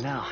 What now?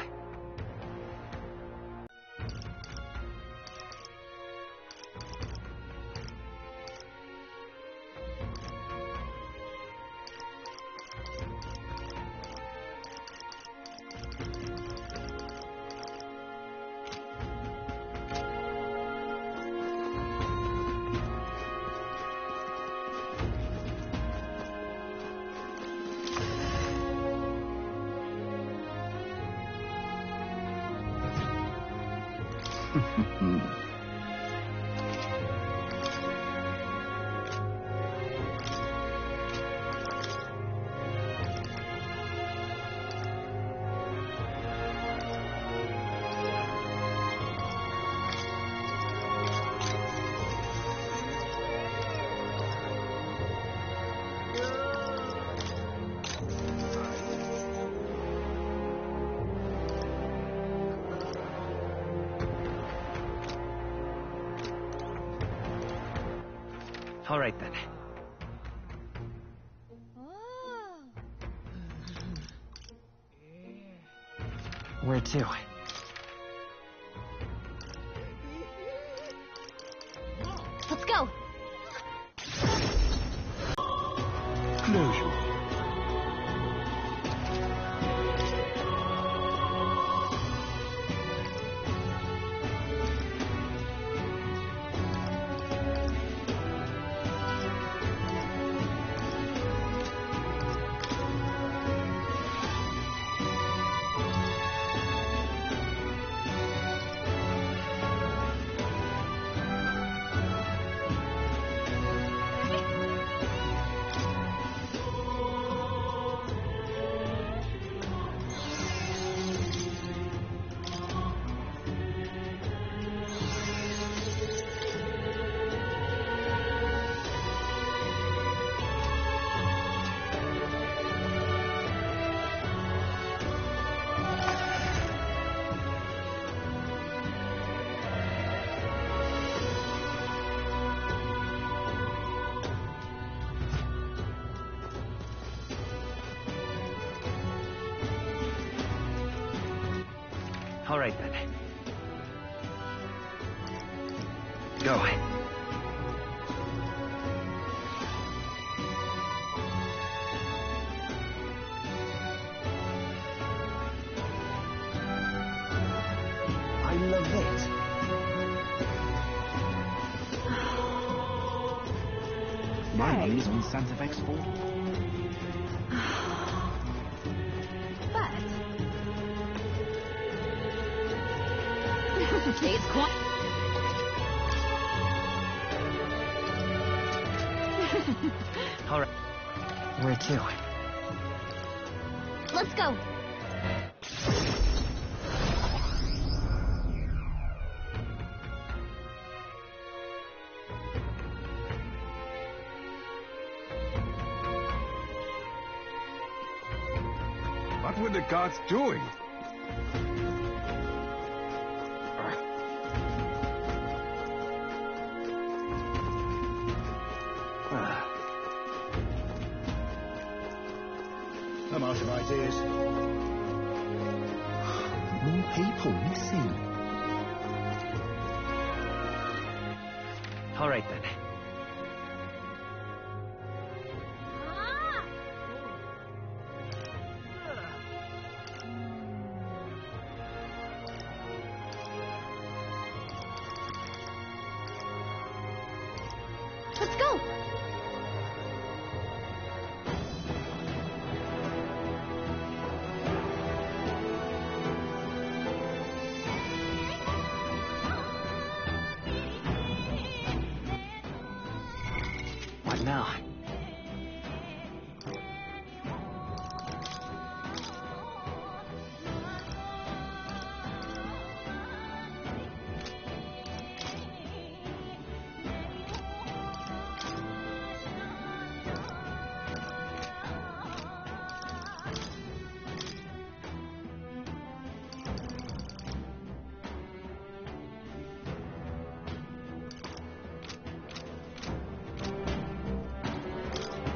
All right, then. Where to? Let's go! Closure. All right, then. Go. I love it. My money's on Santa Fe Export. It's quite... All right. Where to? Let's go! What were the guards doing? I'm out of ideas. More people missing. All right, then. Let's go! What now?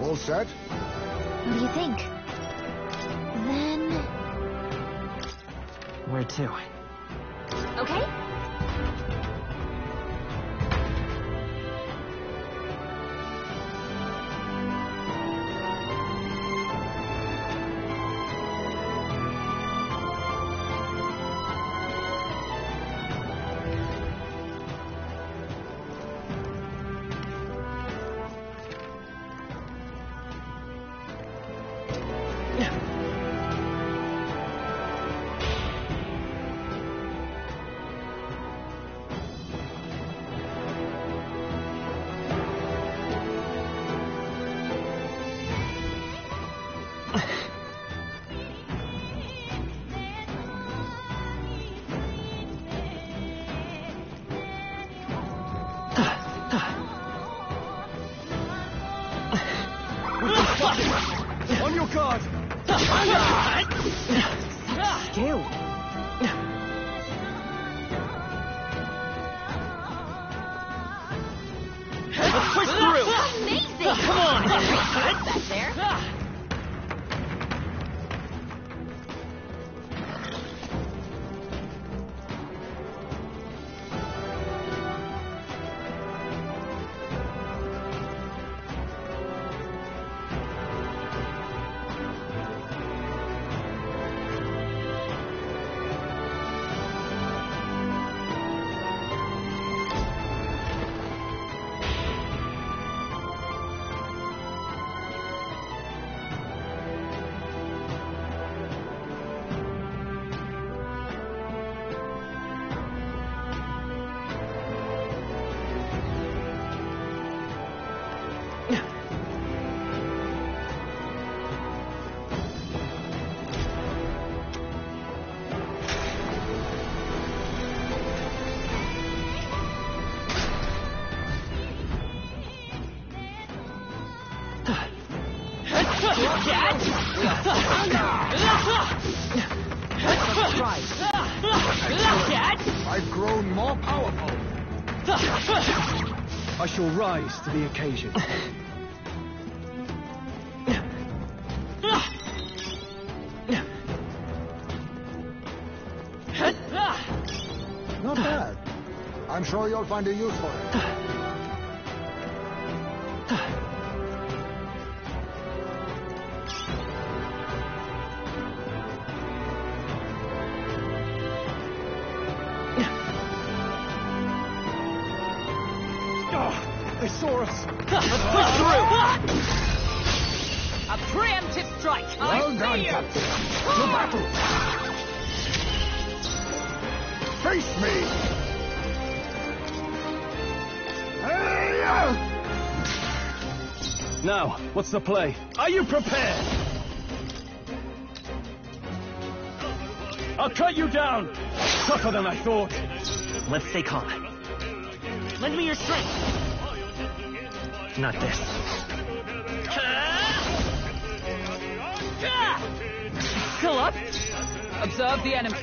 All set? What do you think? Then... Where to? Okay? On your guard! Skill. Push through! Amazing! Come on! Back there. I've grown more powerful. I shall rise to the occasion. Not bad. I'm sure you'll find a use for it. They saw us. Push through! A preemptive strike! Well done, Captain. To battle. Face me. Now, what's the play? Are you prepared? I'll cut you down! Tougher than I thought. Let's stay calm. Lend me your strength! Not this. Still up? Observe the enemy.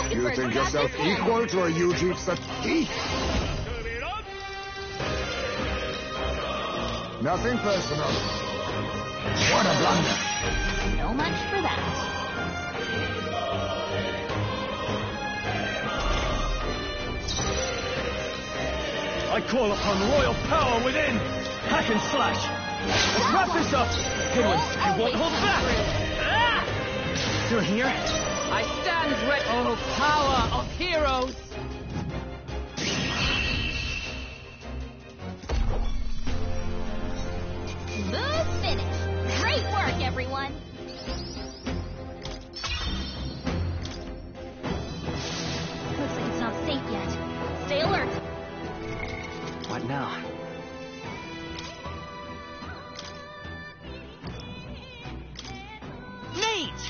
You think yourself equal to a Yuji Satsuki? Nothing personal. What a blunder. No much for that. I call upon royal power within! Hack and slash! Let's wrap this up! Hidden, I won't hold back! Still here? I stand ready. Oh, power of heroes! Smooth finish. Great work, everyone. Looks like it's not safe yet. Stay alert. What now? Mate!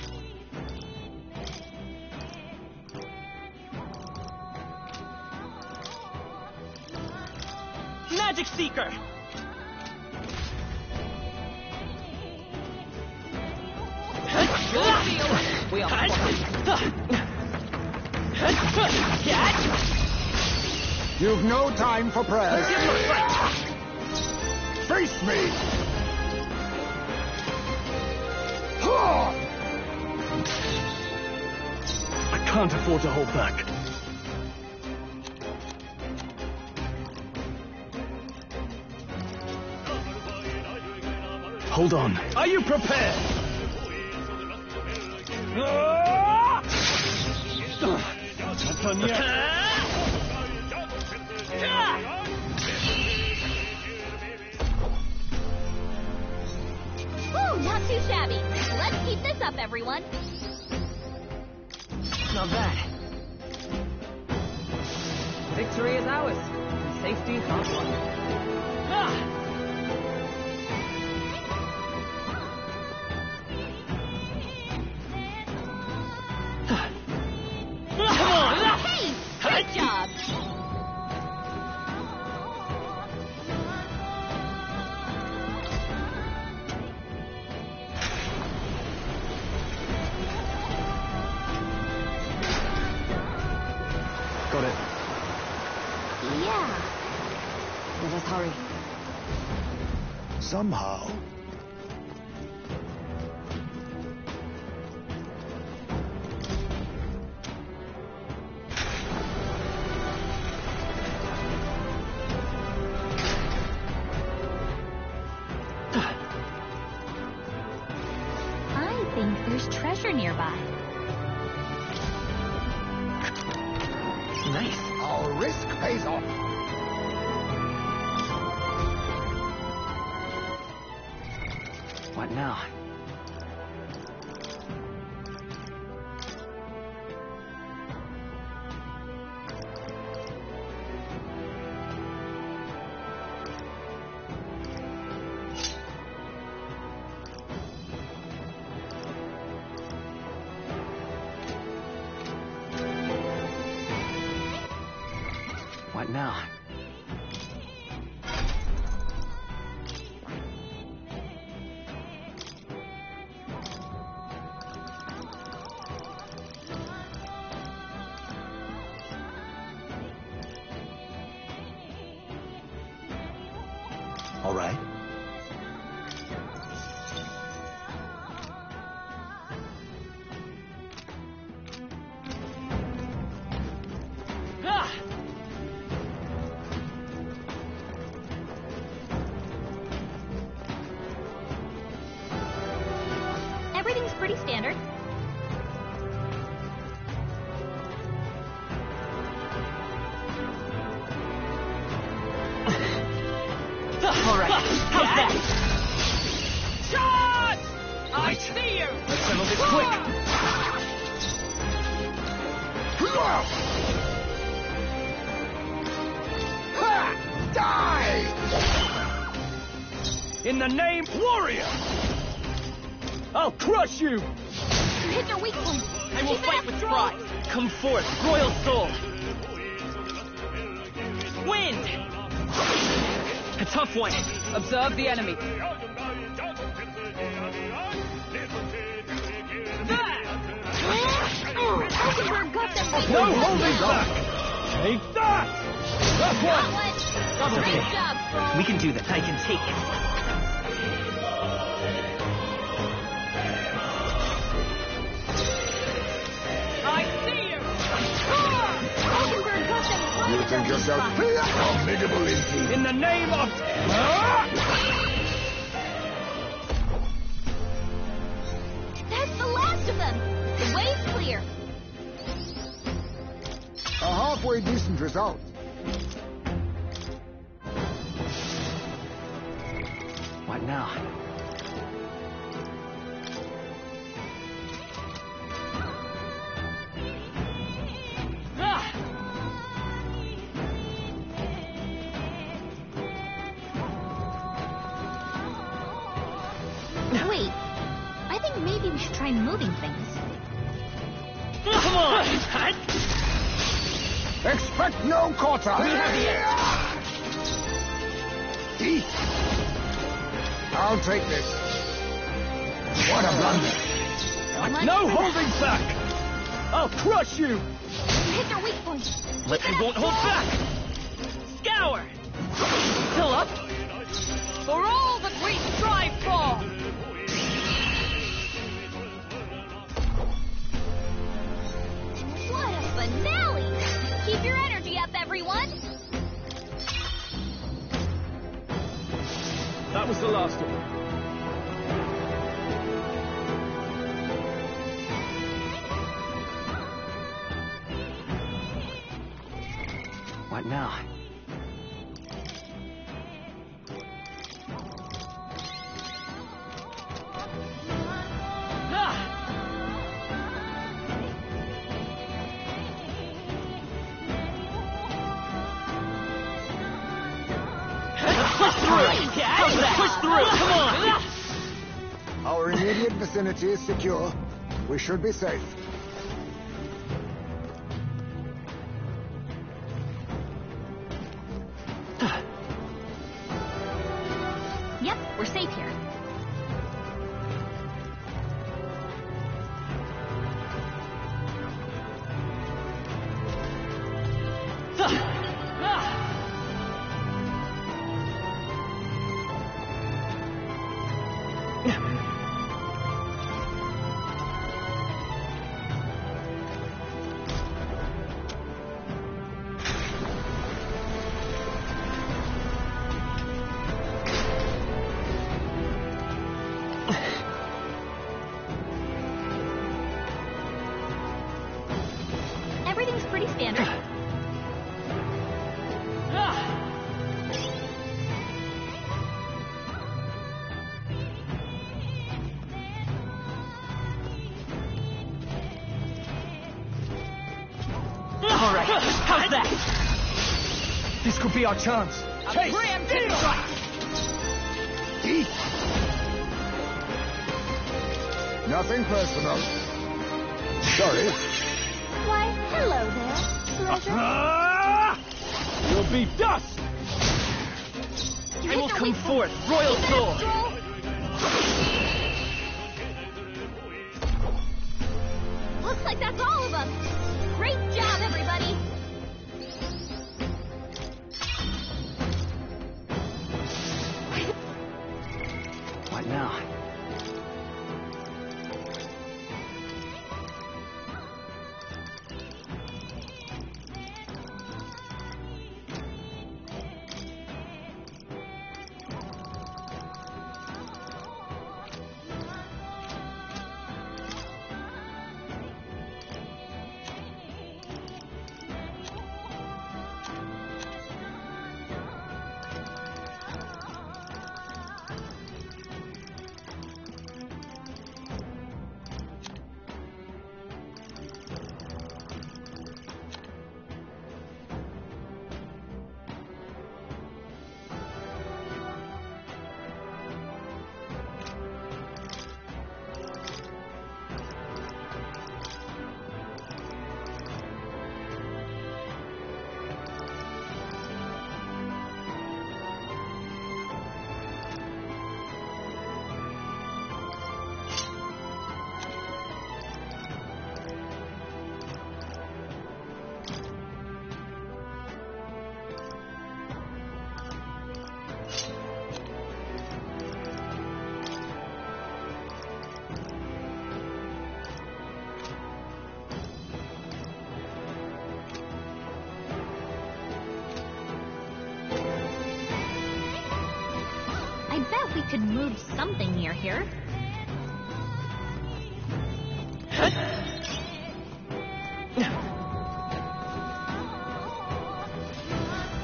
Magic Seeker! We are You've no time for prayers. Give him a fight! Face me! can't afford to hold back. Hold on. Are you prepared? Not done yet. Woo, not too shabby. Let's keep this up, everyone. Not bad. Victory is ours. And safety not won. Ah! Hey, great job. Got it. Yeah. Let us hurry. Somehow. I think there's treasure nearby. Nice. Our risk pays off. What now? What now? All right. Ah! Everything's pretty standard. All right. How's that? Charge! I Right. see you! Let's settle this quick. Die! In the name, warrior! I'll crush you! You hit their weak point. I will Keep it fight up, with Stroll. pride. Come forth, royal soul. Wind! A tough one. Observe the enemy. Oakenberg got them weak No points. holding back! Take that! That Got one! one. That's Great okay. job, Stroll. We can do this. I can take it. I see you! Oakenberg got them right You at their think weak yourself spot. formidable indeed. In the name of... That's the last of them. The way's clear. A halfway decent result. What now? Ah! Wait, I think maybe we should try moving things. Come on! Expect no quarter. We have the Eat. I'll take this. What a blunder. Like No that. holding back! I'll crush you! You hit their weak point. Let me won't hold back! Scour! Still up? For all that we strive for! finale! Keep your energy up, everyone! That was the last of them. What now? Push through! Come on! Our immediate vicinity is secure. We should be safe. Yep, we're safe here. Everything's pretty standard. All right, how's that? This could be our chance. Chase! Preemptive strike! Nothing personal. Sorry. Why, hello there, pleasure. Ah! You'll be dust! You I will hit come that forth, Royal Soul! Stroll. Looks like that's all of them. Great job, everybody. What now? I bet we could move something near here.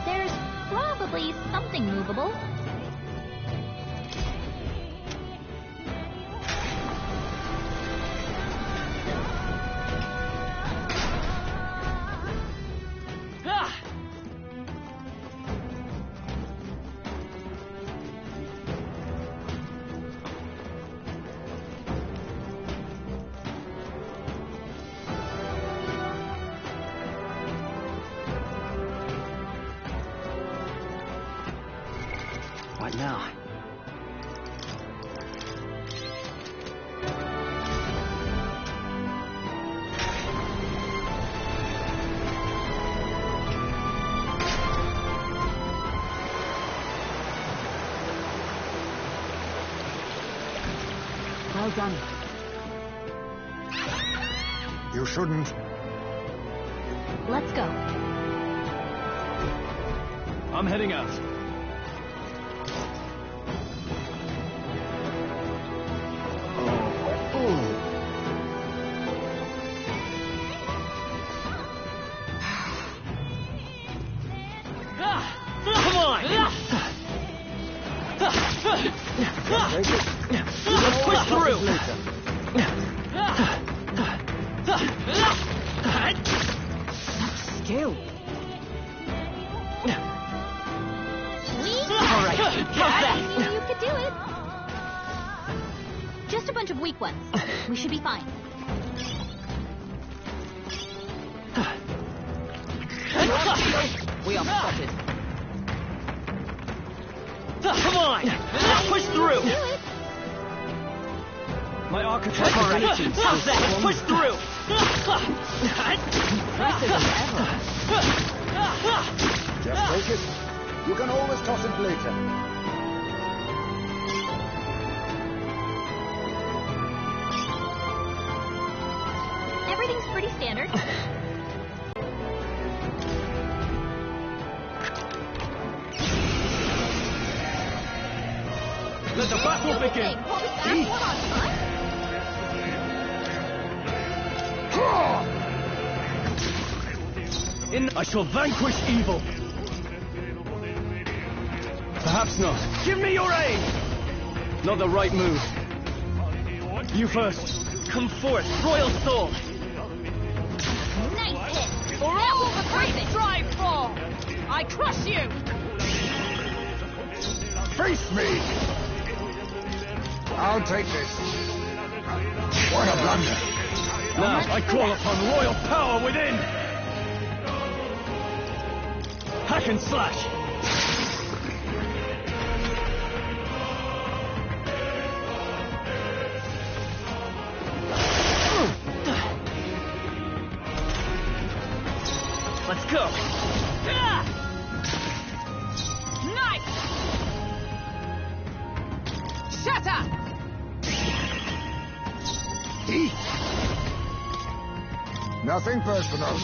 There's probably something movable. What now? Well done. You shouldn't. Let's go. I'm heading out. Come on! Let's push through. Skill. All right. How's that? You could do it. Just a bunch of weak ones. We should be fine. We are spotted. Come on! Push through! My architect All right. abilities are How's that? strong. Push through! Just take it. You can always toss it later. Everything's pretty standard. Let the battle begin. What was that? Hold on, son. I shall vanquish evil. Perhaps not. Give me your aid! Not the right move. You first. Come forth, Royal Soul! Nice hit. For all the great strive for! I crush you! Face me! I'll take this. What a blunder. Now I call upon royal power within. Hack and slash. Let's go! Nice! Shatter! Nothing personal.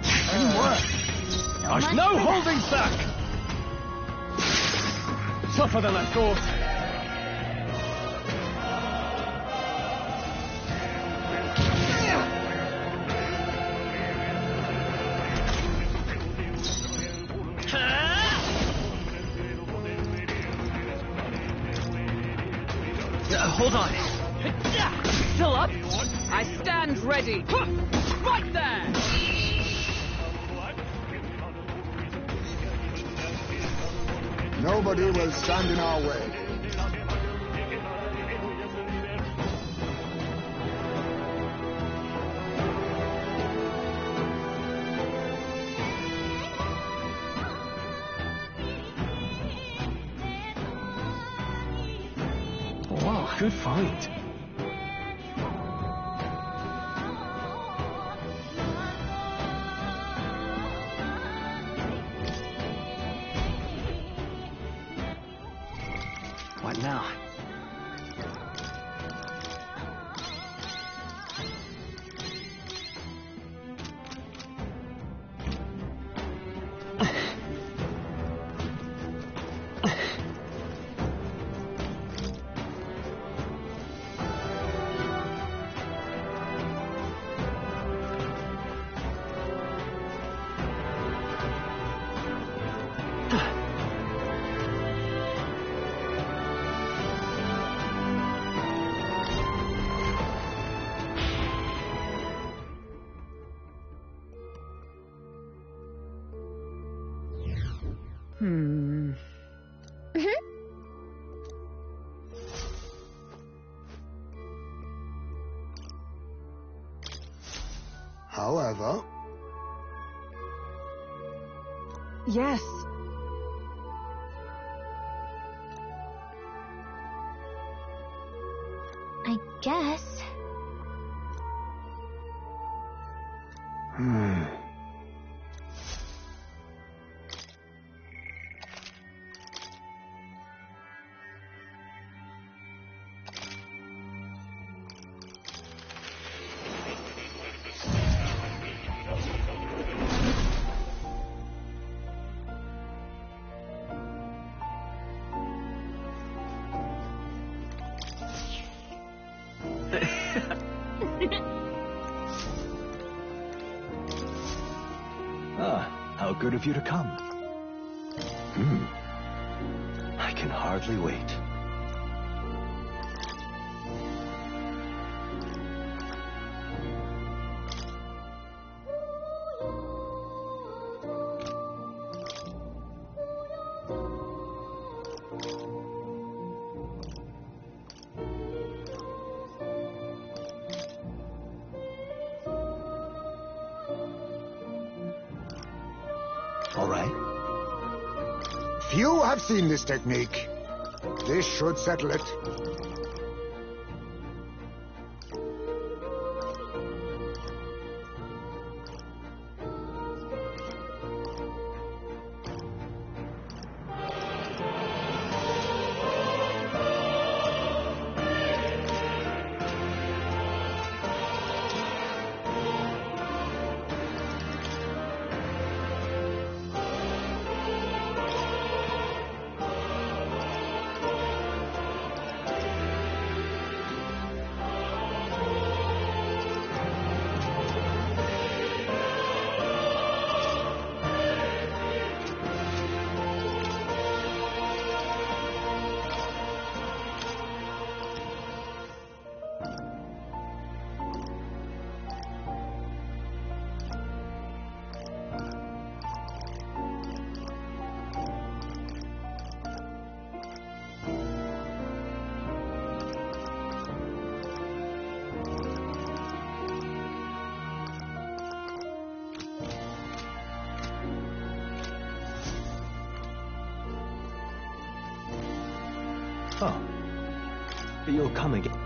Teamwork. No holding back. Tougher than I thought. Hold on. Still up? I stand ready. Right there! Nobody will stand in our way. Wow, good fight. What now? However, Yes. I guess. How good of you to come. I can hardly wait. All right. Few have seen this technique. This should settle it. Oh. You'll come again.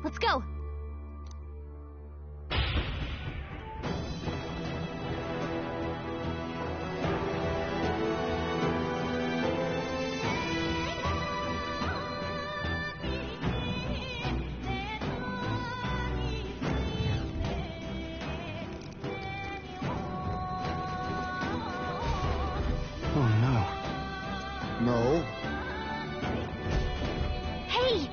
Let's go. Oh, no. No. Hey!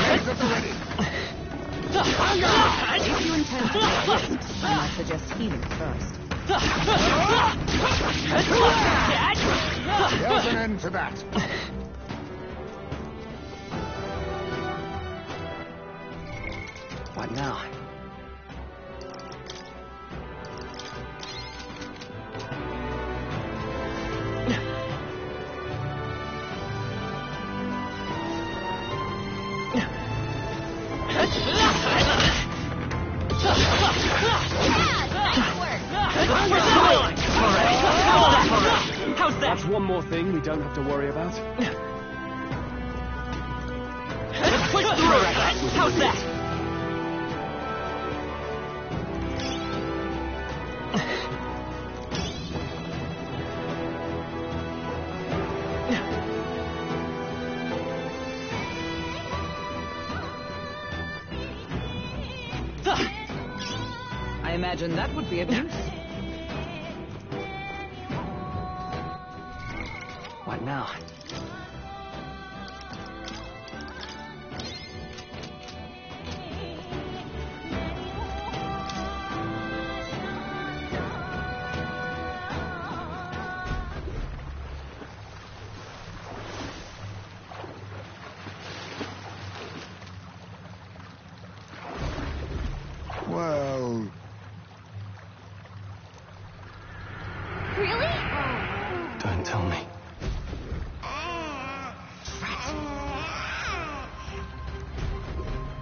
Hands at the ready. If you intend to resist, I might suggest healing first. There's an end to that. What now? How's that? That's one more thing we don't have to worry about. Let's push through. How's that? I imagine that would be of use. What now? Well, Really? Don't tell me.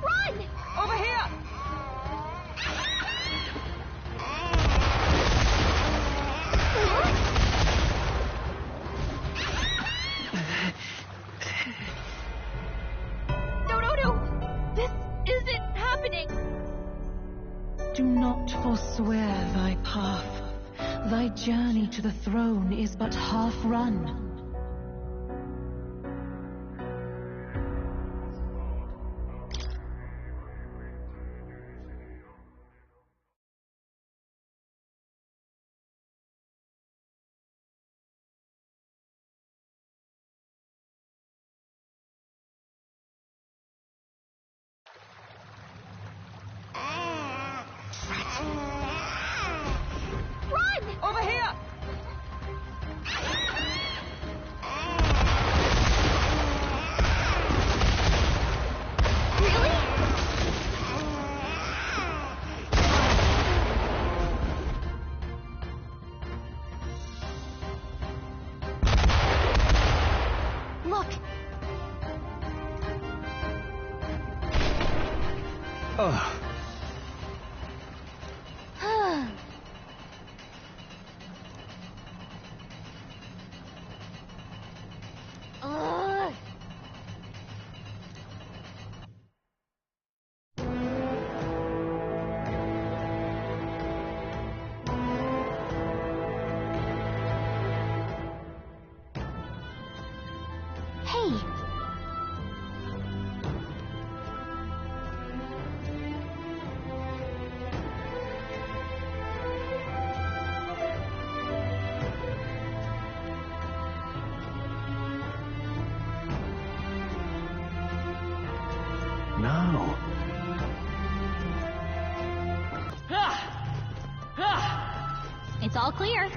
Run! Over here! No! This isn't happening! Do not forswear thy path. Thy journey to the throne is but half run. Run! Over here! Really? Look. Ugh. Ugh. Hey. No. It's all clear.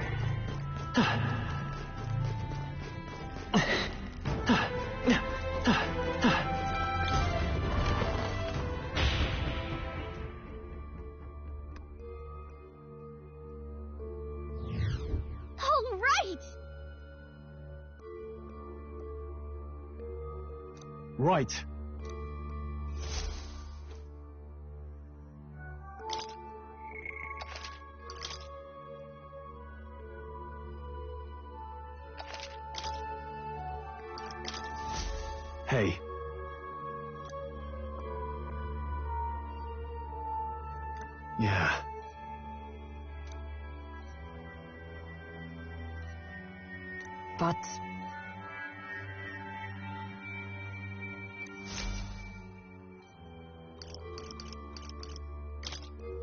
All right. Right. Hey. Yeah. But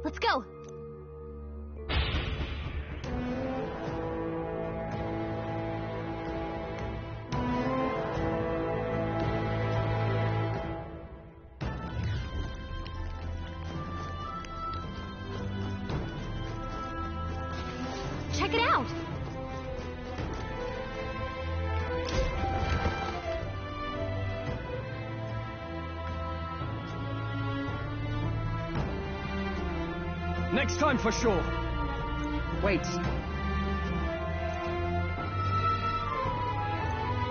Let's go. Check it out. Next time for sure. wait.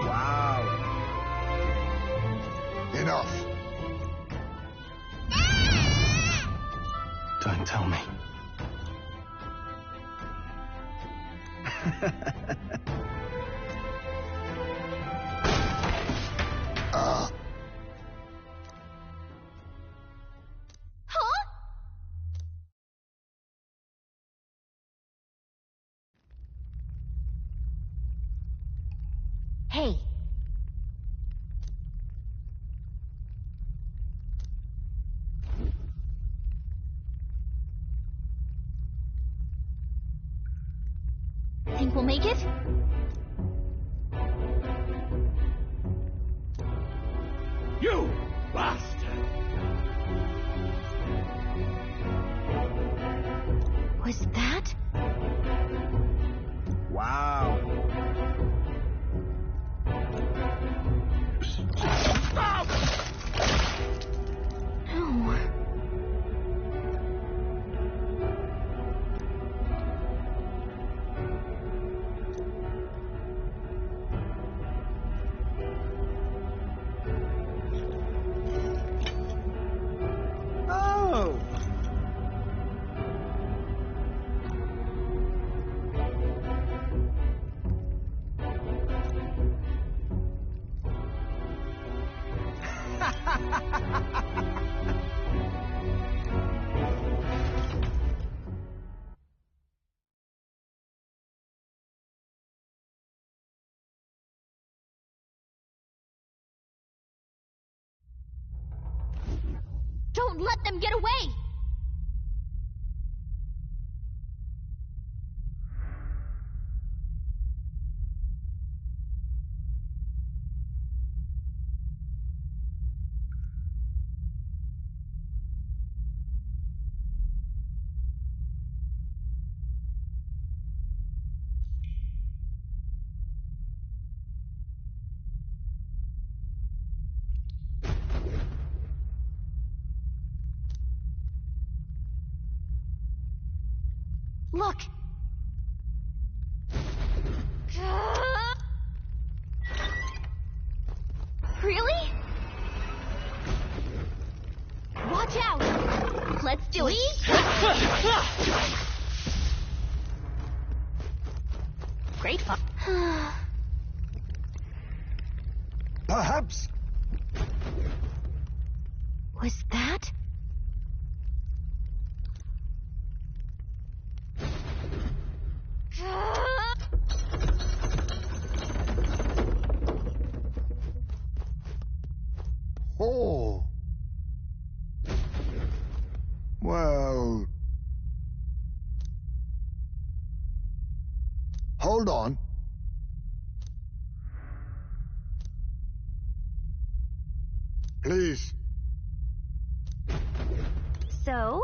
Wow. Enough. Don't tell me. Huh? Hey. Think we'll make it? You bastard! Was that? Wow. No. Oh. Don't let them get away! Look. Really? Watch out! Let's do it. Great fun. Perhaps. Was that? Oh. Well... Hold on. Please. So?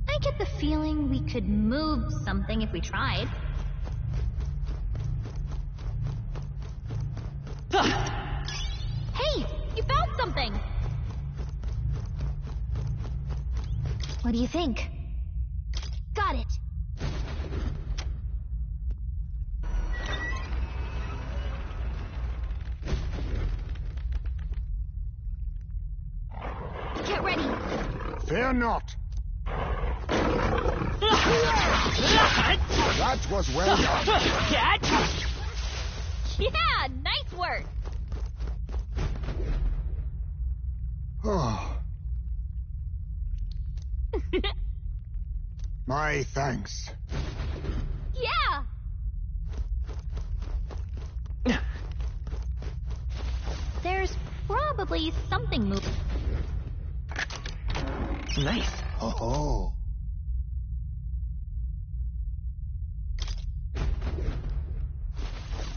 I get the feeling we could move something if we tried. Hey! You found something! What do you think? Got it! Get ready! Fear not. That was well done. Yeah! Nice work! Oh. My thanks. Yeah! There's probably something moving. Nice. Oh.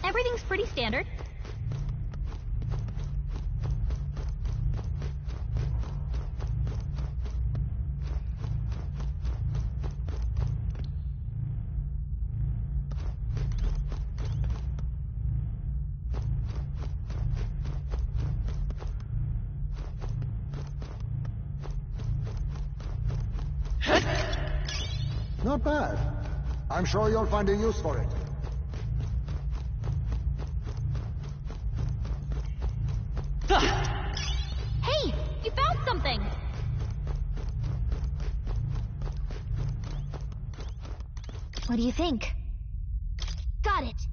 Everything's pretty standard. Not bad. I'm sure you'll find a use for it. Hey! You found something! What do you think? Got it!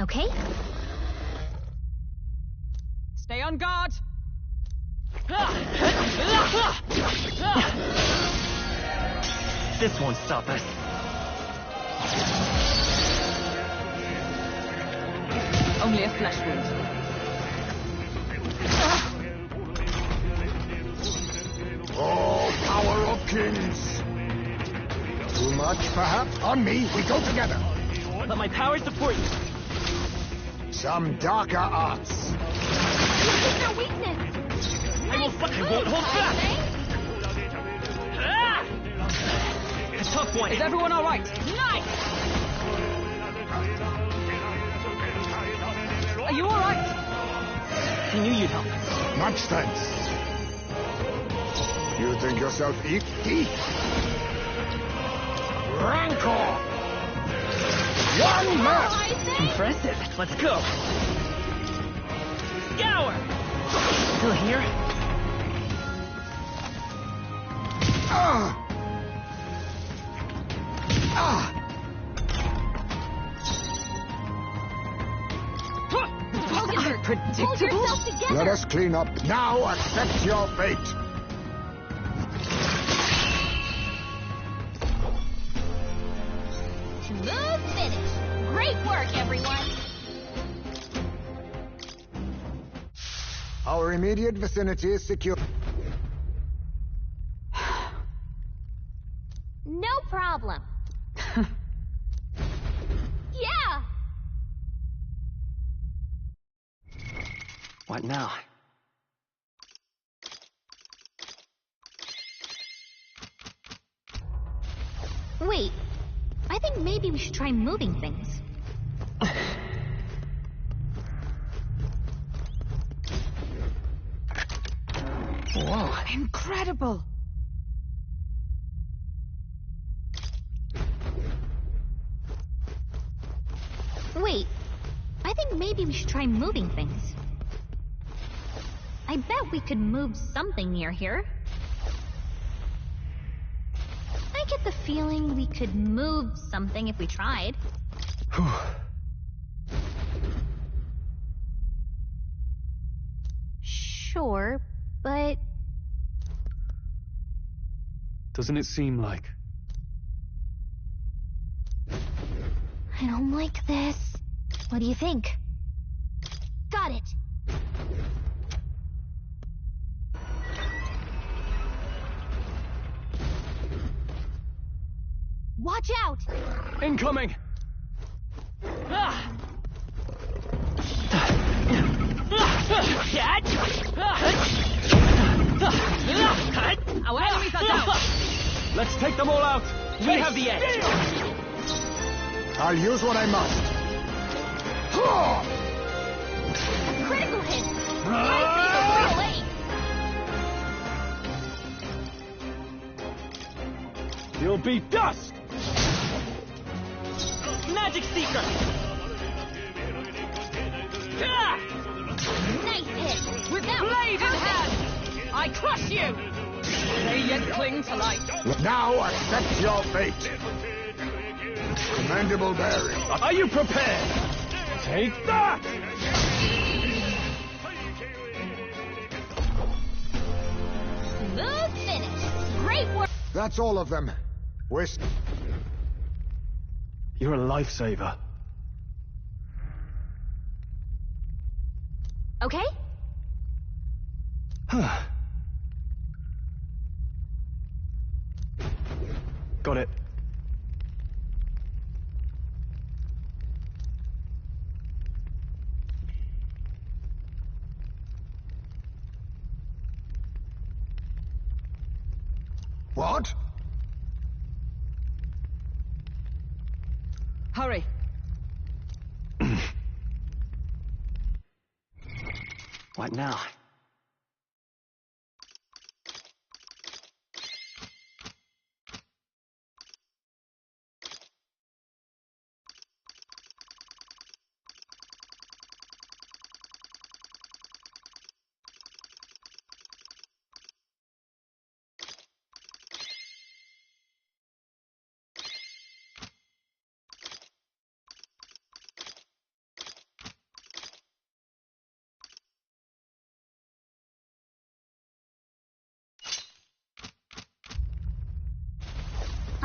Okay? Stay on guard. This won't stop us. Only a flesh wound. Oh, power of kings. Too much, perhaps? On me, we go together. Let my power support you. Some darker arts. What is their weakness? I won't hold back. A tough one. Is everyone all right? Nice! Are you all right? I knew you'd help. Much thanks. You think yourself deep? Rancor! Young man! Impressive. Let's go. Scour! Still here? Hold yourself together! Let us clean up. Now accept your fate. Smooth finish. Great work, everyone. Our immediate vicinity is secure. No problem. Yeah! What now? Wait. I think maybe we should try moving things. Incredible! Wait, I think maybe we should try moving things. I bet we could move something near here. I get the feeling we could move something if we tried. Sure, but... Doesn't it seem like... I don't like this. What do you think? Got it. Watch out! Incoming! Our enemies are down! Let's take them all out! We have the edge! I'll use what I must. Critical hit! I see You'll be dust! Magic Seeker! Nice hit! We're down! Blade in hand! I crush you! They yet cling to life. Now accept your fate. Commendable bearing. Are you prepared? Take that! Smooth finish! Great work! That's all of them. You're a lifesaver. Okay? Got it. What? Hurry. What now?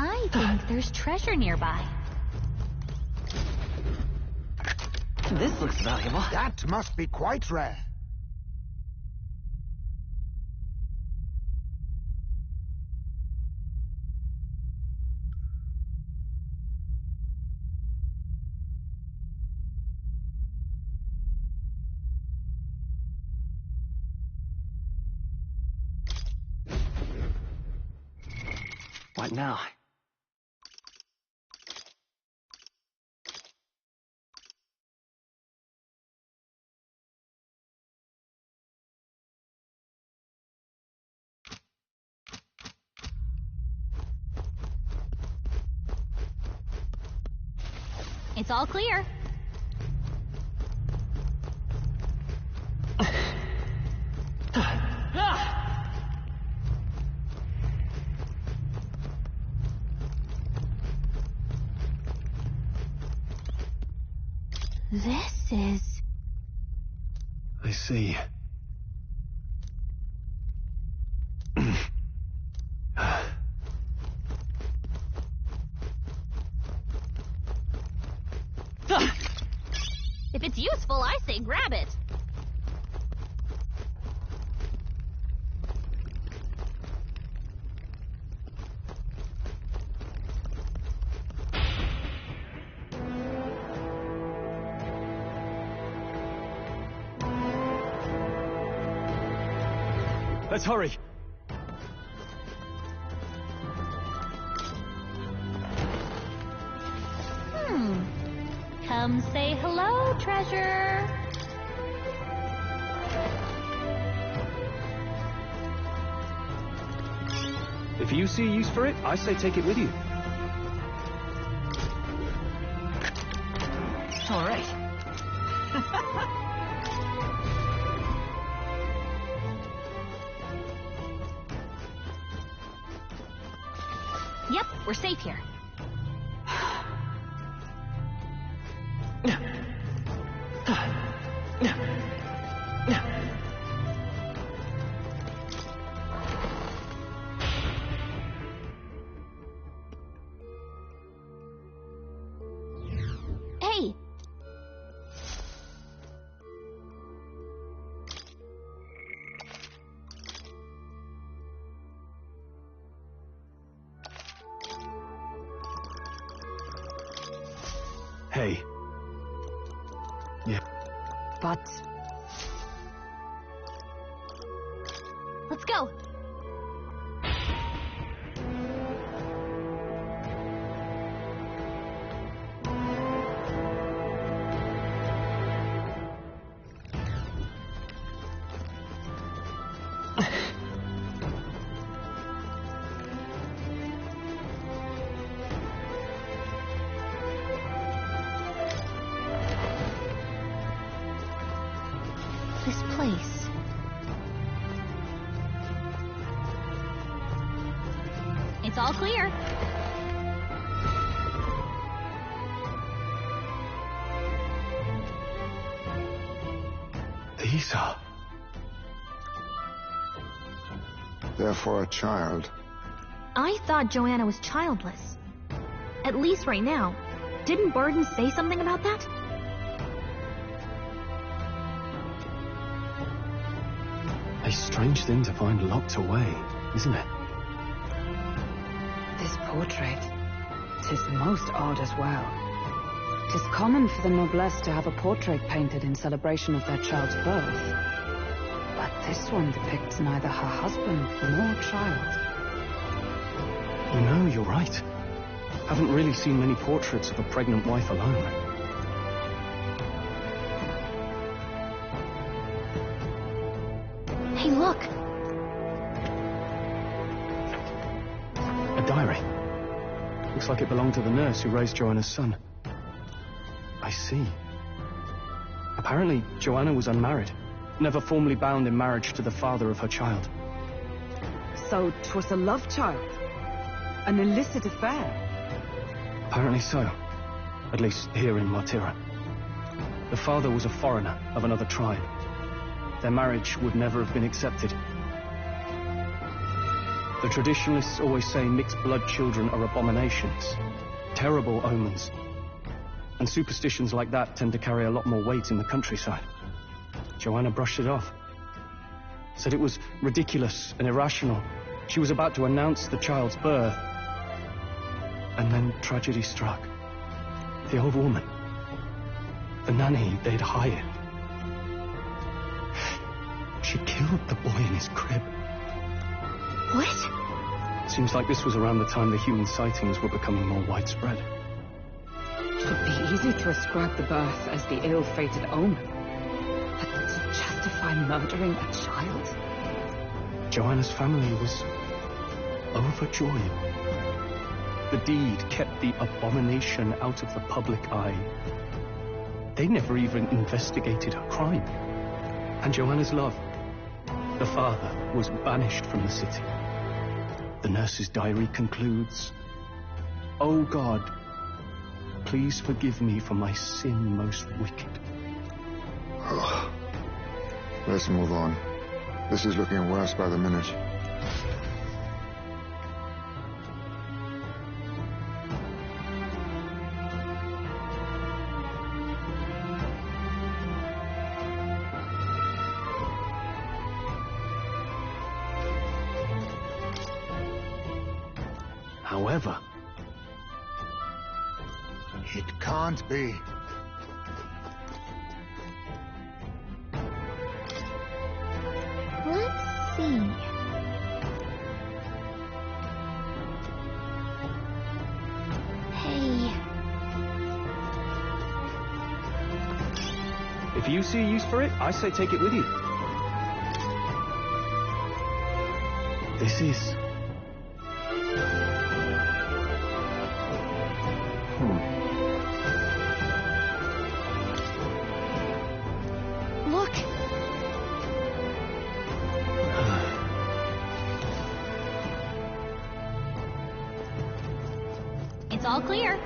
I think there's treasure nearby. This looks valuable. That must be quite rare. What now? It's all clear. This is... I see. If it's useful, I say grab it. Let's hurry. Come say hello, treasure. If you see use for it, I say take it with you. All right. Yep, we're safe here. Hey! Hey. Yeah. But Let's go! This place. It's all clear. These are... They're for a child. I thought Joanna was childless. At least right now. Didn't Burden say something about that? A strange thing to find locked away, isn't it? this portrait, 'tis most odd as well. 'Tis common for the noblesse to have a portrait painted in celebration of their child's birth. But this one depicts neither her husband nor child. You know, you're right. Haven't really seen many portraits of a pregnant wife alone. Hey, look! A diary. Looks like it belonged to the nurse who raised Joanna's son. I see. Apparently, Joanna was unmarried, never formally bound in marriage to the father of her child. So 'twas a love child? An illicit affair? Apparently so. At least here in Martira. The father was a foreigner of another tribe. Their marriage would never have been accepted. The traditionalists always say mixed blood children are abominations, terrible omens. And superstitions like that tend to carry a lot more weight in the countryside. Joanna brushed it off. Said it was ridiculous and irrational. She was about to announce the child's birth. And then tragedy struck. The old woman. The nanny they'd hired. She killed the boy in his crib. What? Seems like this was around the time the human sightings were becoming more widespread. It would be easy to ascribe the birth as the ill-fated omen. But to justify murdering a child? Joanna's family was overjoyed. The deed kept the abomination out of the public eye. They never even investigated her crime. And Joanna's love, the father, was banished from the city. The nurse's diary concludes, "O God, please forgive me for my sin most wicked." Ugh. Let's move on. This is looking worse by the minute. However, It can't be. Let's see. Hey. if you see a use for it, I say take it with you. all clear.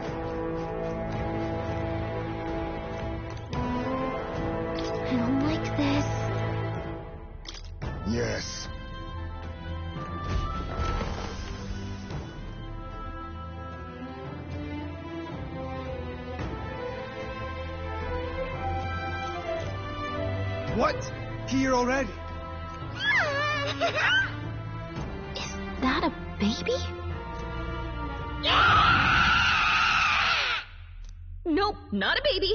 I don't like this. Yes. What? Here already? Is that a baby? Nope, not a baby.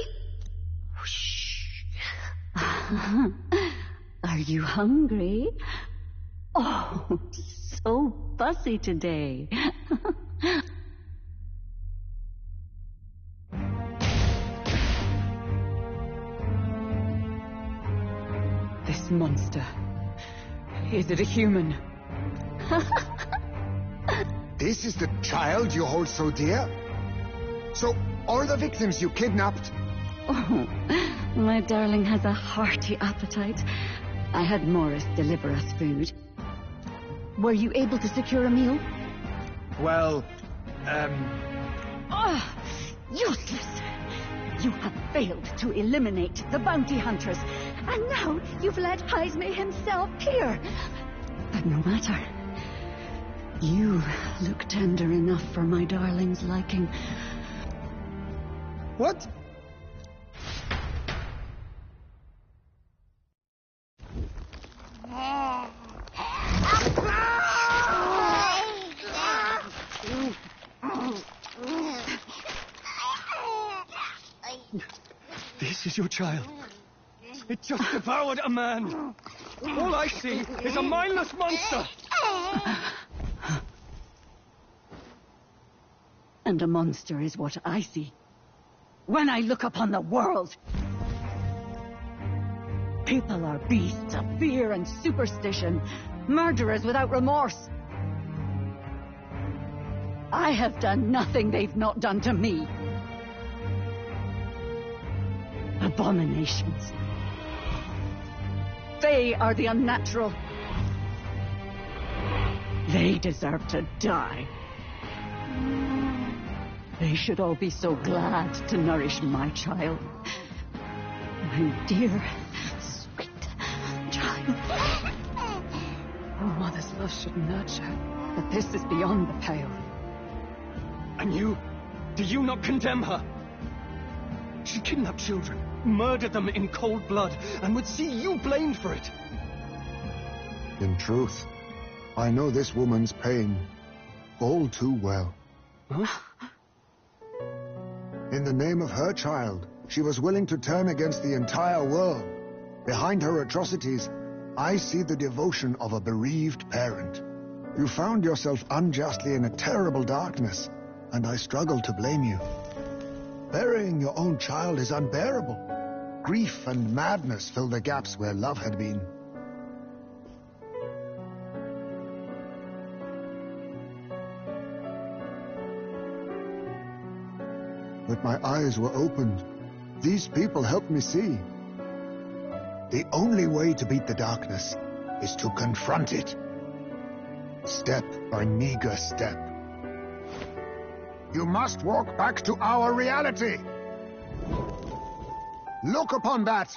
Are you hungry? Oh, so fussy today. This monster. Is it a human? This is the child you hold so dear? So, all the victims you kidnapped? Oh, my darling has a hearty appetite. I had Morris deliver us food. Were you able to secure a meal? Well, Oh, useless! You have failed to eliminate the bounty hunters, and now you've led Heisme himself here. But no matter. You look tender enough for my darling's liking. what? This is your child. It just devoured a man. All I see is a mindless monster. And a monster is what I see when I look upon the world. People are beasts of fear and superstition, murderers without remorse. I have done nothing they've not done to me. Abominations. They are the unnatural. They deserve to die. They should all be so glad to nourish my child. My dear, sweet child. A mother's love should nurture, but this is beyond the pale. And you? Do you not condemn her? She kidnapped children, murdered them in cold blood, and would see you blamed for it. In truth, I know this woman's pain all too well. Huh? In the name of her child, she was willing to turn against the entire world. Behind her atrocities, I see the devotion of a bereaved parent. You found yourself unjustly in a terrible darkness, and I struggle to blame you. Burying your own child is unbearable. Grief and madness fill the gaps where love had been. But my eyes were opened. These people helped me see. The only way to beat the darkness is to confront it. Step by meager step. You must walk back to our reality. Look upon that,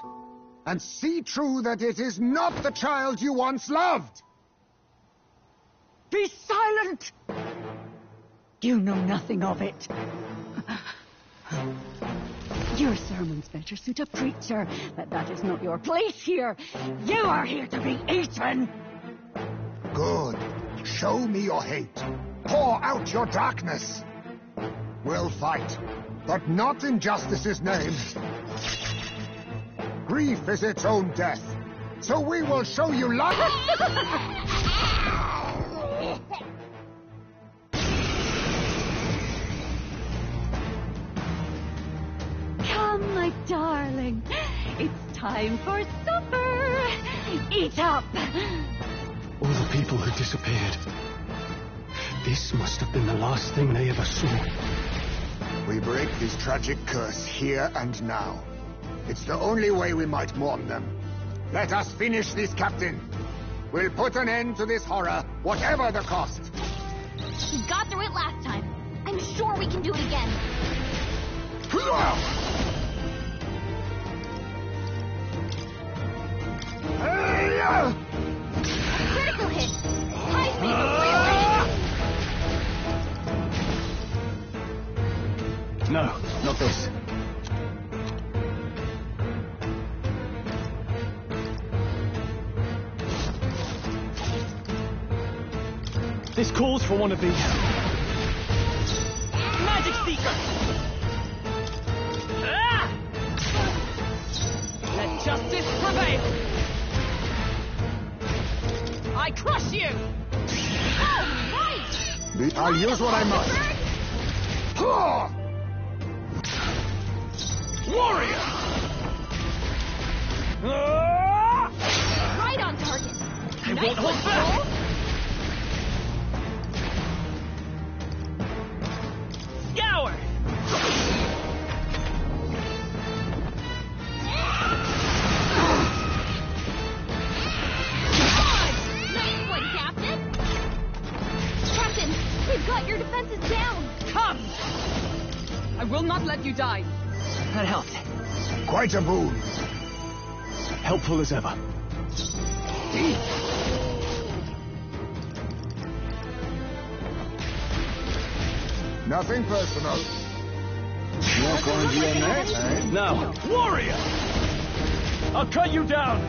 and see true that it is not the child you once loved. Be silent! You know nothing of it. Your sermons better suit a preacher, but that is not your place here. You are here to be eaten! Good. Show me your hate. Pour out your darkness. We'll fight, but not in justice's name. Grief is its own death, so we will show you love. Come, my darling. It's time for supper. Eat up. All the people who disappeared. This must have been the last thing they ever saw. We break this tragic curse here and now. It's the only way we might mourn them. Let us finish this, Captain. We'll put an end to this horror, whatever the cost. We got through it last time. I'm sure we can do it again. Critical hit. High speed relay. No, not this. This calls for one of these. Magic Seeker! Ah! Let justice prevail! I crush you! Oh, right! I'll use what I must. Warrior! Right on target. I won't hold back! Scour! Nice one, Captain. Captain, we've got your defenses down. Come! I will not let you die. That helped. Quite a boon. Helpful as ever. Nothing personal. You're going to your neck, eh? Now, Warrior! I'll cut you down!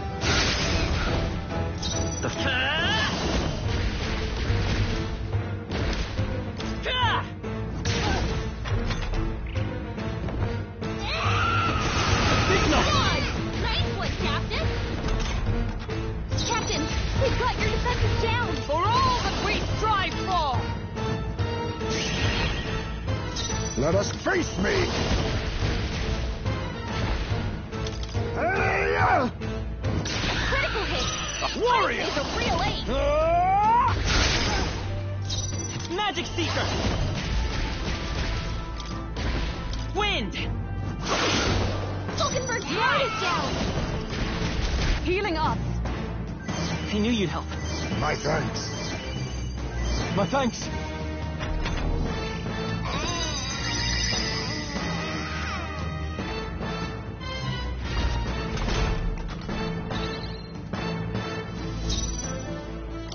Nice one, Captain. Captain, we've got your defenses down. For all that we strive for! Let us face me! Critical hit. Warrior! It's a real ace. Magic Seeker! Wind! Vulcanberg's guard is down. Healing up! I knew you'd help. My thanks. my thanks.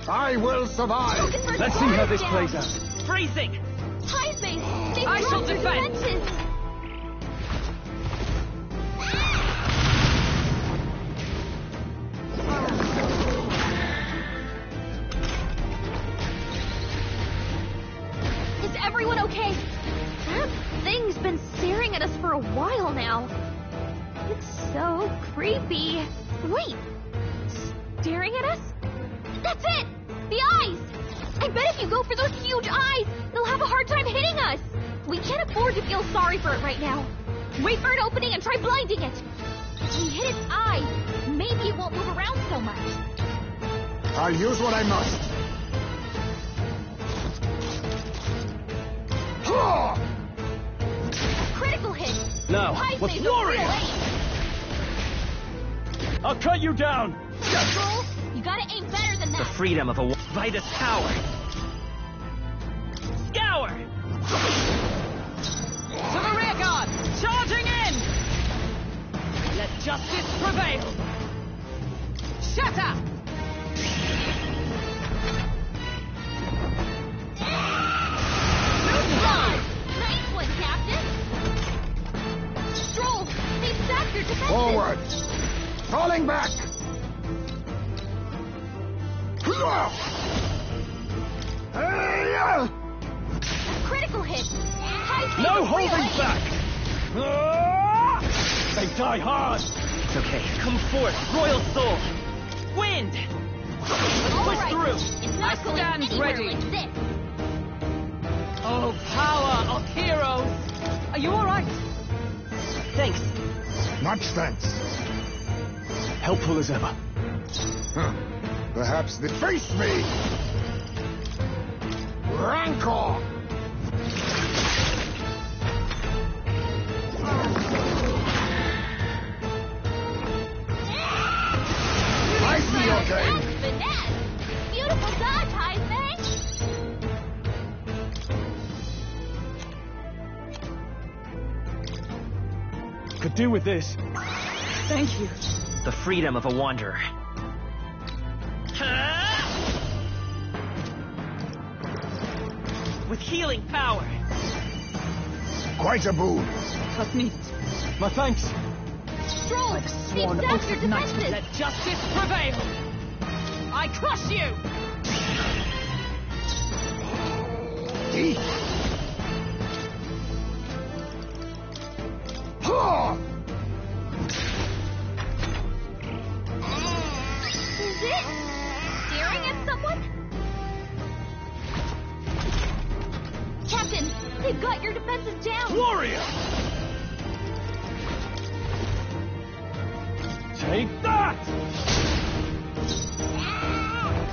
I will survive. Vulcanberg's Let's see guard how is this down. plays out. Freezing! Heisman, they've I shall dropped your defend. defenses. Is everyone okay? That thing's been staring at us for a while now. It's so creepy. Wait, staring at us? That's it! The eyes! I bet if you go for those huge eyes, they'll have a hard time hitting us. We can't afford to feel sorry for it right now. Wait for an opening and try blinding it. If we hit its eyes, maybe it won't move around so much. I'll use what I must. Critical hit. Now, Heisman's what's a real Warrior? ace. I'll cut you down! Control, you gotta aim better than The that. freedom of a Vitus power. Scour! To the rear guard! Charging in! Let justice prevail! Shatter! Nice one, Captain. Stroll, they've stacked your defenses. Forward. Falling back. Critical hit. Heisman's No a real holding ace. back! They die hard! It's okay. Come forth, Royal Soul! Wind! Let's All push right. through! It's not I going stand anywhere ready! like this. Oh, power of heroes! Are you alright? Thanks. Much thanks. Helpful as ever. Perhaps they face me. Rancor. I see your game. That's finesse. Beautiful dodge, Heisman. could do with this. Thank you. The freedom of a wanderer. With healing power. Quite a boon. Let me. My thanks. Stroll! By the sworn Take oath back your of knighthood, defenses! let justice prevail! I crush you! Eat. Ha! Is it staring at someone? Captain, they've got your defenses down! Warrior! Take that!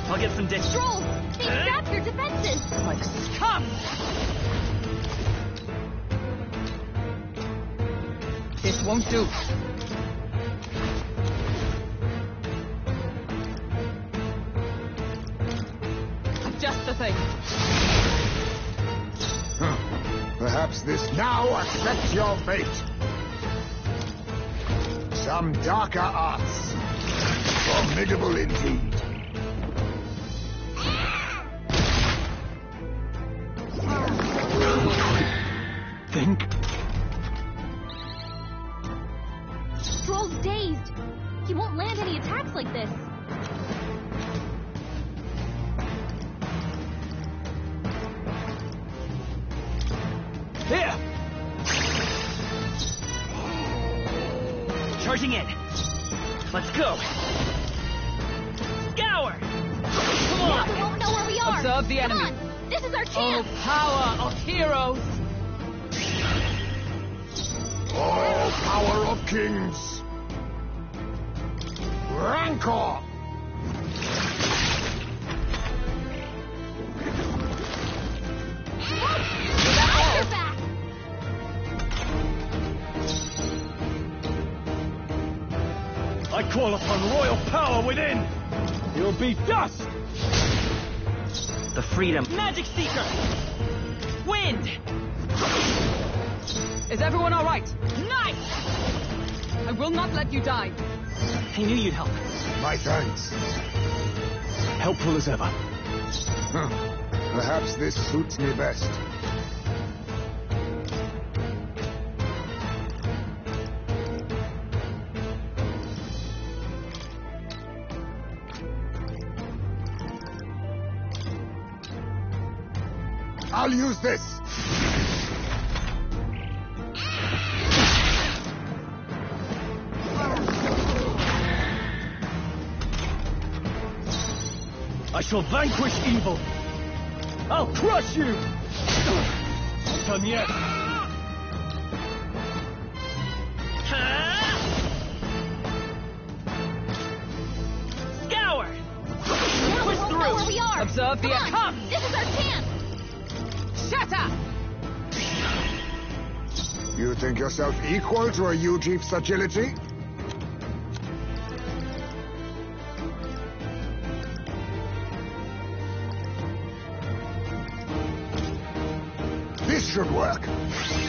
I'll get some dish. Stroll! They trapped your defenses! By the scum! This won't do. Just the thing. Perhaps this now accept your fate. Some darker arts. Formidable indeed. Think? Stroll's dazed. He won't land any attacks like this. Here! Charging in. Let's go. Scour! Come on! They won't know where we are! Observe the Come enemy. on! This is our Oh, chance! power of heroes! All power of kings. Rancor. Watch your back! I call upon royal power within! You'll be dust! The freedom. Magic Seeker! Wind! Is everyone all right? Nice! I will not let you die. I knew you'd help. My thanks. Helpful as ever. Perhaps this suits me best. I'll use this. I shall vanquish evil. I'll crush you! Not done yet. Scour! Now we won't know where we are! Observe the Come on! come! This is our chance! Shatter! You think yourself equal to a Ujief's agility? This should work.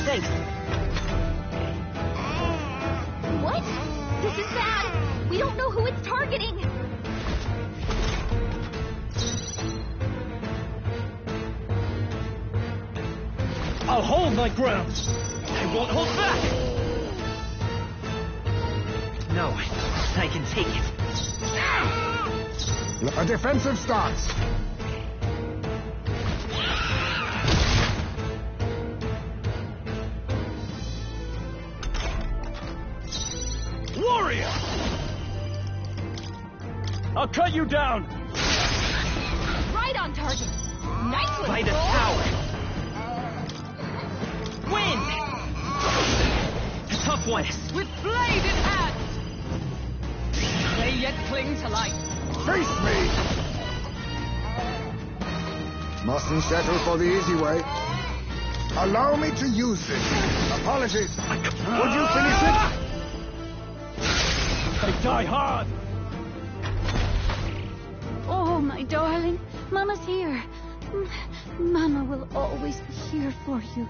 Thanks. What? This is bad! We don't know who it's targeting! I'll hold my ground! I won't hold back! No, I can take it. A defensive stance. Warrior! I'll cut you down! Right on target! Nice one, By the Stroll. power. Wind! A tough one. With blade in hand! They yet cling to life. Face me! Mustn't settle for the easy way. Allow me to use this. Apologies. Would you finish it? They die hard! Oh, my darling. Mama's here. Mama will always be here for you.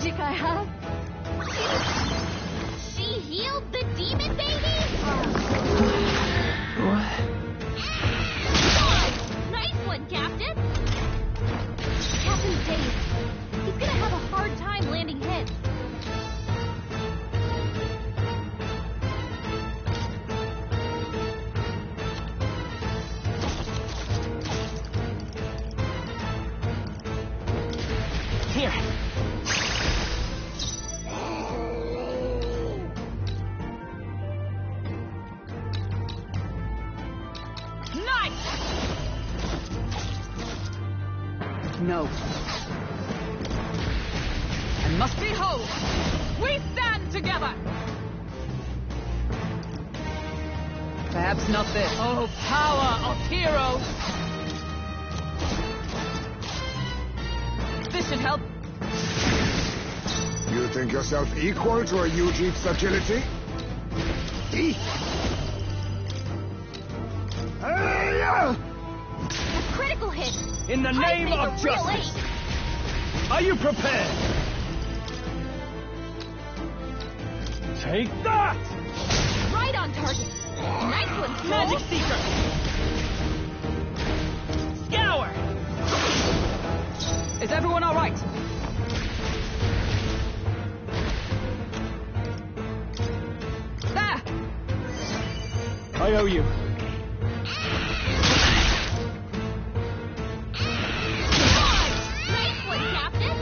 magic I have. She healed the demon baby? What? Nice one, Captain! Captain's dazed. He's gonna have a hard time landing hits. Here. Nice! No. I must be whole. We stand together. Perhaps not this. Oh, power of heroes! This should help. You think yourself equal to a Yuji's agility? Eek! Hey, A critical hit! In the name Hyde made of a real justice, ace. are you prepared? Take that! Right on target. Nice one, Soul. Magic Seeker! Scour! Is everyone all right? There! I owe you. Nice one, Captain!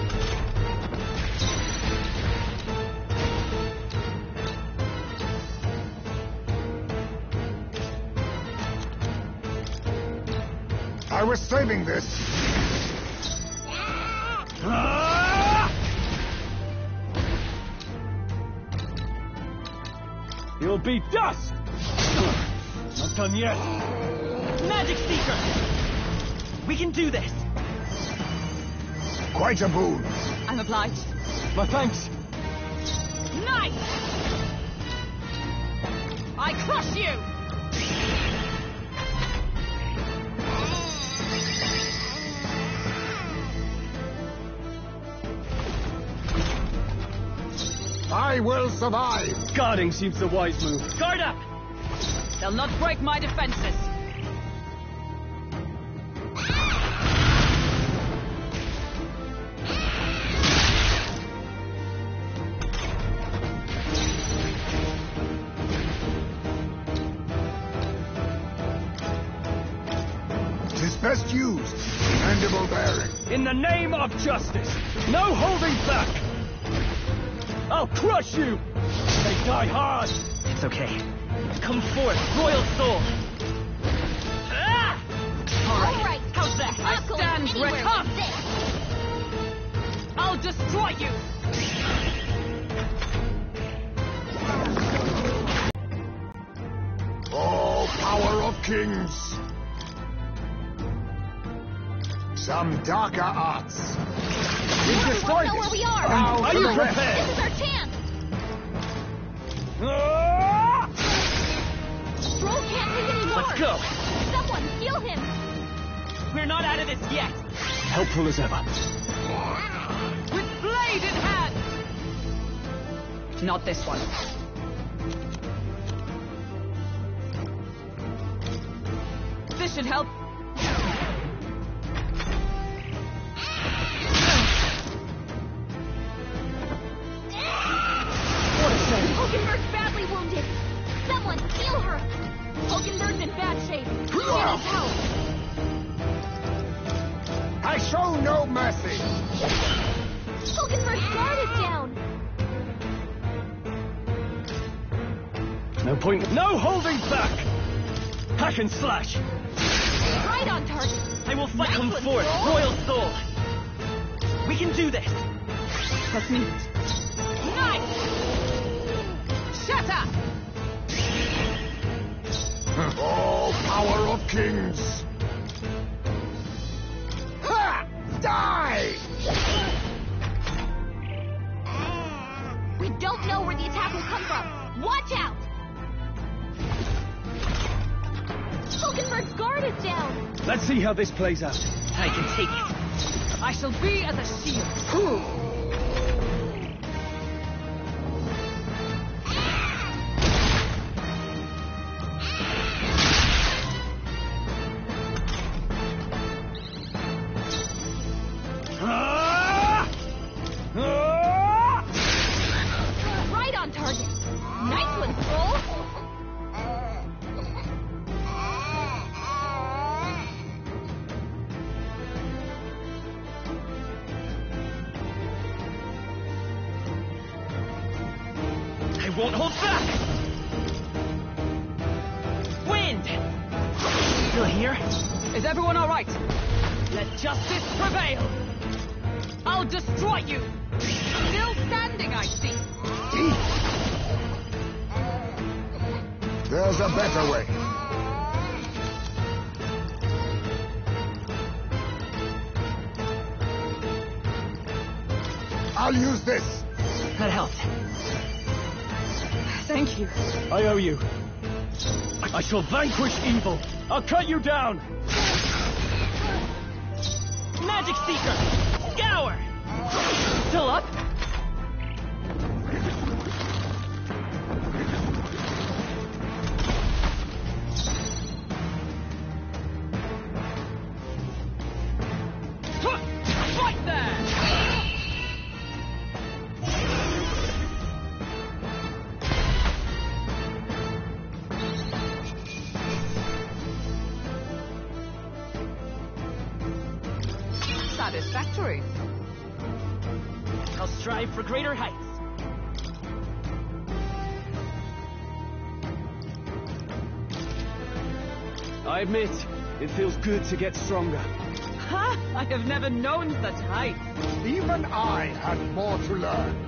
I was saving this. Ah! You'll be dust! Not done yet. Magic Seeker! We can do this! Quite a boon. I'm obliged. My thanks. Nice! I crush you! I will survive. Guarding seems the wise move. Guard up! They'll not break my defenses. Tis best used. Mandible bearing. In the name of justice, no holding back! I'll crush you! They die hard! It's okay. Come forth, Royal Soul! Ah! All right. How's that? Not I going stand anywhere ready. with this. I'll destroy you! Oh, power of kings. Some darker arts. We We destroyed know it! where we are. Now Are for you the rest. prepared? This is our chance. Ah! Stroll can't take any more. Let's go! Someone heal him. We're not out of this yet! Helpful as ever. With blade in hand! Not this one. This should help. Hulkenberg's badly wounded. Someone heal her. Hulkenberg's in bad shape. She needs help. I show no mercy. Hulkenberg's guard is down. No point. No holding back! Hack and slash! Right on target. I will fight Nice come one, forth, Soul. Royal Soul! We can do this! Let's meet. Nice! Shatter! Oh, power of kings. Ha! Die! We don't know where the attack will come from. Watch out! Hulkenberg's guard is down. Let's see how this plays out. I can take it. I shall be as a shield. I won't hold back! Wind! Still here? Is everyone alright? Let justice prevail! I'll destroy you! Still standing, I see! There's a better way. I'll use this. That helped. Thank you. I owe you. I shall vanquish evil. I'll cut you down. Magic Seeker! Scour! Still up? Fight there! Satisfactory. I'll strive for greater heights. I admit, it feels good to get stronger. Ha! I have never known such heights. Even I had more to learn.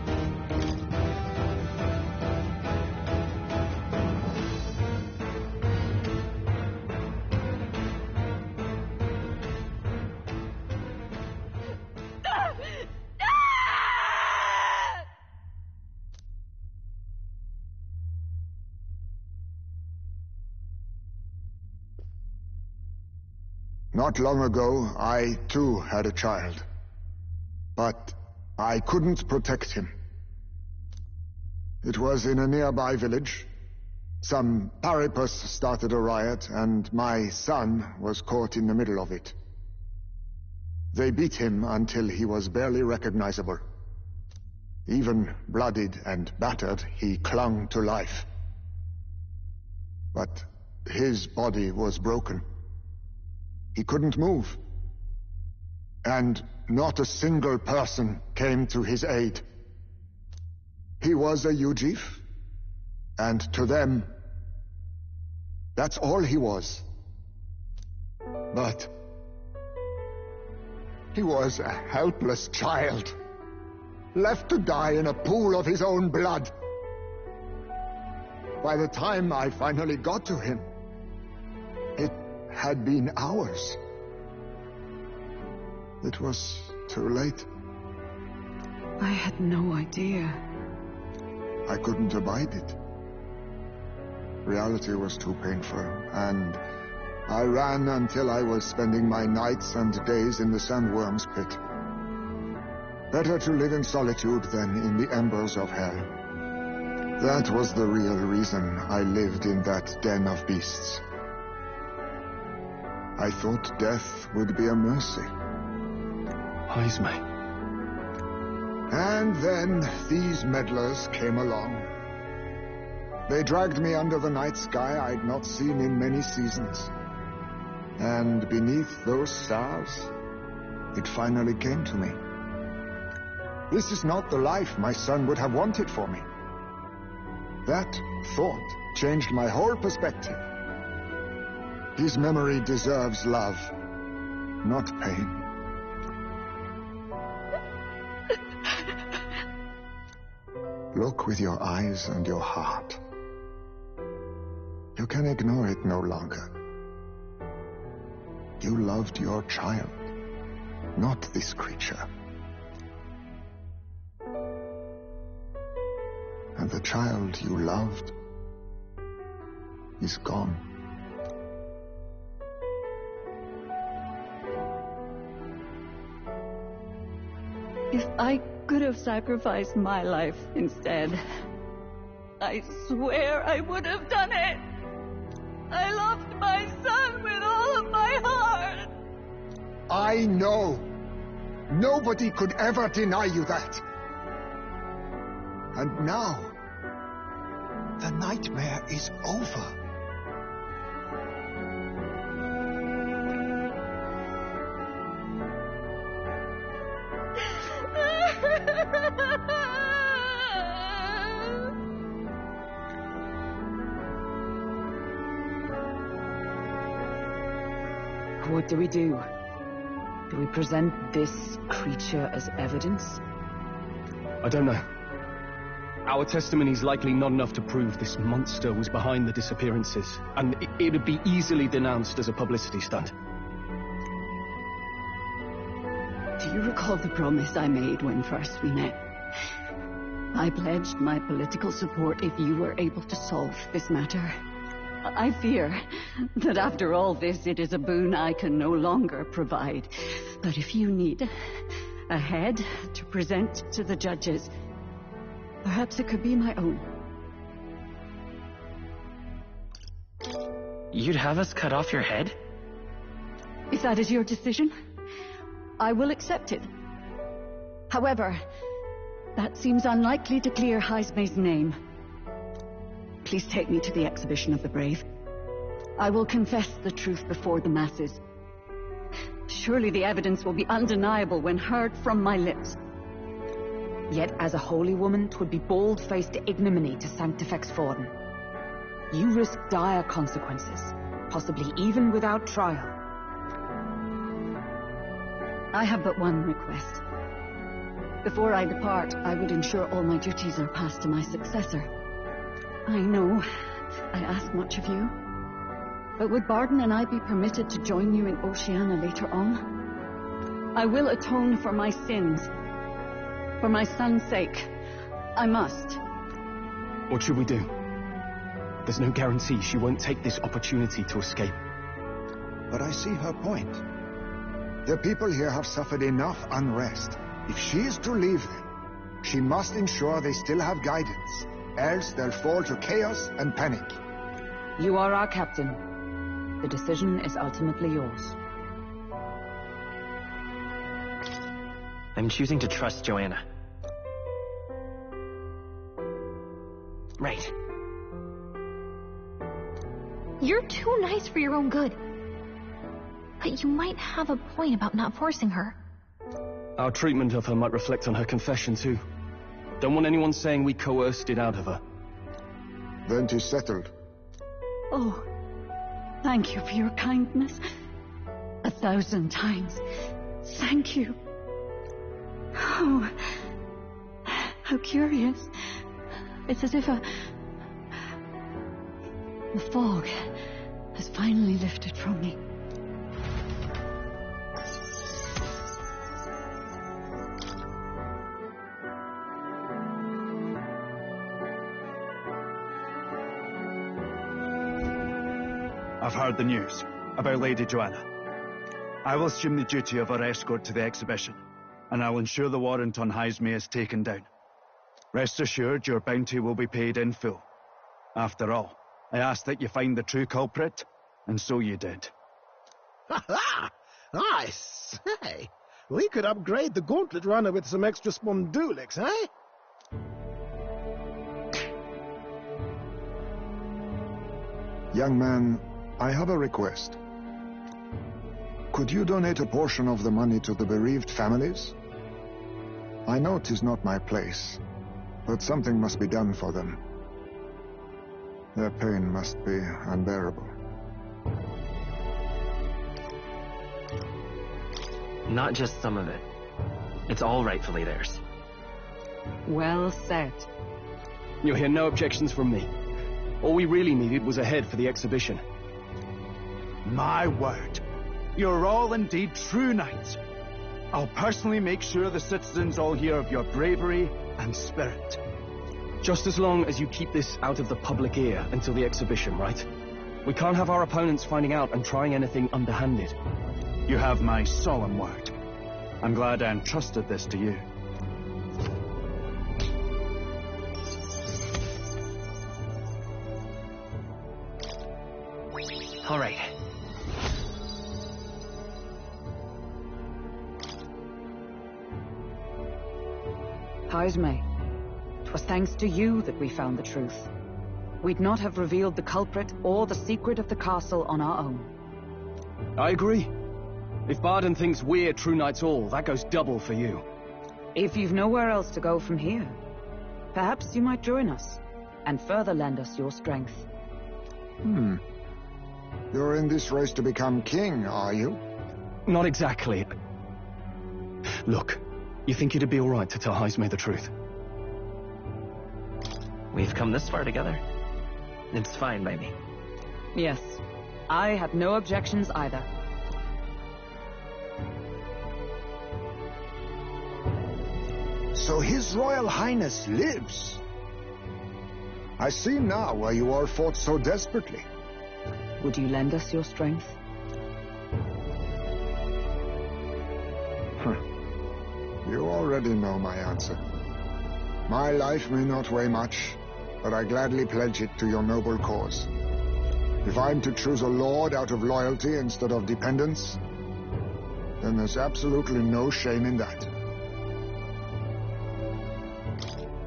Not long ago, I too had a child. But I couldn't protect him. It was in a nearby village. Some Paripus started a riot, and my son was caught in the middle of it. They beat him until he was barely recognizable. Even bloodied and battered, he clung to life. But his body was broken. He couldn't move. And not a single person came to his aid. He was a Ujif, and to them, that's all he was. But he was a helpless child, left to die in a pool of his own blood. By the time I finally got to him, it had been hours. It was too late. I had no idea. I couldn't abide it. Reality was too painful, and I ran until I was spending my nights and days in the sandworm's pit. Better to live in solitude than in the embers of hell. That was the real reason I lived in that den of beasts. I thought death would be a mercy. Heisme. And then these meddlers came along. They dragged me under the night sky I'd not seen in many seasons. And beneath those stars, it finally came to me. This is not the life my son would have wanted for me. That thought changed my whole perspective. His memory deserves love, not pain. Look with your eyes and your heart. You can ignore it no longer. You loved your child, not this creature. And the child you loved is gone. If I could have sacrificed my life instead, I swear I would have done it. I loved my son with all of my heart. I know. Nobody could ever deny you that. And now, the nightmare is over. What do we do? Do we present this creature as evidence? I don't know. Our testimony's likely not enough to prove this monster was behind the disappearances, and it'd be easily denounced as a publicity stunt. Do you recall the promise I made when first we met? I pledged my political support if you were able to solve this matter. I fear that after all this, it is a boon I can no longer provide. But if you need a head to present to the judges, perhaps it could be my own. You'd have us cut off your head? If that is your decision, I will accept it. However, that seems unlikely to clear Haisme's name. Please take me to the exhibition of the brave. I will confess the truth before the masses. Surely the evidence will be undeniable when heard from my lips. Yet as a holy woman, 'twould be bold-faced ignominy to sanctifex Forden. You risk dire consequences, possibly even without trial. I have but one request. Before I depart, I would ensure all my duties are passed to my successor. I know I ask much of you, but would Barden and I be permitted to join you in Oceania later on? I will atone for my sins. For my son's sake, I must. What should we do? There's no guarantee she won't take this opportunity to escape. But I see her point. The people here have suffered enough unrest. If she is to leave them, she must ensure they still have guidance, else they'll fall to chaos and panic. You are our captain. The decision is ultimately yours. I'm choosing to trust Joanna. Right. You're too nice for your own good. But you might have a point about not forcing her. Our treatment of her might reflect on her confession, too. Don't want anyone saying we coerced it out of her. Then 'tis settled. Oh, thank you for your kindness. 1,000 times. Thank you. Oh, how curious. It's as if the fog has finally lifted from me. I've heard the news about Lady Joanna. I will assume the duty of her escort to the exhibition, and I will ensure the warrant on Haisme is taken down. Rest assured your bounty will be paid in full. After all, I asked that you find the true culprit, and so you did. Ha ha! I say, we could upgrade the gauntlet runner with some extra Spondulix, eh? Young man, I have a request. Could you donate a portion of the money to the bereaved families? I know 'tis not my place, but something must be done for them. Their pain must be unbearable. Not just some of it. It's all rightfully theirs. Well said. You'll hear no objections from me. All we really needed was a head for the exhibition. My word. You're all indeed true knights. I'll personally make sure the citizens all hear of your bravery and spirit. Just as long as you keep this out of the public ear until the exhibition, right? We can't have our opponents finding out and trying anything underhanded. You have my solemn word. I'm glad I entrusted this to you. All right. Haisme, 'twas thanks to you that we found the truth. We'd not have revealed the culprit or the secret of the castle on our own. I agree. If Barden thinks we're true knights all, that goes double for you. If you've nowhere else to go from here, perhaps you might join us, and further lend us your strength. You're in this race to become king, are you? Not exactly. Look, you think it'd be alright to tell Hyzme the truth? We've come this far together. It's fine by me. Yes. I have no objections either. So His Royal Highness lives. I see now why you all fought so desperately. Would you lend us your strength? You already know my answer. My life may not weigh much, but I gladly pledge it to your noble cause. If I'm to choose a lord out of loyalty instead of dependence, then there's absolutely no shame in that.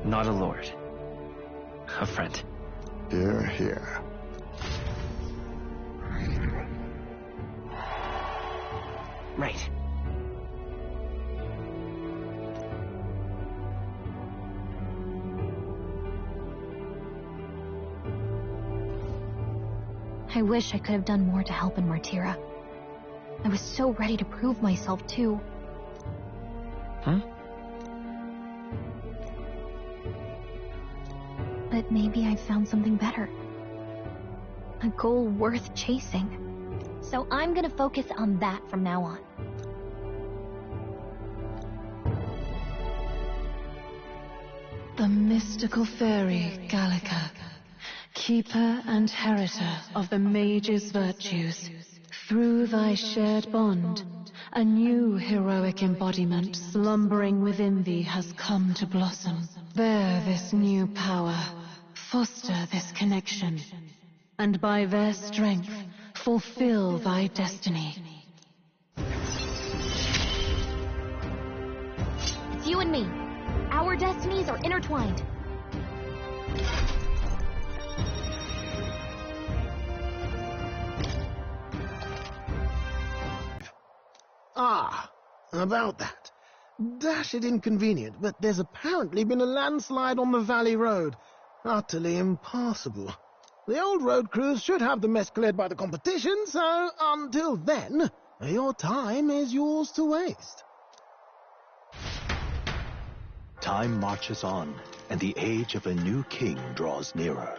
Not a lord. A friend. Hear, hear. Right. I wish I could have done more to help in Martira. I was so ready to prove myself, too. Huh? But maybe I found something better. A goal worth chasing. So I'm gonna focus on that from now on. The mystical fairy, Gallica, keeper and heritor of the mage's virtues. Through thy shared bond, a new heroic embodiment slumbering within thee has come to blossom. Bear this new power, foster this connection, and by their strength, fulfill thy destiny. It's you and me. Our destinies are intertwined. Ah, about that. Dashed inconvenient, but there's apparently been a landslide on the Valley Road. Utterly impassable. The old road crews should have the mess cleared by the competition, so until then, your time is yours to waste. Time marches on, and the age of a new king draws nearer.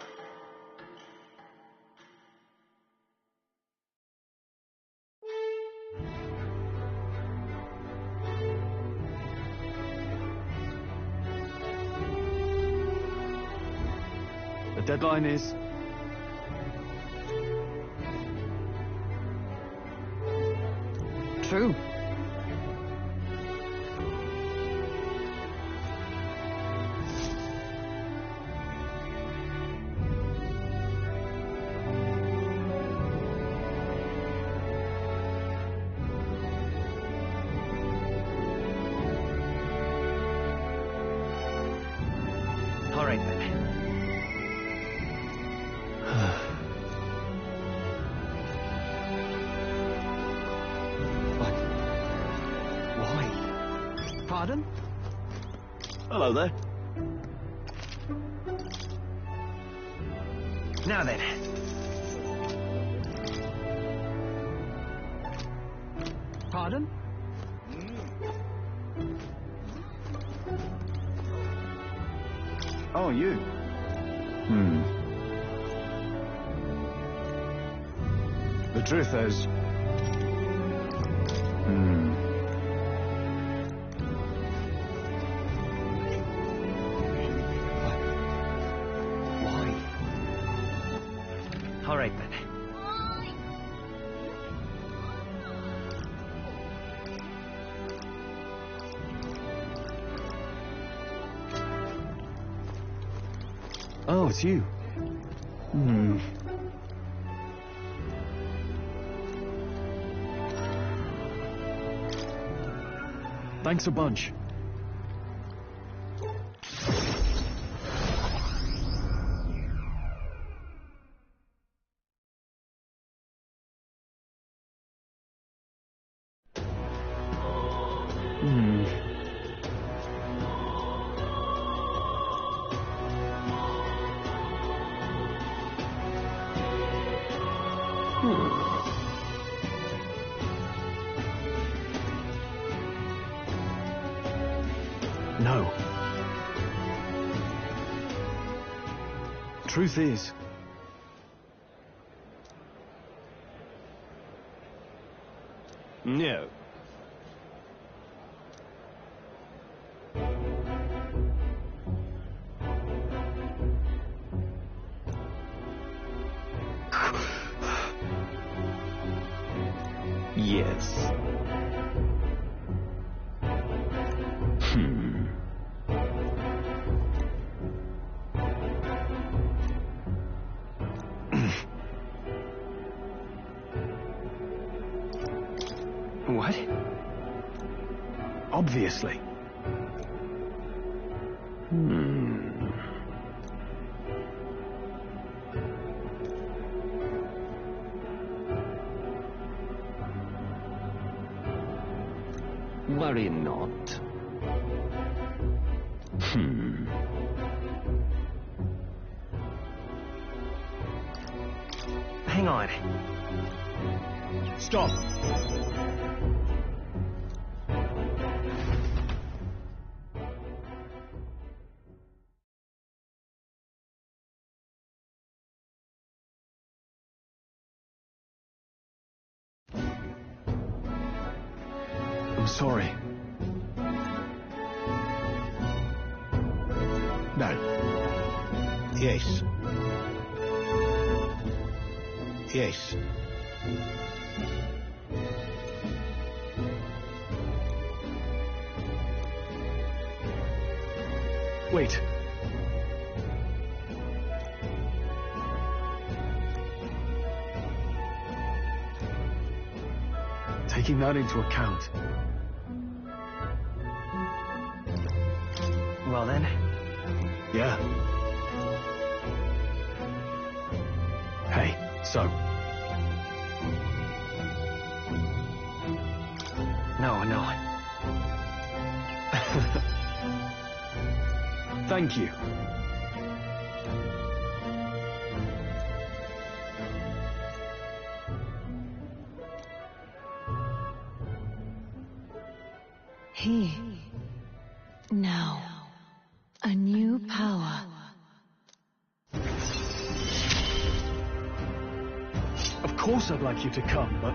The deadline is... True. All right, then. Why? Pardon? Hello there. Now then. Pardon? Oh, you. The truth is... All right, then. Oh, it's you. Thanks a bunch. No. Truth is, no. Yes. What? Obviously. Worry not. Hang on. Stop. I'm sorry. No. Yes. Yes. Wait. Taking that into account. Well then. Yeah. Hey, so. No. Thank you. Now, a new power. Of course I'd like you to come, but...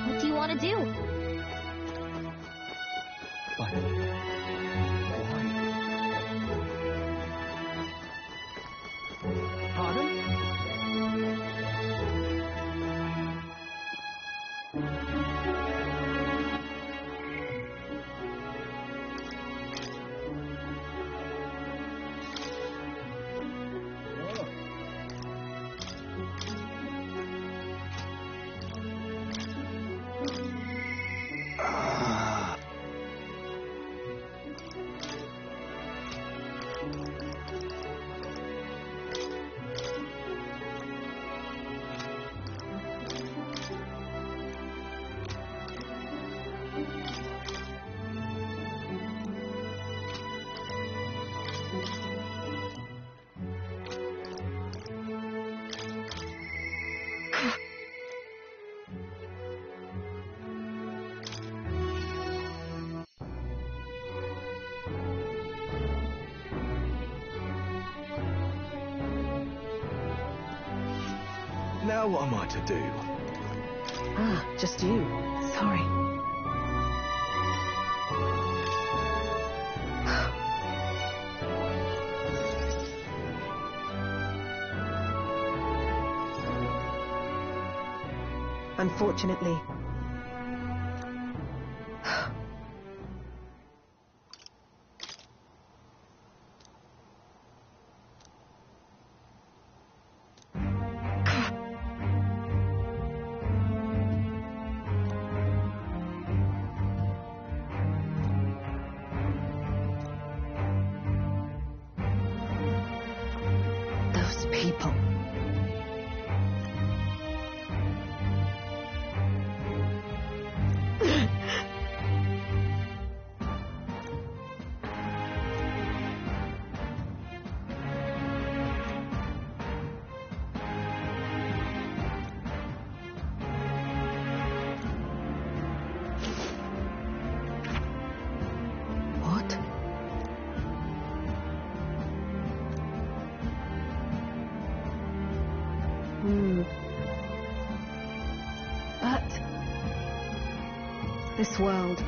What do you want to do? But... why? Pardon? Now what am I to do? Just you. Sorry. Unfortunately. Those people. What? But this world.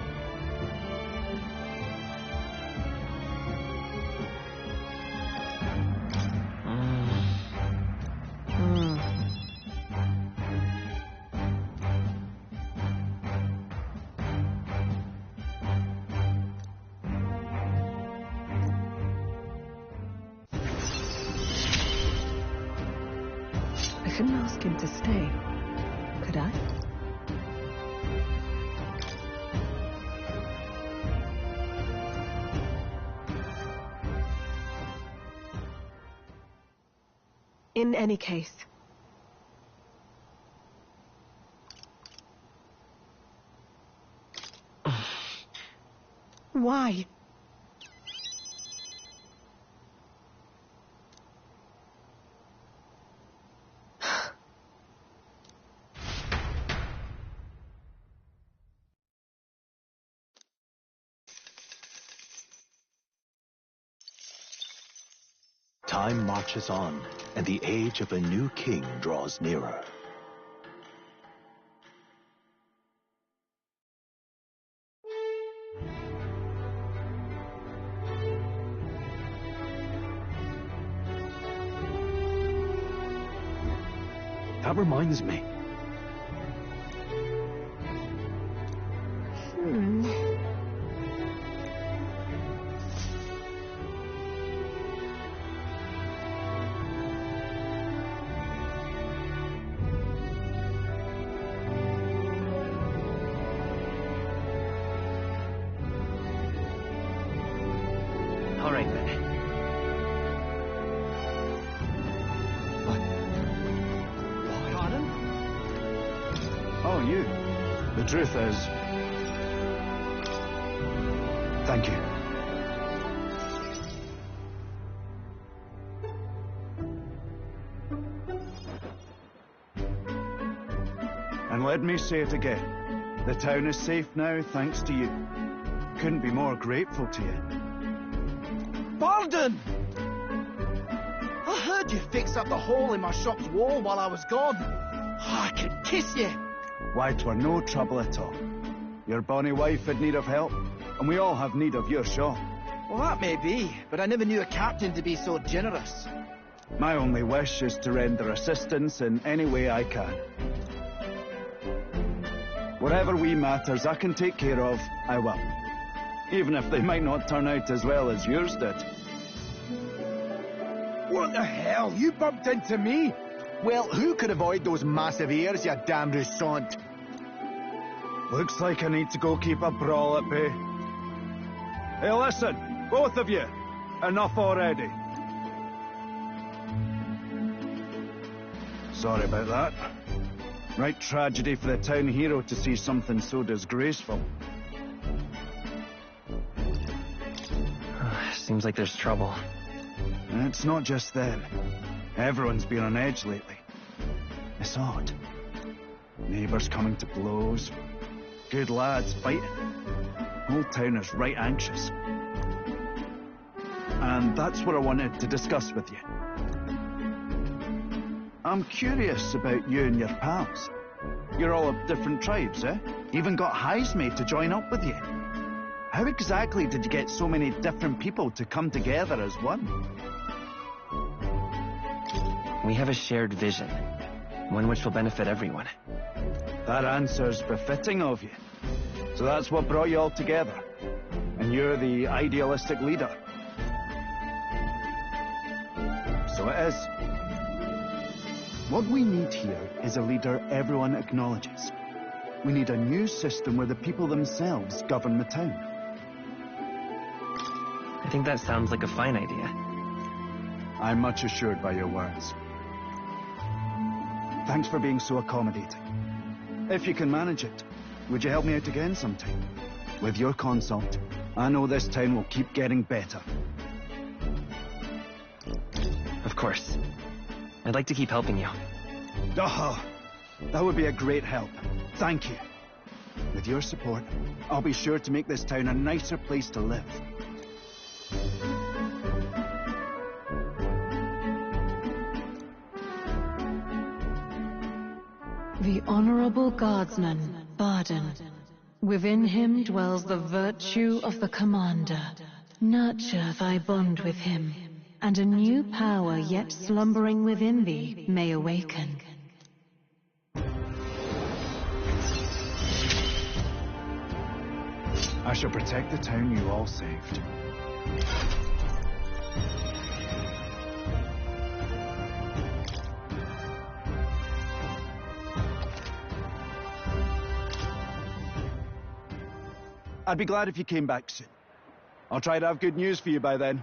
I couldn't ask him to stay, could I? In any case. Why? Time marches on, and the age of a new king draws nearer. That reminds me. All right, then. Pardon? Oh, you. The truth is... Thank you. And let me say it again. The town is safe now, thanks to you. Couldn't be more grateful to you. Bardon! I heard you fixed up the hole in my shop's wall while I was gone. I could kiss you. Why, 'twere no trouble at all. Your bonny wife had need of help, and we all have need of your shop. Well, that may be, but I never knew a captain to be so generous. My only wish is to render assistance in any way I can. Whatever wee matters I can take care of, I will. Even if they might not turn out as well as yours did. What the hell? You bumped into me? Well, who could avoid those massive ears, you damn Rousant? Looks like I need to go keep a brawl at bay. Hey, listen, both of you. Enough already. Sorry about that. Right tragedy for the town hero to see something so disgraceful. Seems like there's trouble. It's not just them. Everyone's been on edge lately. It's odd. Neighbours coming to blows. Good lads fighting. Whole town is right anxious. And that's what I wanted to discuss with you. I'm curious about you and your pals. You're all of different tribes, eh? Even got Highsmay to join up with you. How exactly did you get so many different people to come together as one? We have a shared vision, one which will benefit everyone. That answer's befitting of you. So that's what brought you all together. And you're the idealistic leader. So it is. What we need here is a leader everyone acknowledges. We need a new system where the people themselves govern the town. I think that sounds like a fine idea. I'm much assured by your words. Thanks for being so accommodating. If you can manage it, would you help me out again sometime? With your consult, I know this town will keep getting better. Of course. I'd like to keep helping you. Oh, that would be a great help. Thank you. With your support, I'll be sure to make this town a nicer place to live. The Honorable Guardsman, Barden. Within him dwells the virtue of the Commander. Nurture thy bond with him, and a new power yet slumbering within thee may awaken. I shall protect the town you all saved. I'd be glad if you came back soon. I'll try to have good news for you by then.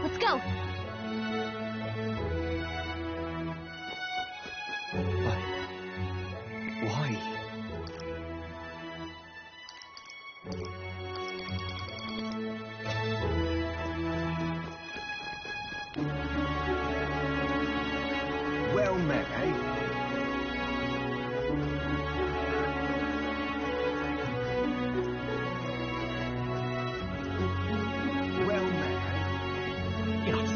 Let's go. Why? Well met, eh? Well met, eh? Yes.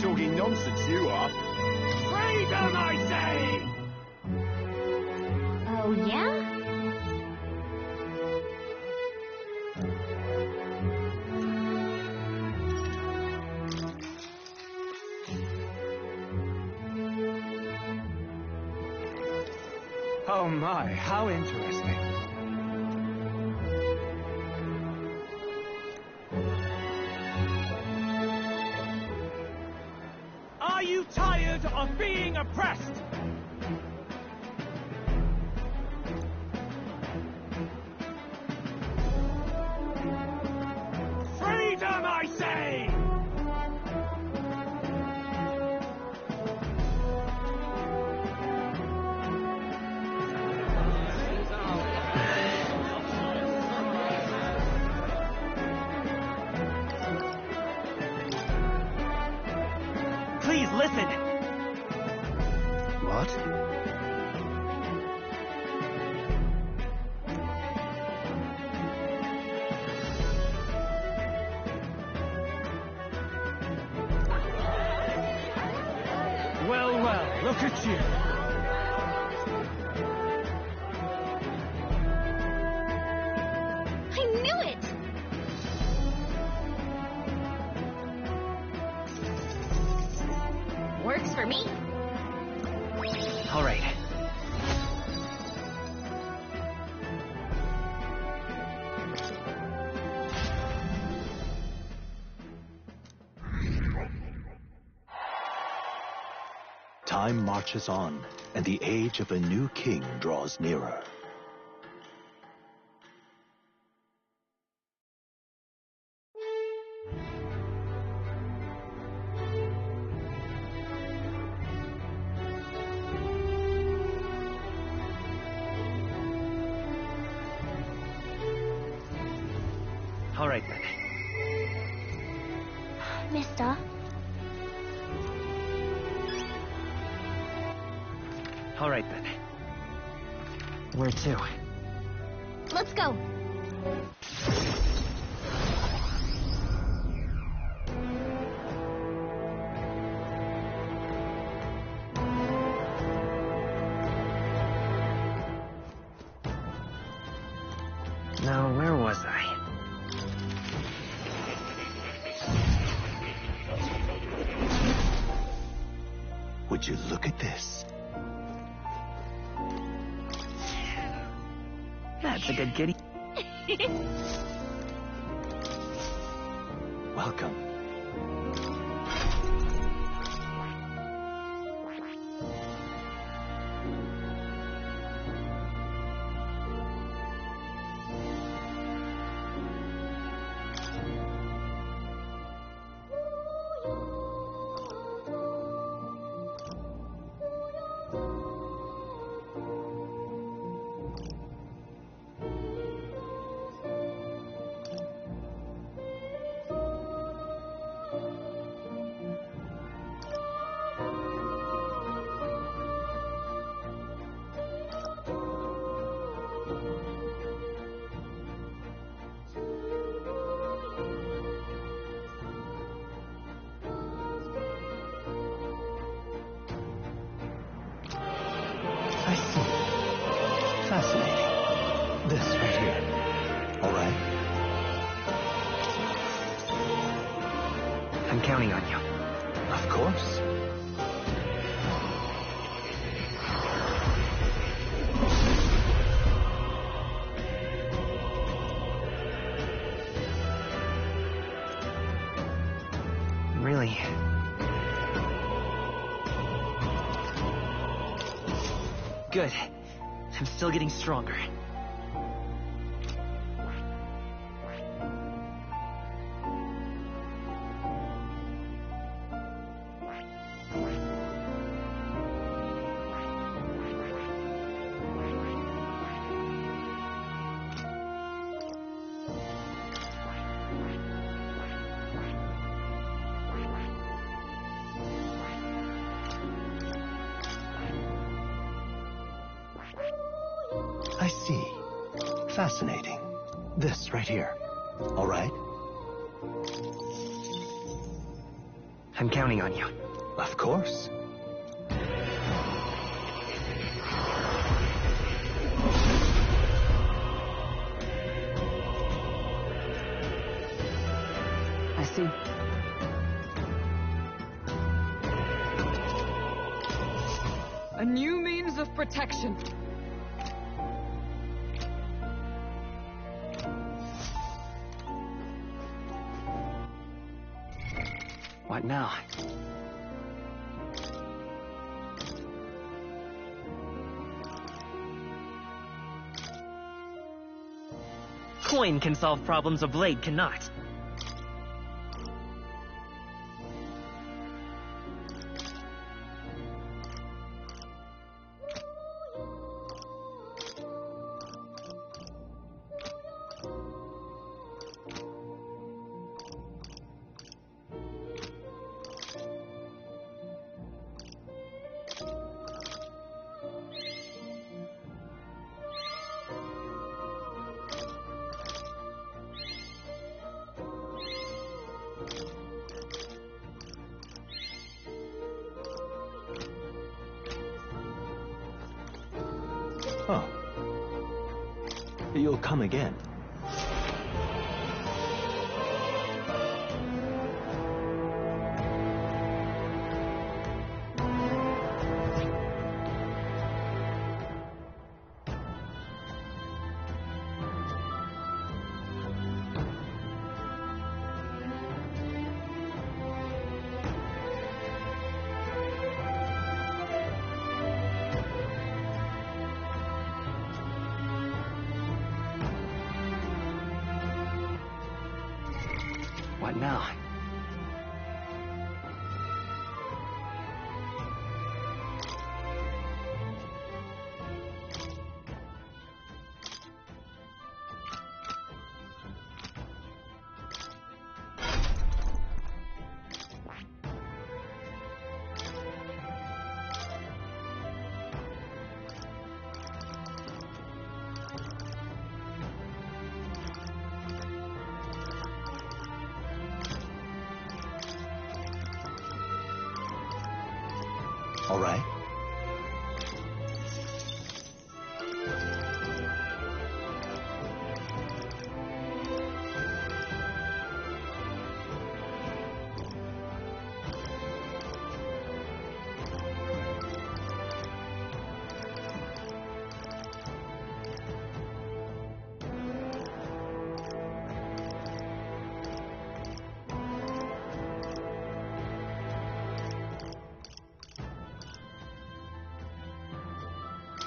Talking nonsense, you are. Freedom, I say! Oh, yeah? Oh my, how interesting. Are you tired of being oppressed? Freedom, I say! Please listen. What? Well, well, look at you. I knew it! Works for me. All right. Time marches on, and the age of a new king draws nearer. All right, then. Mister? All right, then. Where to? Let's go. Now, where was I? Would you look at this? That's a good kitty. Welcome. I see. Fascinating. This right here. All right? I'm counting on you. Of course. Really? Good. I'm still getting stronger. I see. Fascinating. This right here. All right? I'm counting on you. Of course. I see. A new means of protection. What now? Coin can solve problems a blade cannot. Oh. You'll come again. What now? All right.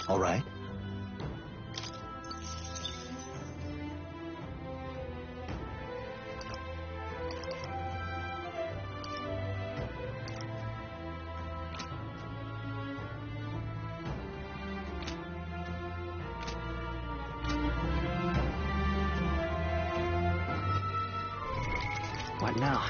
All right. What now?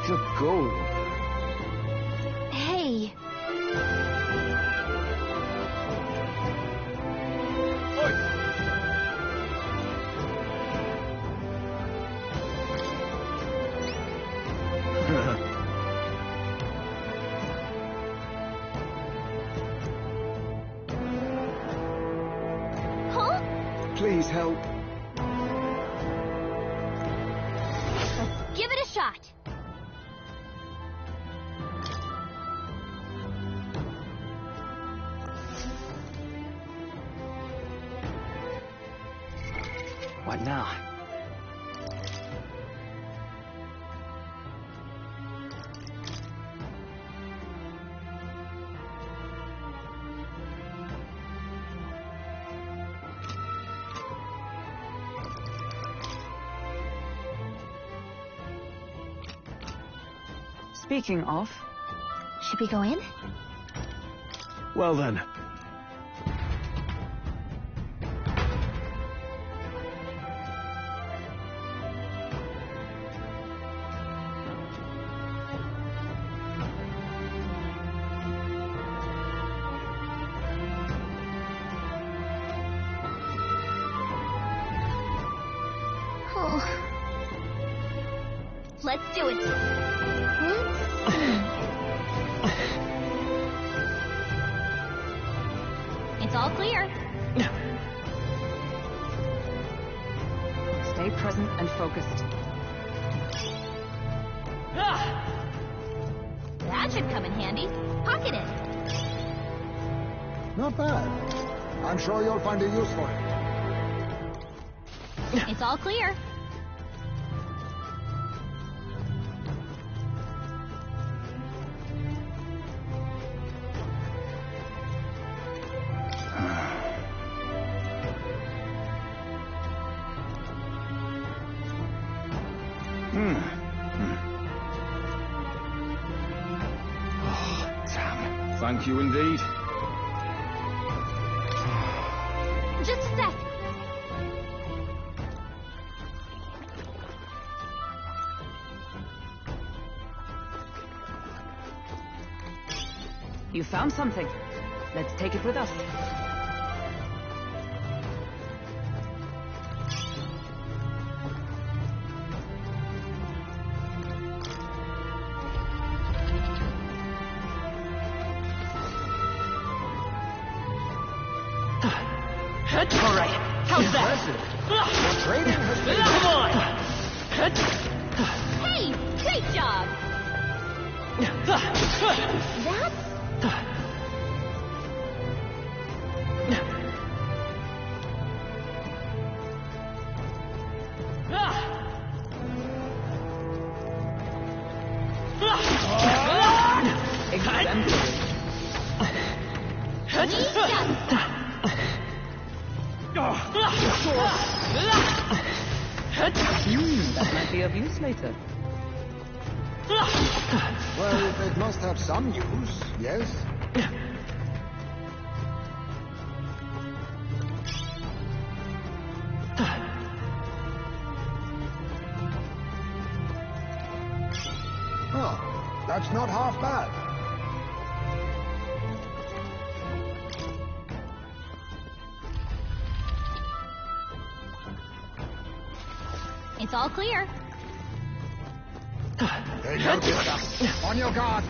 Good goal. Hey. Huh? Please help. Let's give it a shot. What now? Speaking of, Should we go in? Well then. Oh. Let's do it. It's all clear. stay present and focused. That should come in handy. Pocket it. Not bad. I'm sure you'll find a use for it. It's all clear. Thank you indeed. Just a sec. You found something. Let's take it with us. All right, how's that? Your training has been... Come on! Hey! That might be of use later. Well, it must have some use, yes? Oh, that's not half bad. It's all clear. They noticed us. On your guard.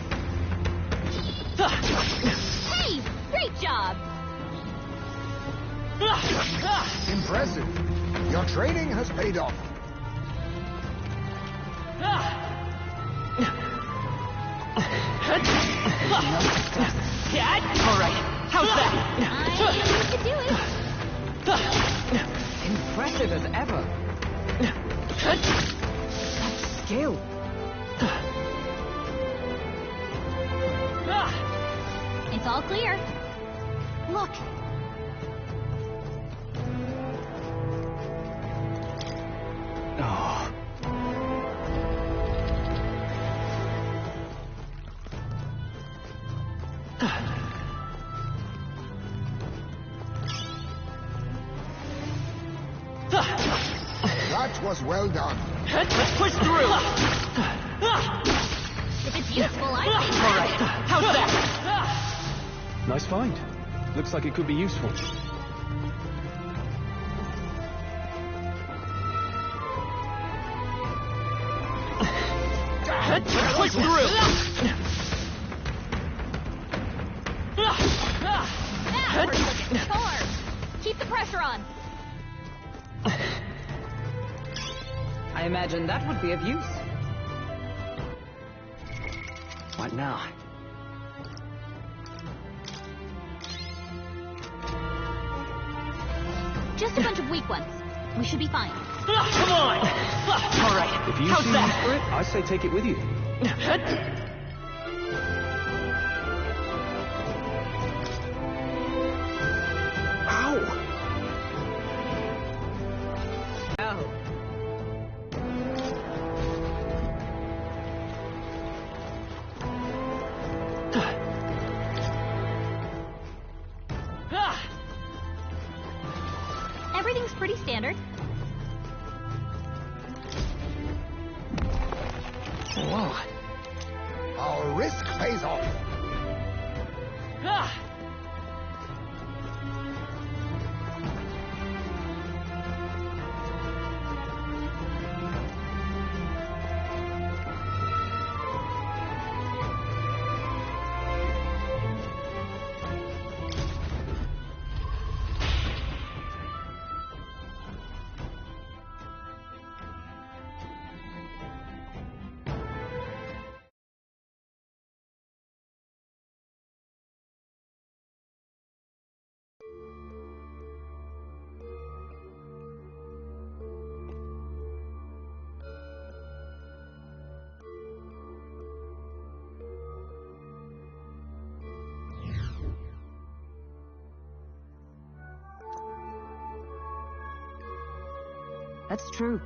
Hey! Great job! Impressive. Your training has paid off. Alright, how's that? I can do it. Impressive as ever. That skill. It's all clear. Look. Oh. That was well done. Let's push through. If it's useful, I think. Alright, how's that? Nice find. Looks like it could be useful. Let's push through. That works like a charm. Keep the pressure on. I imagine that would be of use. What now? Just a bunch of weak ones. We should be fine. Come on! Alright, If you how's see that? use for it, I say take it with you. Everything's pretty standard. Whoa. Our risk pays off. That's true.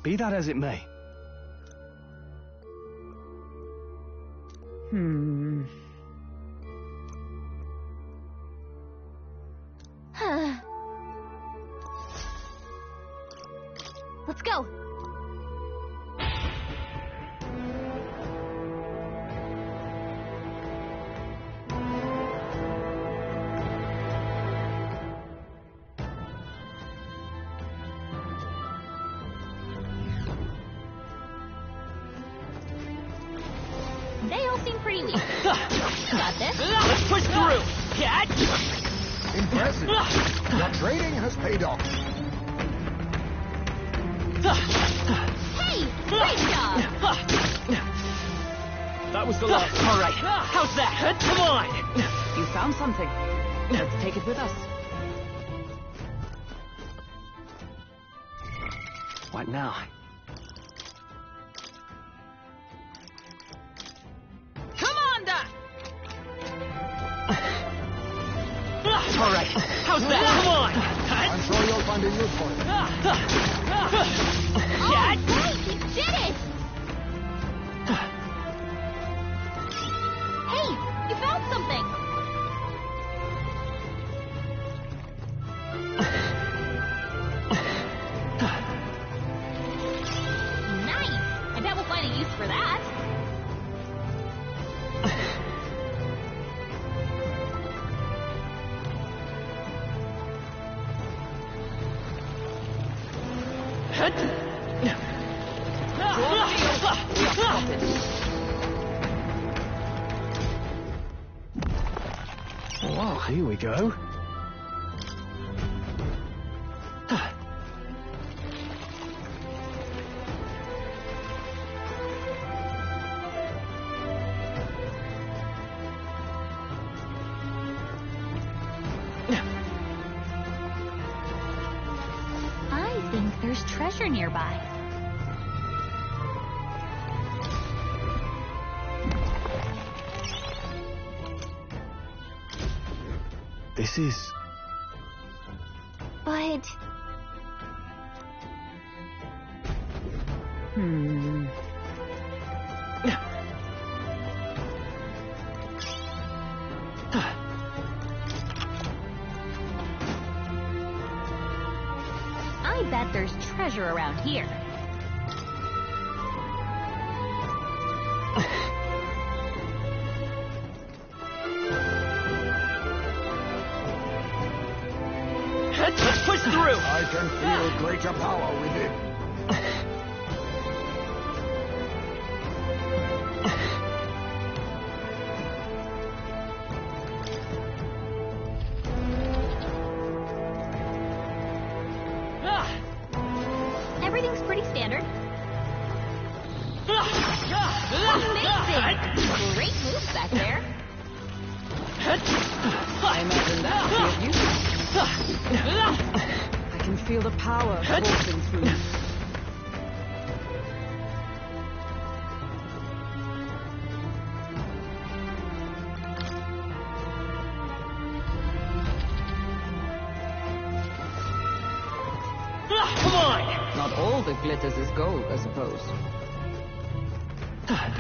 Be that as it may. Let's go. They all seem pretty weak. Got this. Let's push through. Cat. Impressive. Your training has paid off. Hey, great job. That was the last. All right. How's that? Come on. You found something. Let's take it with us. What now? Commander! All right. How's that? Come on. I'm sure you'll find a use for it. Cat. Hey, he did it! Hey, you found something! Nice! I bet we'll find a use for that. Well, here we go. I think there's treasure nearby. This is... But... I bet there's treasure around here. Let's push through. I can feel greater power within. Everything's pretty standard. Amazing! Great moves back there. I imagine that would be of use. I can feel the power coursing through me. Come on. Not all that glitters is gold, I suppose. That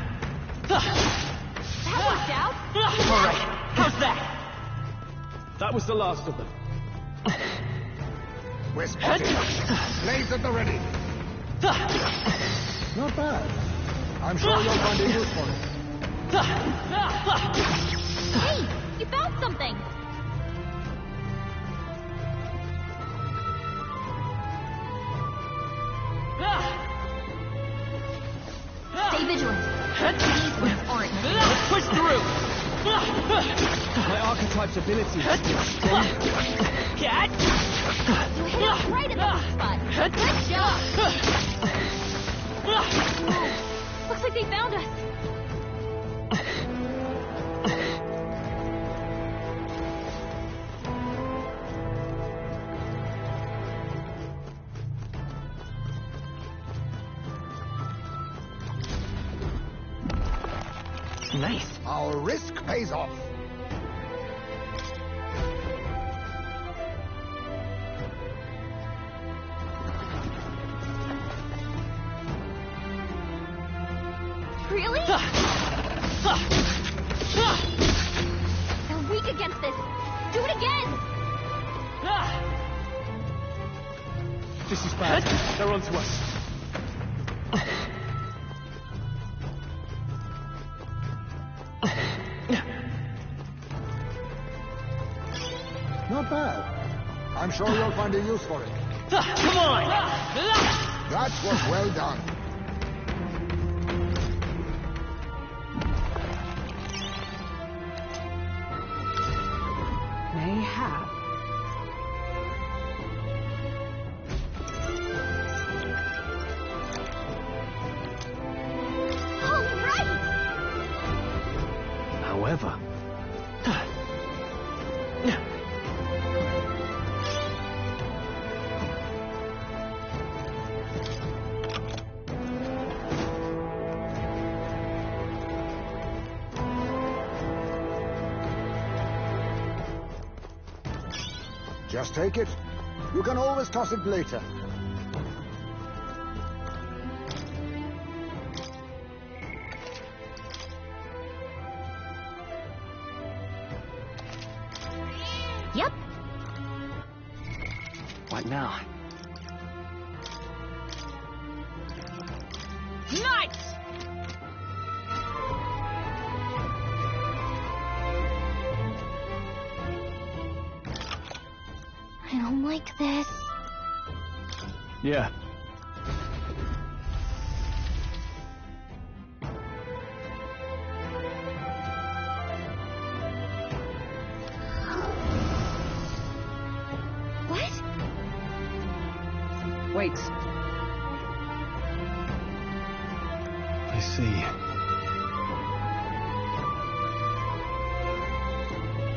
worked out. All right. How's that? That was the last of them. We're spotted. Blades at the ready. Not bad. I'm sure you'll find a use for it. Hey, you found something. Stay vigilant. These ones aren't. Let's push through. My archetype's ability is strong. Cat. You hit us right in the weak spot. Good job. Looks like they found us. Nice. Our risk pays off. Really? They're weak against this. Do it again. This is bad. They're onto us. Not bad. I'm sure you'll find a use for it. Come on. That was well done. However... Just take it. You can always toss it later. Yep. What now? Knights! I don't like this. Yeah. What? Wait. I see.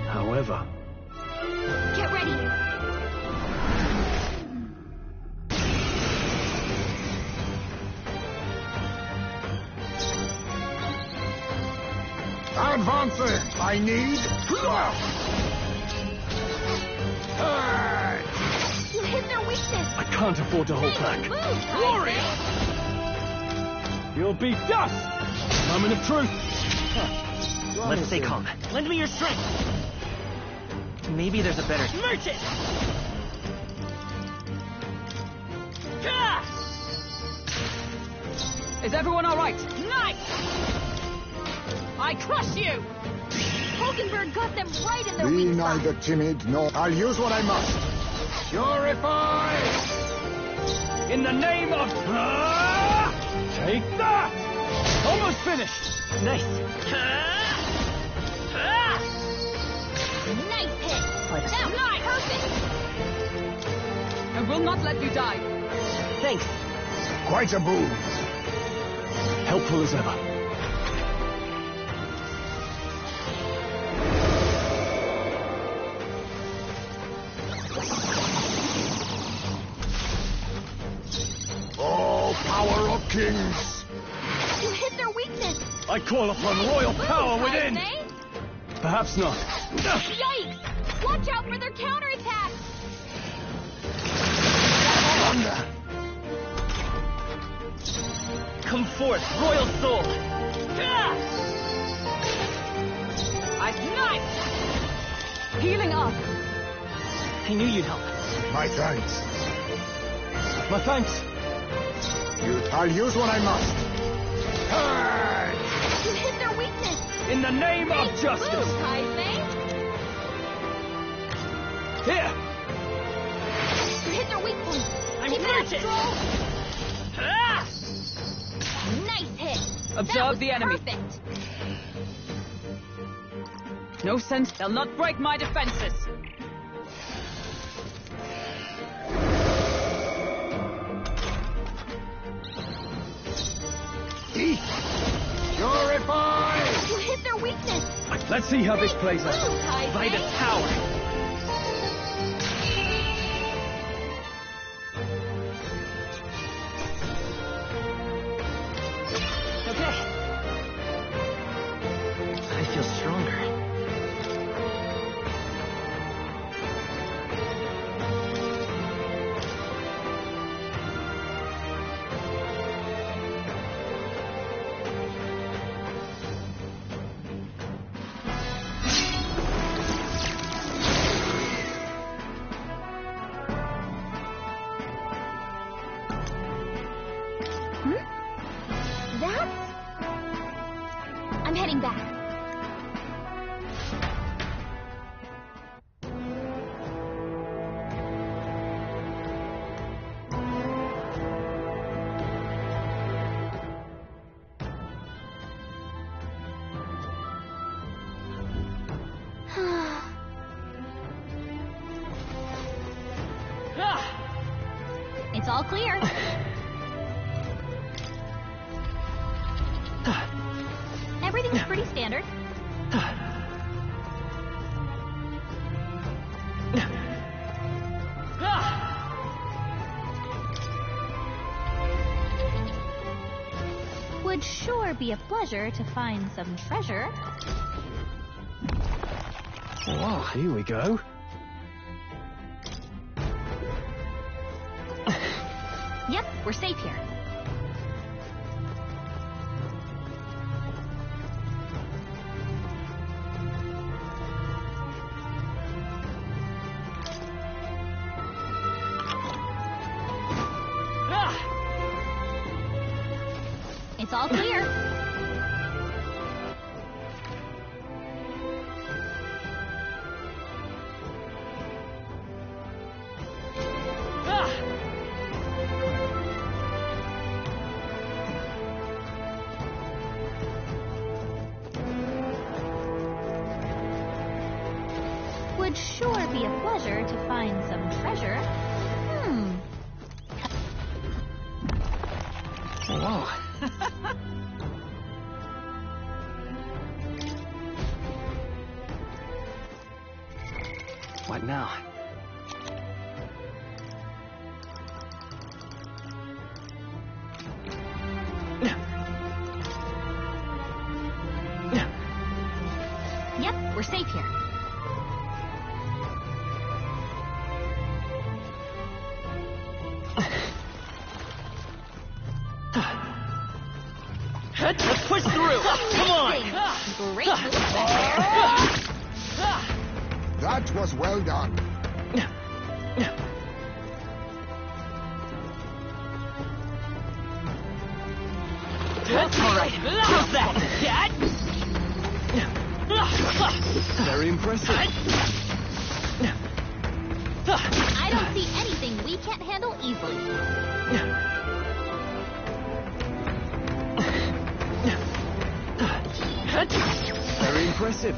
However... Get ready. Advancing! I need... You hit their weakness. I can't afford to hold back. Move, Warrior! You'll be dust! Moment of truth! Let's stay calm. Lend me your strength! Maybe there's a better... Merchant! Is everyone all right? Knight! I crush you! Hulkenberg got them right in their Be weak spot. neither timid nor... I'll use what I must. Purify! In the name of... Take that! Almost finished! Nice. Nice hit. Now, perfect. I will not let you die. Thanks. Quite a boon. Helpful as ever. Oh, power of kings! You hit their weakness. I call upon royal power within! Jaime. Perhaps not. Yikes! Watch out for their counterattack. Come forth, royal soul! Ice knife! Healing up. I knew you'd help. My thanks. My thanks. I'll use what I must. You hit their weakness. In the name of justice. Move, Jaime. Here. You hit their weak point. I'm Keep it up, merchant. Stroll. Nice hit. Observe the enemy. Perfect. No sense. They'll not break my defenses. Purify! You hit their weakness. Let's see how this plays out. Move, Jaime. By the tower! Okay. I feel stronger. I'm heading back. It's all clear. Everything's pretty standard. Would sure be a pleasure to find some treasure. Wow, here we go. Yep, we're safe here. It's all clear. Would sure be a pleasure to find some treasure. Wow. What now? Yep, we're safe here. Let's push through! Come on! Great. That was well done. All right, how's that? Very impressive. I don't see anything we can't handle easily. Very impressive.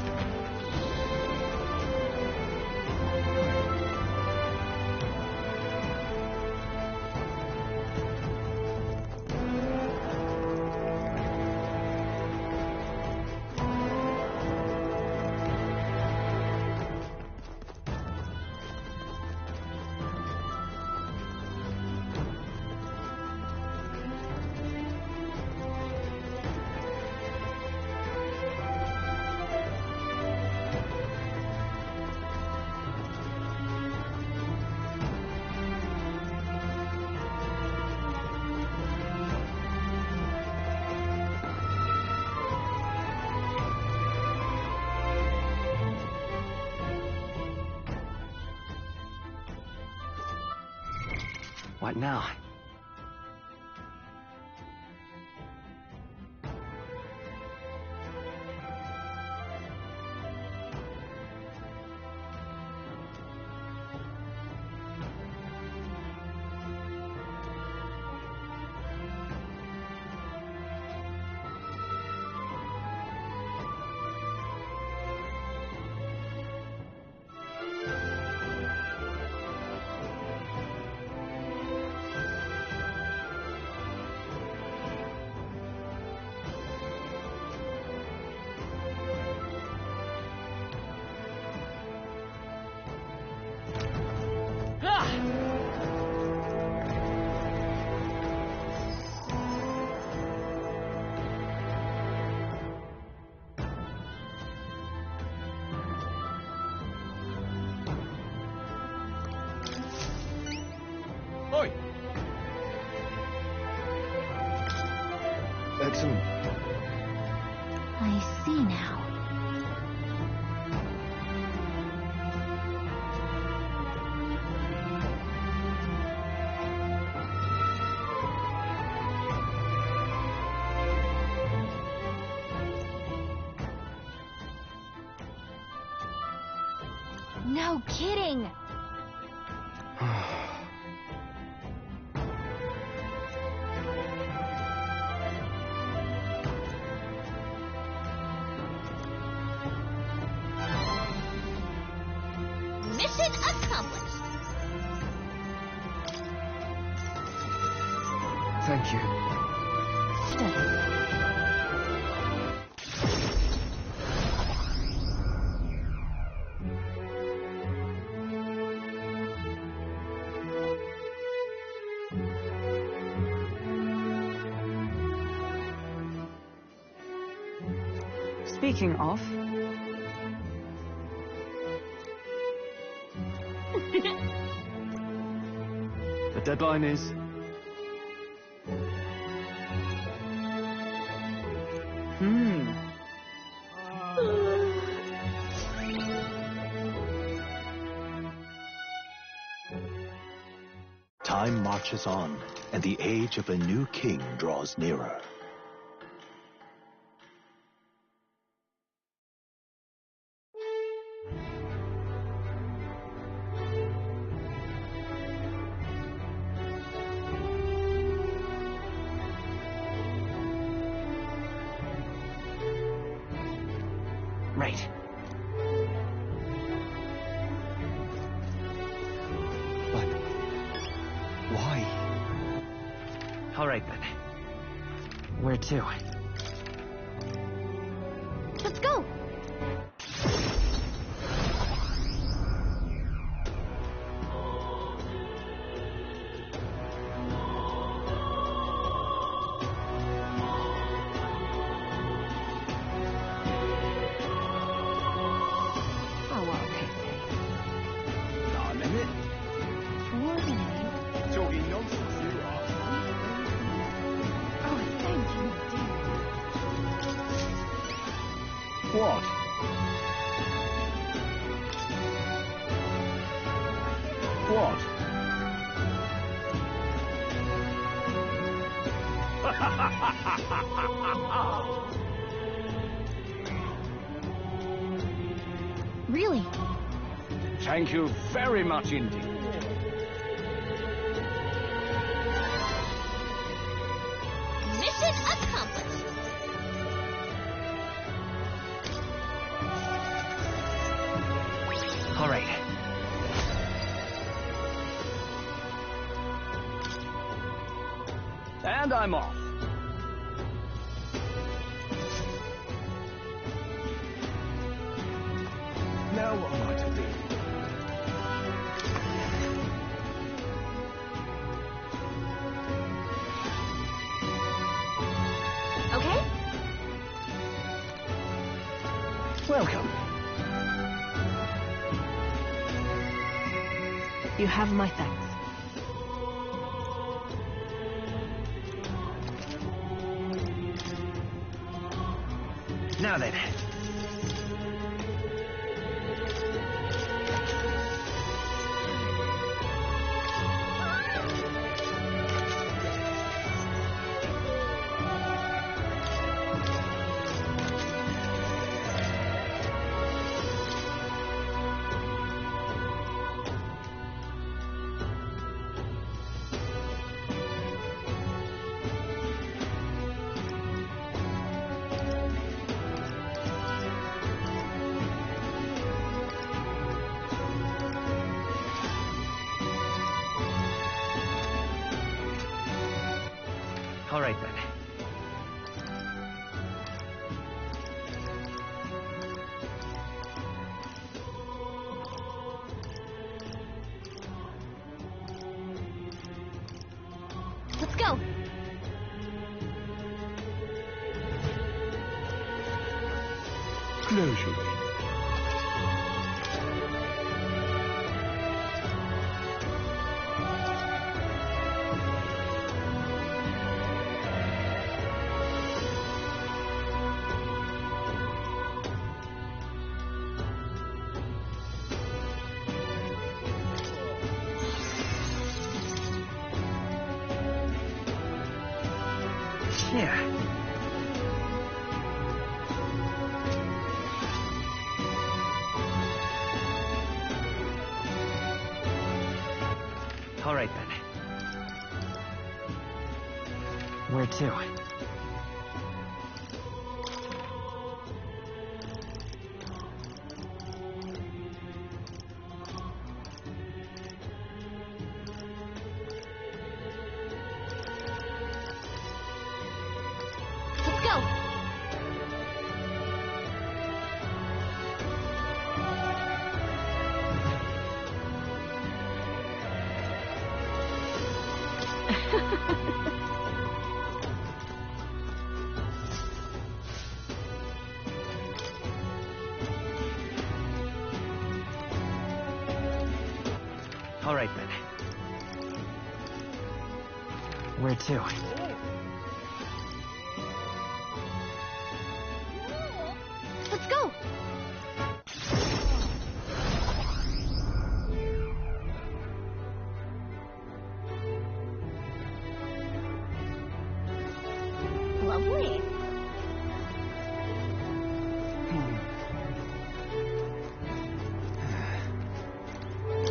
What now? Oi! Excellent. I see now. No kidding! Mission accomplished! Thank you. Speaking of... The deadline is... Time marches on, and the age of a new king draws nearer. Right. But... why? All right, then. Where to? Let's go! What? What? Really? Thank you very much indeed. Mission accomplished. All right. And I'm off. Now what am I to do? Okay? Welcome. You have my thanks. Now then. All right, then. Let's go. Closure. Yeah. All right, then. Where to? Let's go. All right, then. Where to? Let's go! Lovely.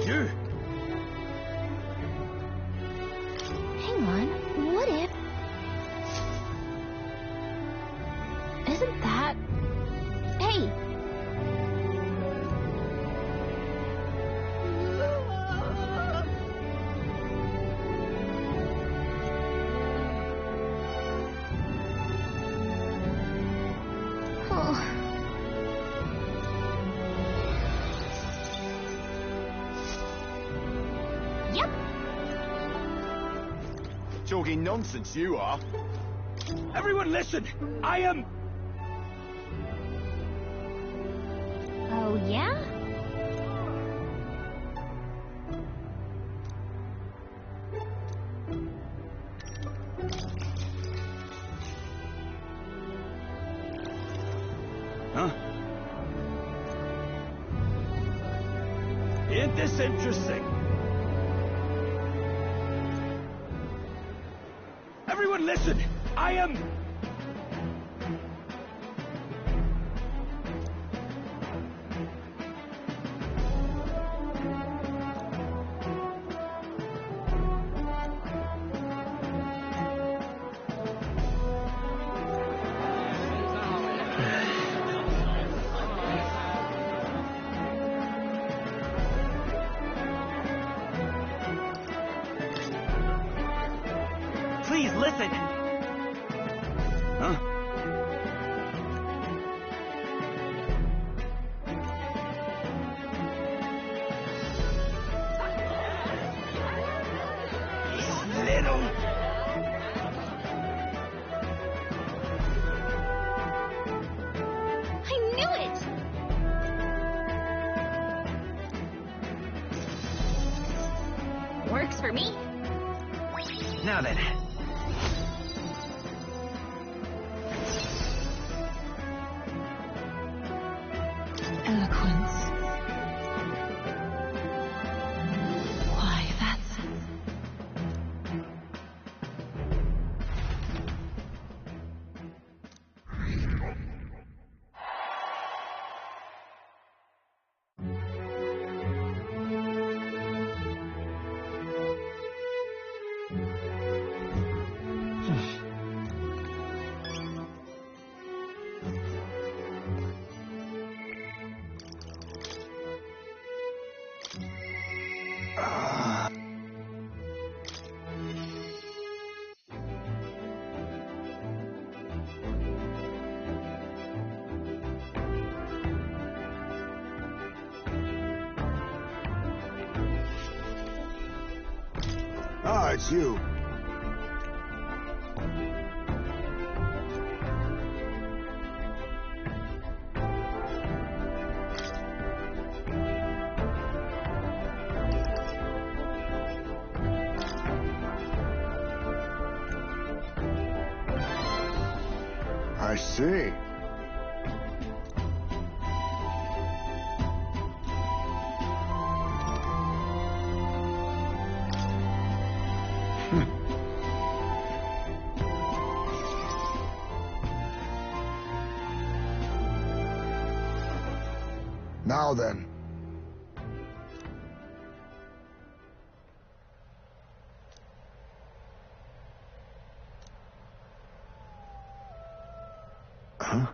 You! Hang on, what if... Isn't that... Hey! Oh. Yep. Talking nonsense, you are. Everyone listen! I am... Oh, yeah? Huh? Isn't this interesting? Everyone listen! I am... Please listen. Huh? Little... I knew it! Works for me. Now then. Eloquence. Why, that's... Ah, it's you. I see. Now then. Huh?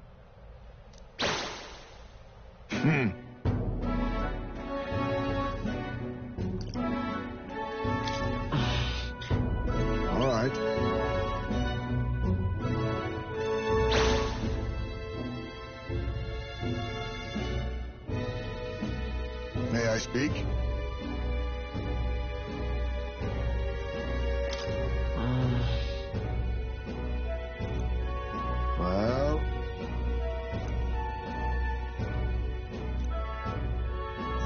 All right. May I speak? Well...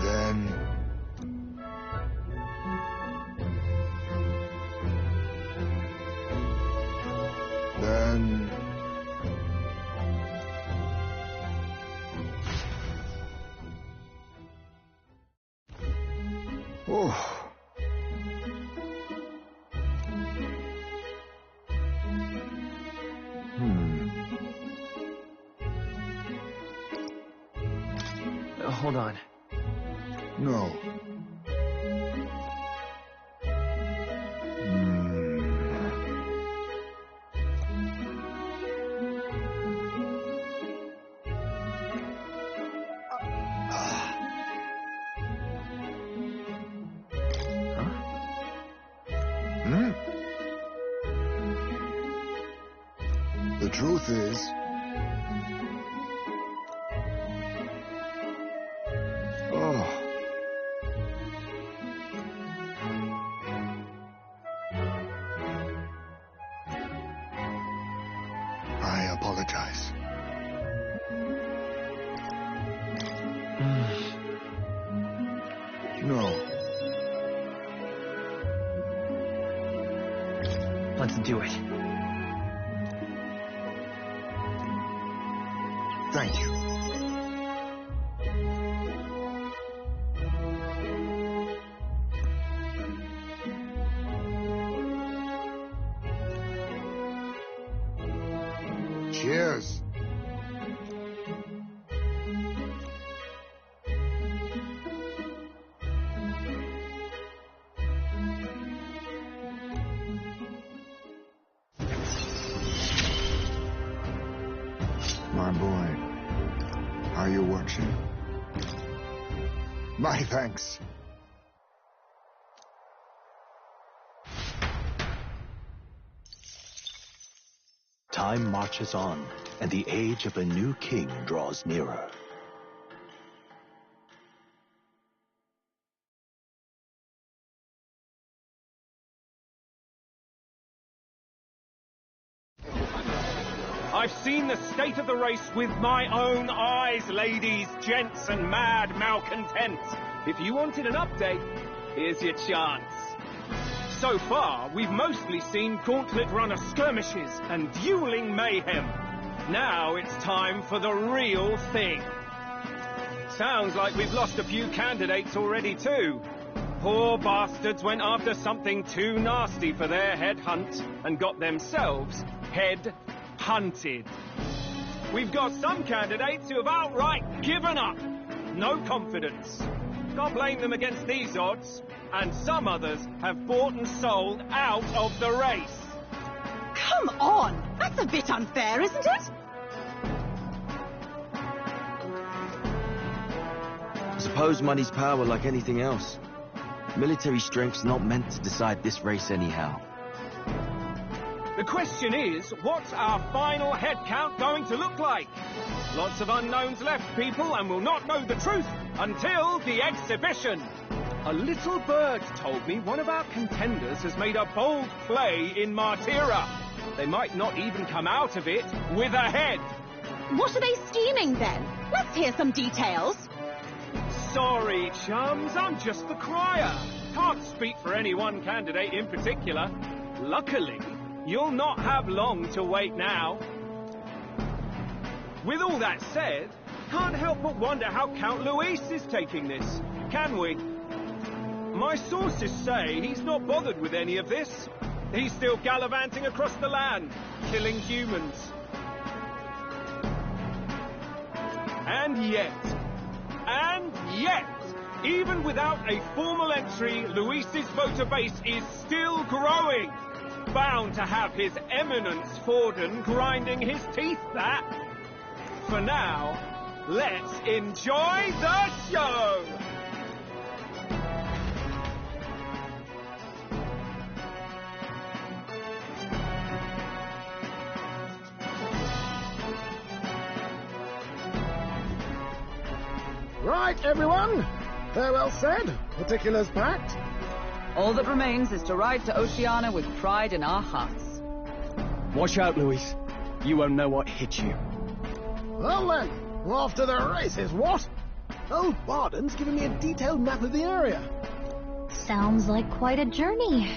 Then... Oh. Hold on. No. The truth is, I apologize. No. Let's do it. Thank you. Cheers. My boy, are you watching? My thanks. Time marches on, and the age of a new king draws nearer. I've seen the state of the race with my own eyes, ladies, gents, and mad malcontents. If you wanted an update, here's your chance. So far, we've mostly seen gauntlet runner skirmishes and dueling mayhem. Now it's time for the real thing. Sounds like we've lost a few candidates already too. Poor bastards went after something too nasty for their head hunt and got themselves head hunted. We've got some candidates who have outright given up. No confidence. Can't blame them against these odds. And some others have bought and sold out of the race. Come on! That's a bit unfair, isn't it? I suppose money's power like anything else. Military strength's not meant to decide this race anyhow. The question is, what's our final head count going to look like? Lots of unknowns left, people, and we'll not know the truth until the exhibition. A little bird told me one of our contenders has made a bold play in Martira. They might not even come out of it with a head. What are they scheming then? Let's hear some details. Sorry, chums, I'm just the crier. Can't speak for any one candidate in particular. Luckily, you'll not have long to wait now. With all that said, can't help but wonder how Count Luis is taking this, can we? My sources say he's not bothered with any of this. He's still gallivanting across the land, killing humans. And yet, even without a formal entry, Luis's voter base is still growing. Bound to have His Eminence Forden grinding his teeth, that. For now, let's enjoy the show! Right, everyone. Farewell said. Particulars packed. All that remains is to ride to Oceania with pride in our hearts. Watch out, Luis. You won't know what hit you. Well then, off to the races, what? Old Barden's giving me a detailed map of the area. Sounds like quite a journey.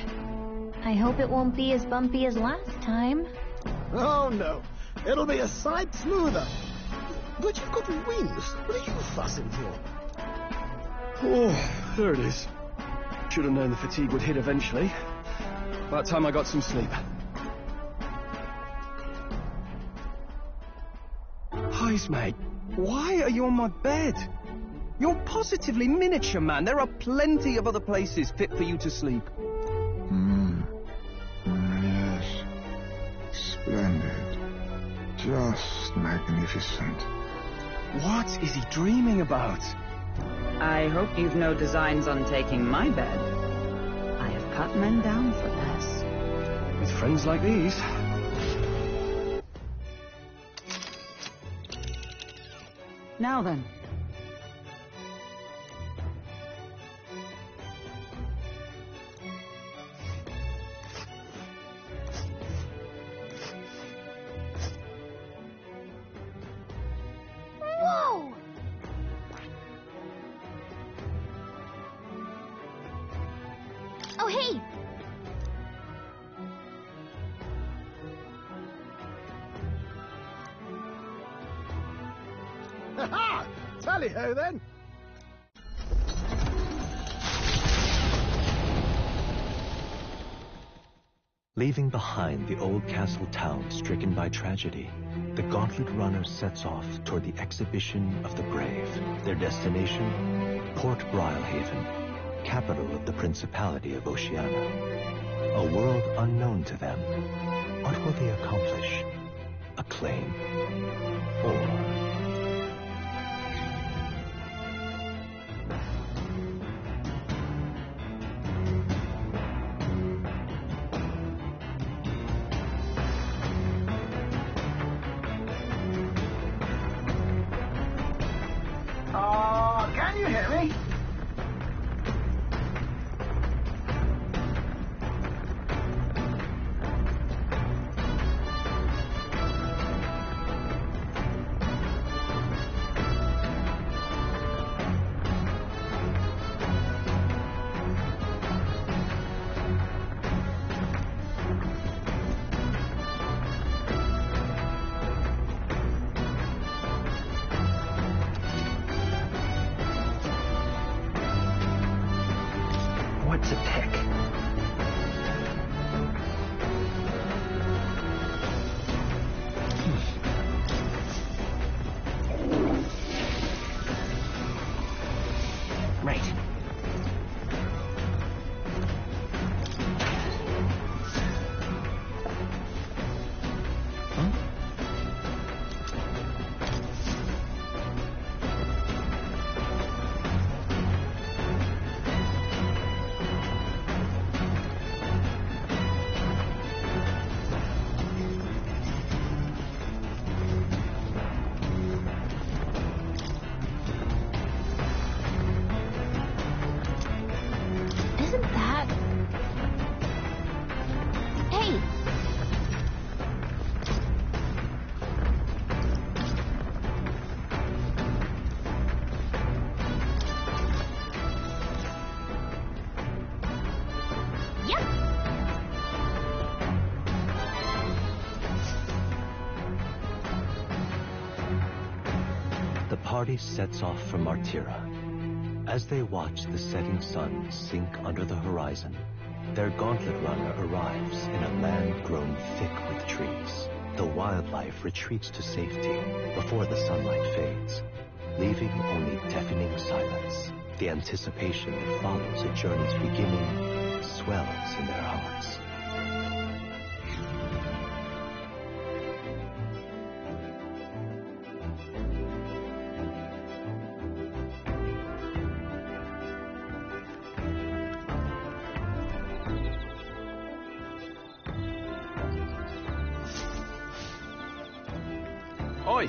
I hope it won't be as bumpy as last time. Oh no, it'll be a sight smoother. But you've got wings. What are you fussing for? Oh, there it is. Should have known the fatigue would hit eventually. By the time I got some sleep. Heismay, why are you on my bed? You're positively miniature, man. There are plenty of other places fit for you to sleep. Yes. Splendid. Just magnificent. What is he dreaming about? I hope you've no designs on taking my bed. I have cut men down for less. With friends like these. Now then. Whoa! Oh, hey! Ha! Tally-ho, then! Leaving behind the old castle town stricken by tragedy, the Gauntlet Runner sets off toward the Exhibition of the Brave. Their destination, Port Brialhaven, capital of the Principality of Oceania. A world unknown to them. What will they accomplish? Acclaim? Or... Can you hear me? What's a pick? Right. Isn't that... Hey! Yep! The party sets off for Martira. As they watch the setting sun sink under the horizon, their Gauntlet Runner arrives in a land grown thick with trees. The wildlife retreats to safety before the sunlight fades, leaving only deafening silence. The anticipation that follows a journey's beginning swells in their hearts. Oi!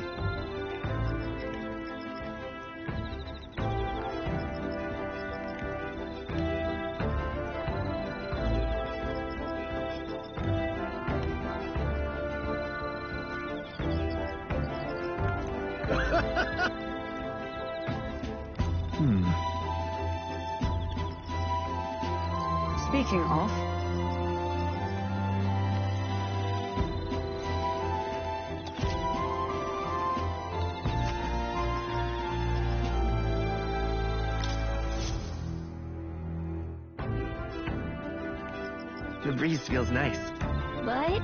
Speaking of... The breeze feels nice. But...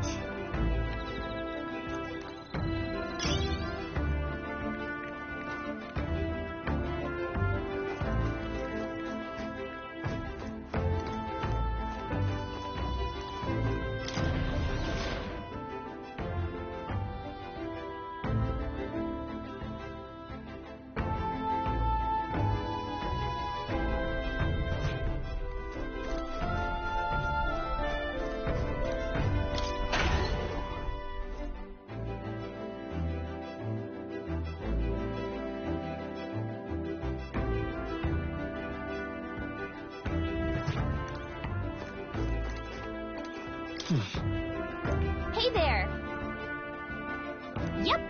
Hey there! Yep.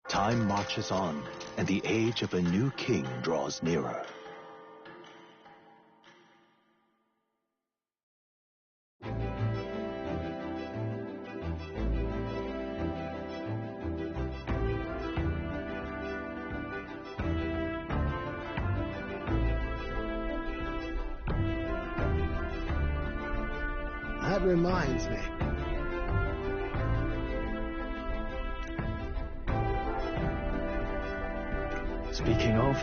Time marches on, and the age of a new king draws nearer. That reminds me. Speaking of...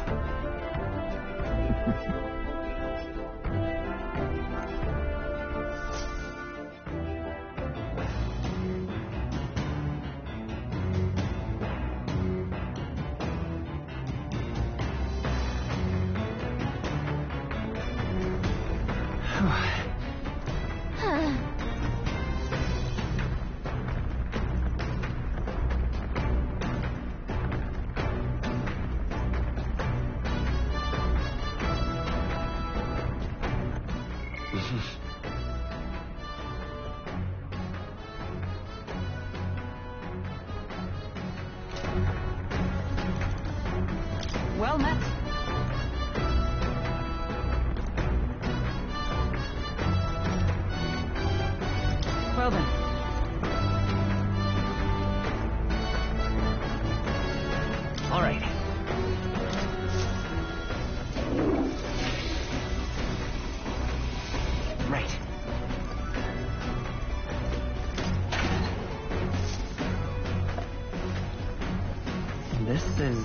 Well met. Well then. All right. Right. This is...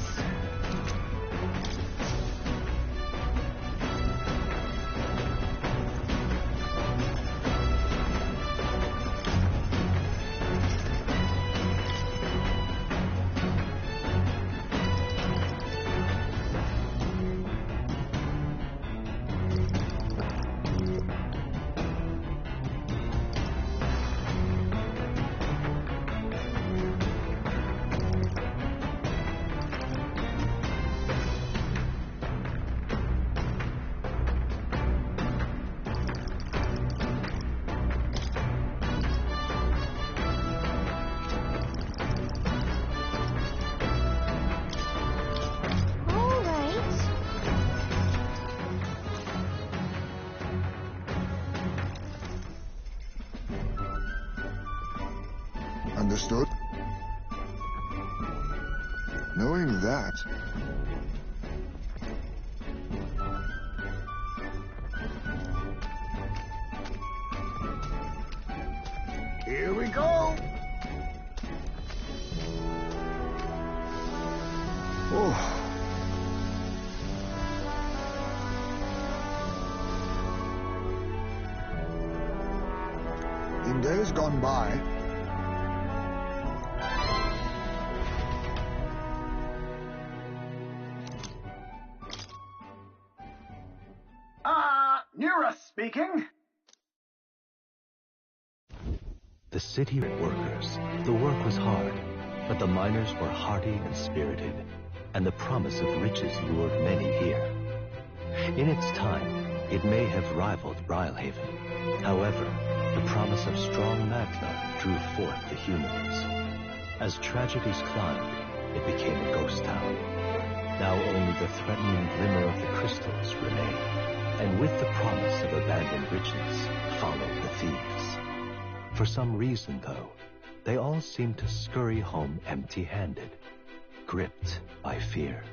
Understood? Knowing that... Here we go! Oh. In days gone by, Nira speaking. the city workers, the work was hard, but the miners were hardy and spirited, and the promise of riches lured many here. In its time, it may have rivaled Brilhaven. However, the promise of strong Magna drew forth the humans. As tragedies climbed, it became a ghost town. Now only the threatening glimmer of the crystals remained, and with the promise of abandoned riches followed the thieves. For some reason, though, they all seemed to scurry home empty-handed, gripped by fear.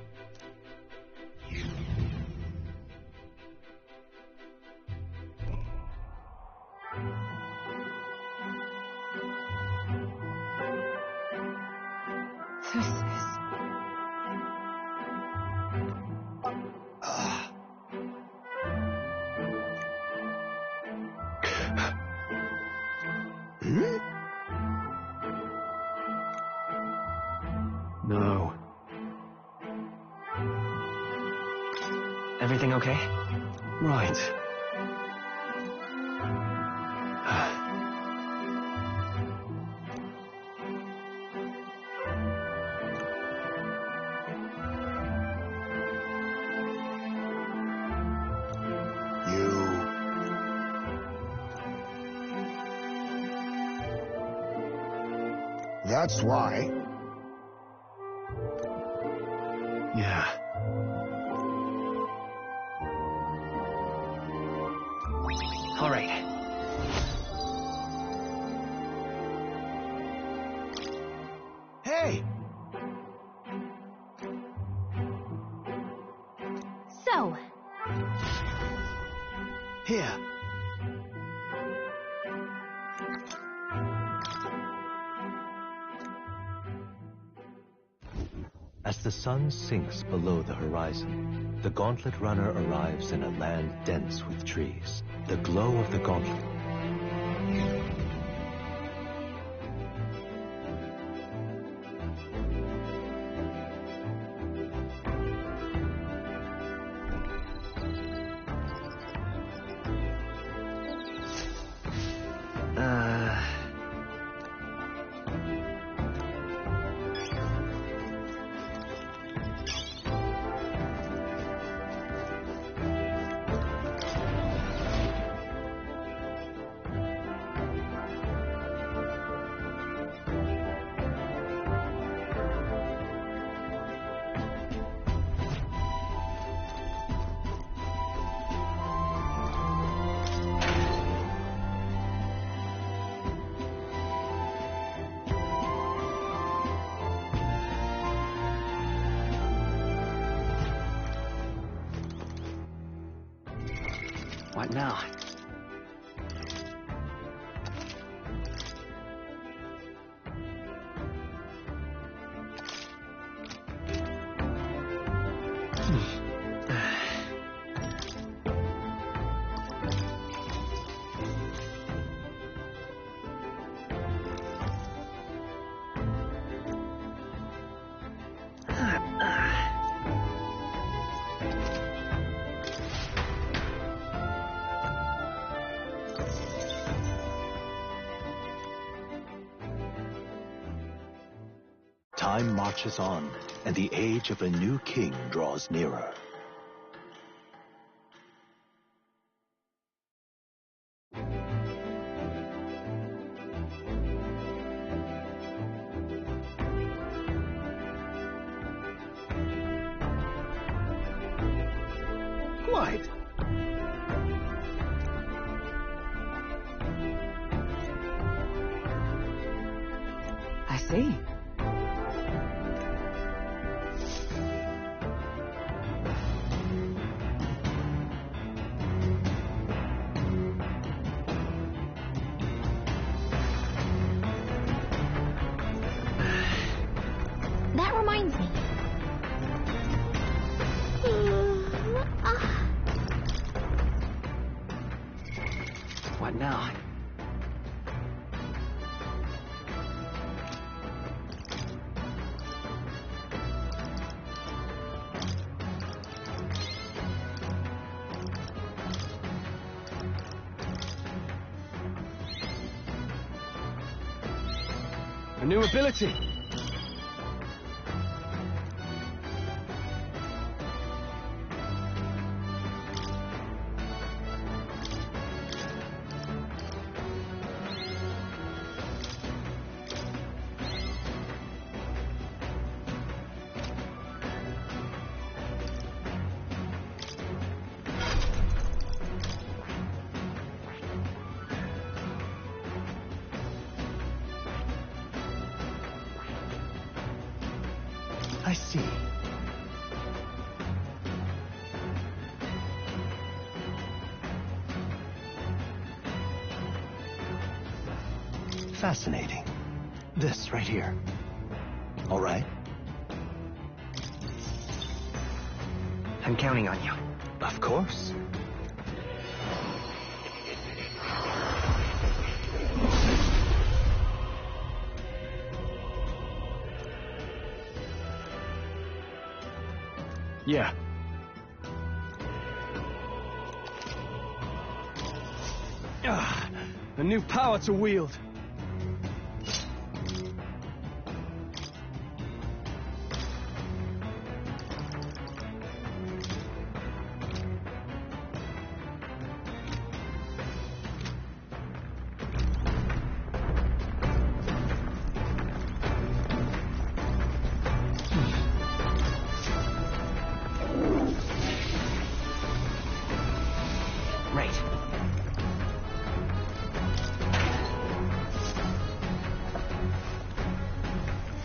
This is... No. Everything okay? Right. That's why. Yeah. All right. Hey! So. Here. As the sun sinks below the horizon, the Gauntlet Runner arrives in a land dense with trees. The glow of the gauntlet What now? Time marches on, and the age of a new king draws nearer. Quite. I see. That reminds me. What now? A new ability. I see. Fascinating. This right here. All right. I'm counting on you. Of course. Yeah. A new power to wield. Right.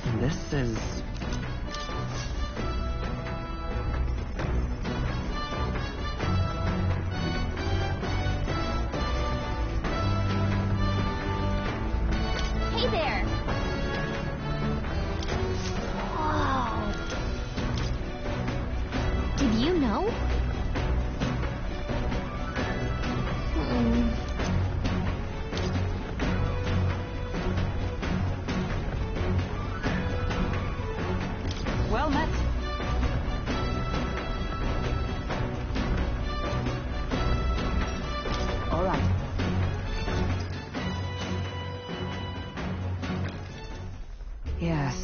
And this is... Hey there! Whoa. Did you know? Well met. All right. Yes.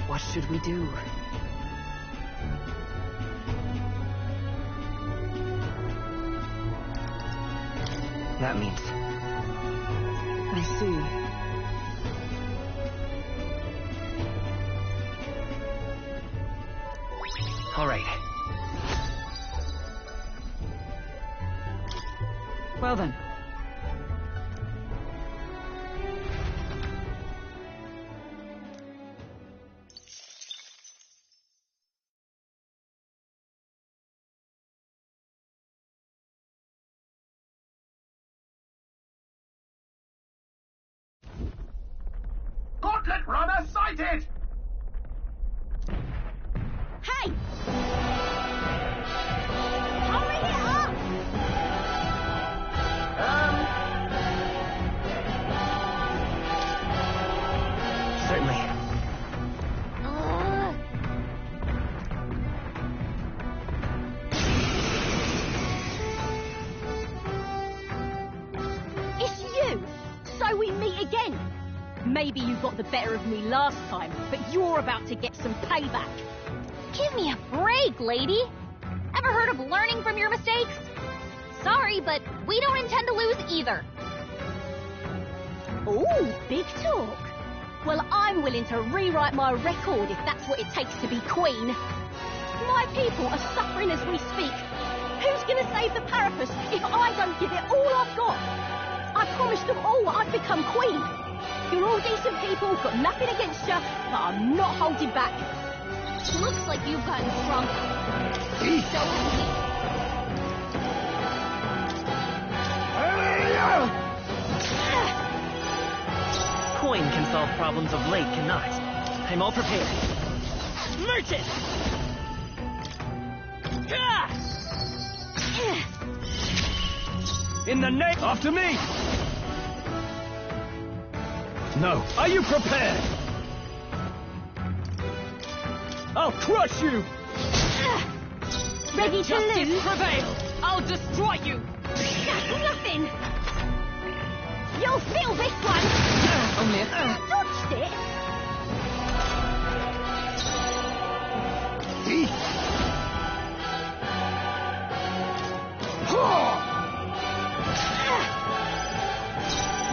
What should we do? That means... I see. All right. Well then. Gauntlet runner sighted! Hey! Hurry it up! Certainly. It's you! So we meet again! Maybe you got the better of me last time, but you're about to get some payback. Give me a break, lady! Ever heard of learning from your mistakes? Sorry, but we don't intend to lose either. Ooh, big talk. Well, I'm willing to rewrite my record if that's what it takes to be queen. My people are suffering as we speak. Who's gonna save the Parapus if I don't give it all I've got? I promised them all I'd become queen. You're all decent people, got nothing against you, but I'm not holding back. Looks like you've gotten stronger. So Coin can solve problems of late cannot. I'm all prepared. Merchant! In the name... After me! No. Are you prepared? I'll crush you! Ready to Justice lose? prevails! I'll destroy you! That's nothing! You'll feel this one! Only Dodged it!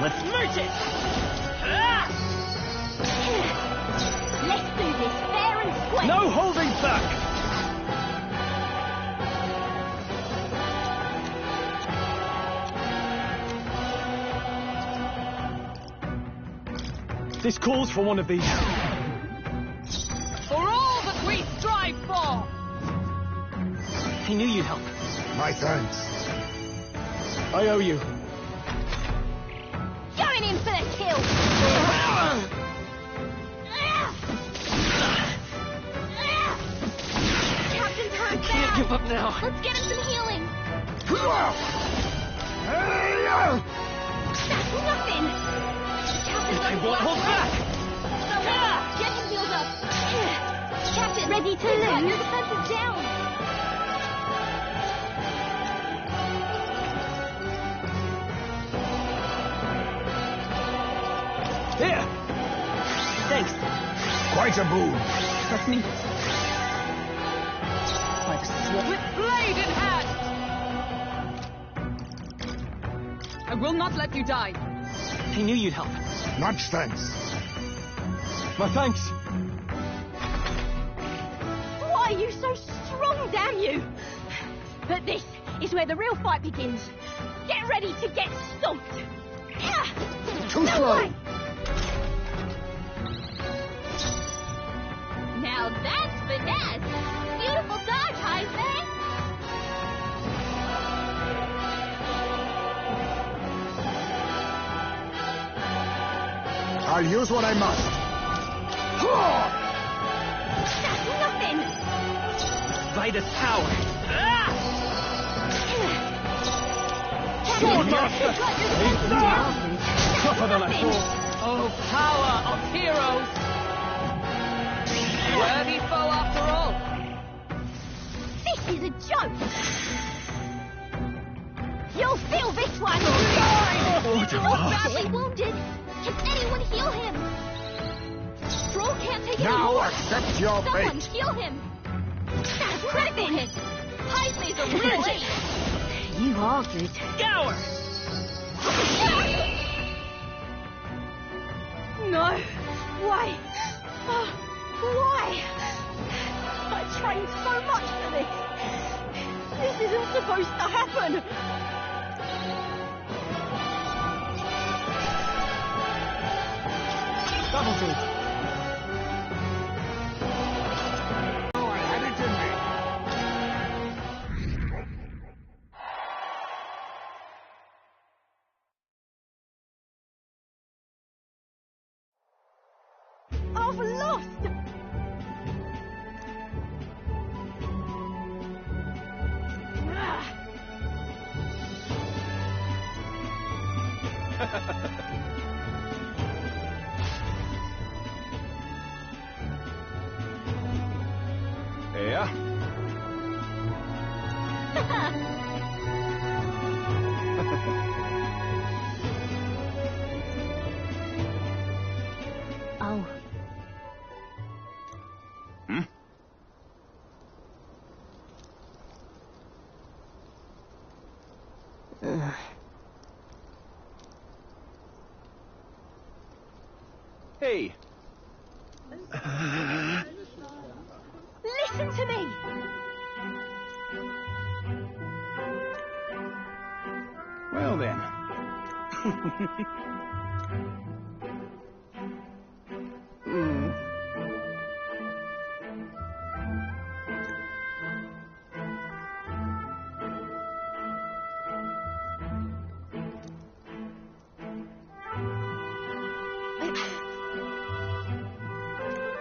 Let's merge it! Let's do this fair and square! No holding back! This calls for one of these. For all that we strive for! I knew you'd help. My thanks. I owe you. Going in for the kill! Captain's hurt bad! Can't give up now. Let's get him some healing! That's nothing! Captain's I won't hold back! Get him healed up! Captain, ready to lose? Your defense is down! Here! Thanks. Quite a boon. Trust me. By the sword. With blade in hand! I will not let you die. I knew you'd help. Much thanks. My thanks. Why are you so strong, damn you? But this is where the real fight begins. Get ready to get stomped. Too slow. Now that's finesse. Beautiful dodge, Heisman. I'll use what I must. That's nothing. Vitus power. Swordmaster. Tougher than I thought. Oh, power of heroes! Worthy foe after all. This is a joke. You'll feel this one. He's not badly wounded. Can anyone heal him? Stroll can't take it Now anymore. accept your Someone fate. heal him. That's critical hit. Heisman's a real ace. You are good. Scour! No. Why? Oh, why? I trained so much for this. This isn't supposed to happen. That'll do. Oh, I had it in me. I've lost. Yeah? Oh. Hmm? Hey. Listen to me. Well then.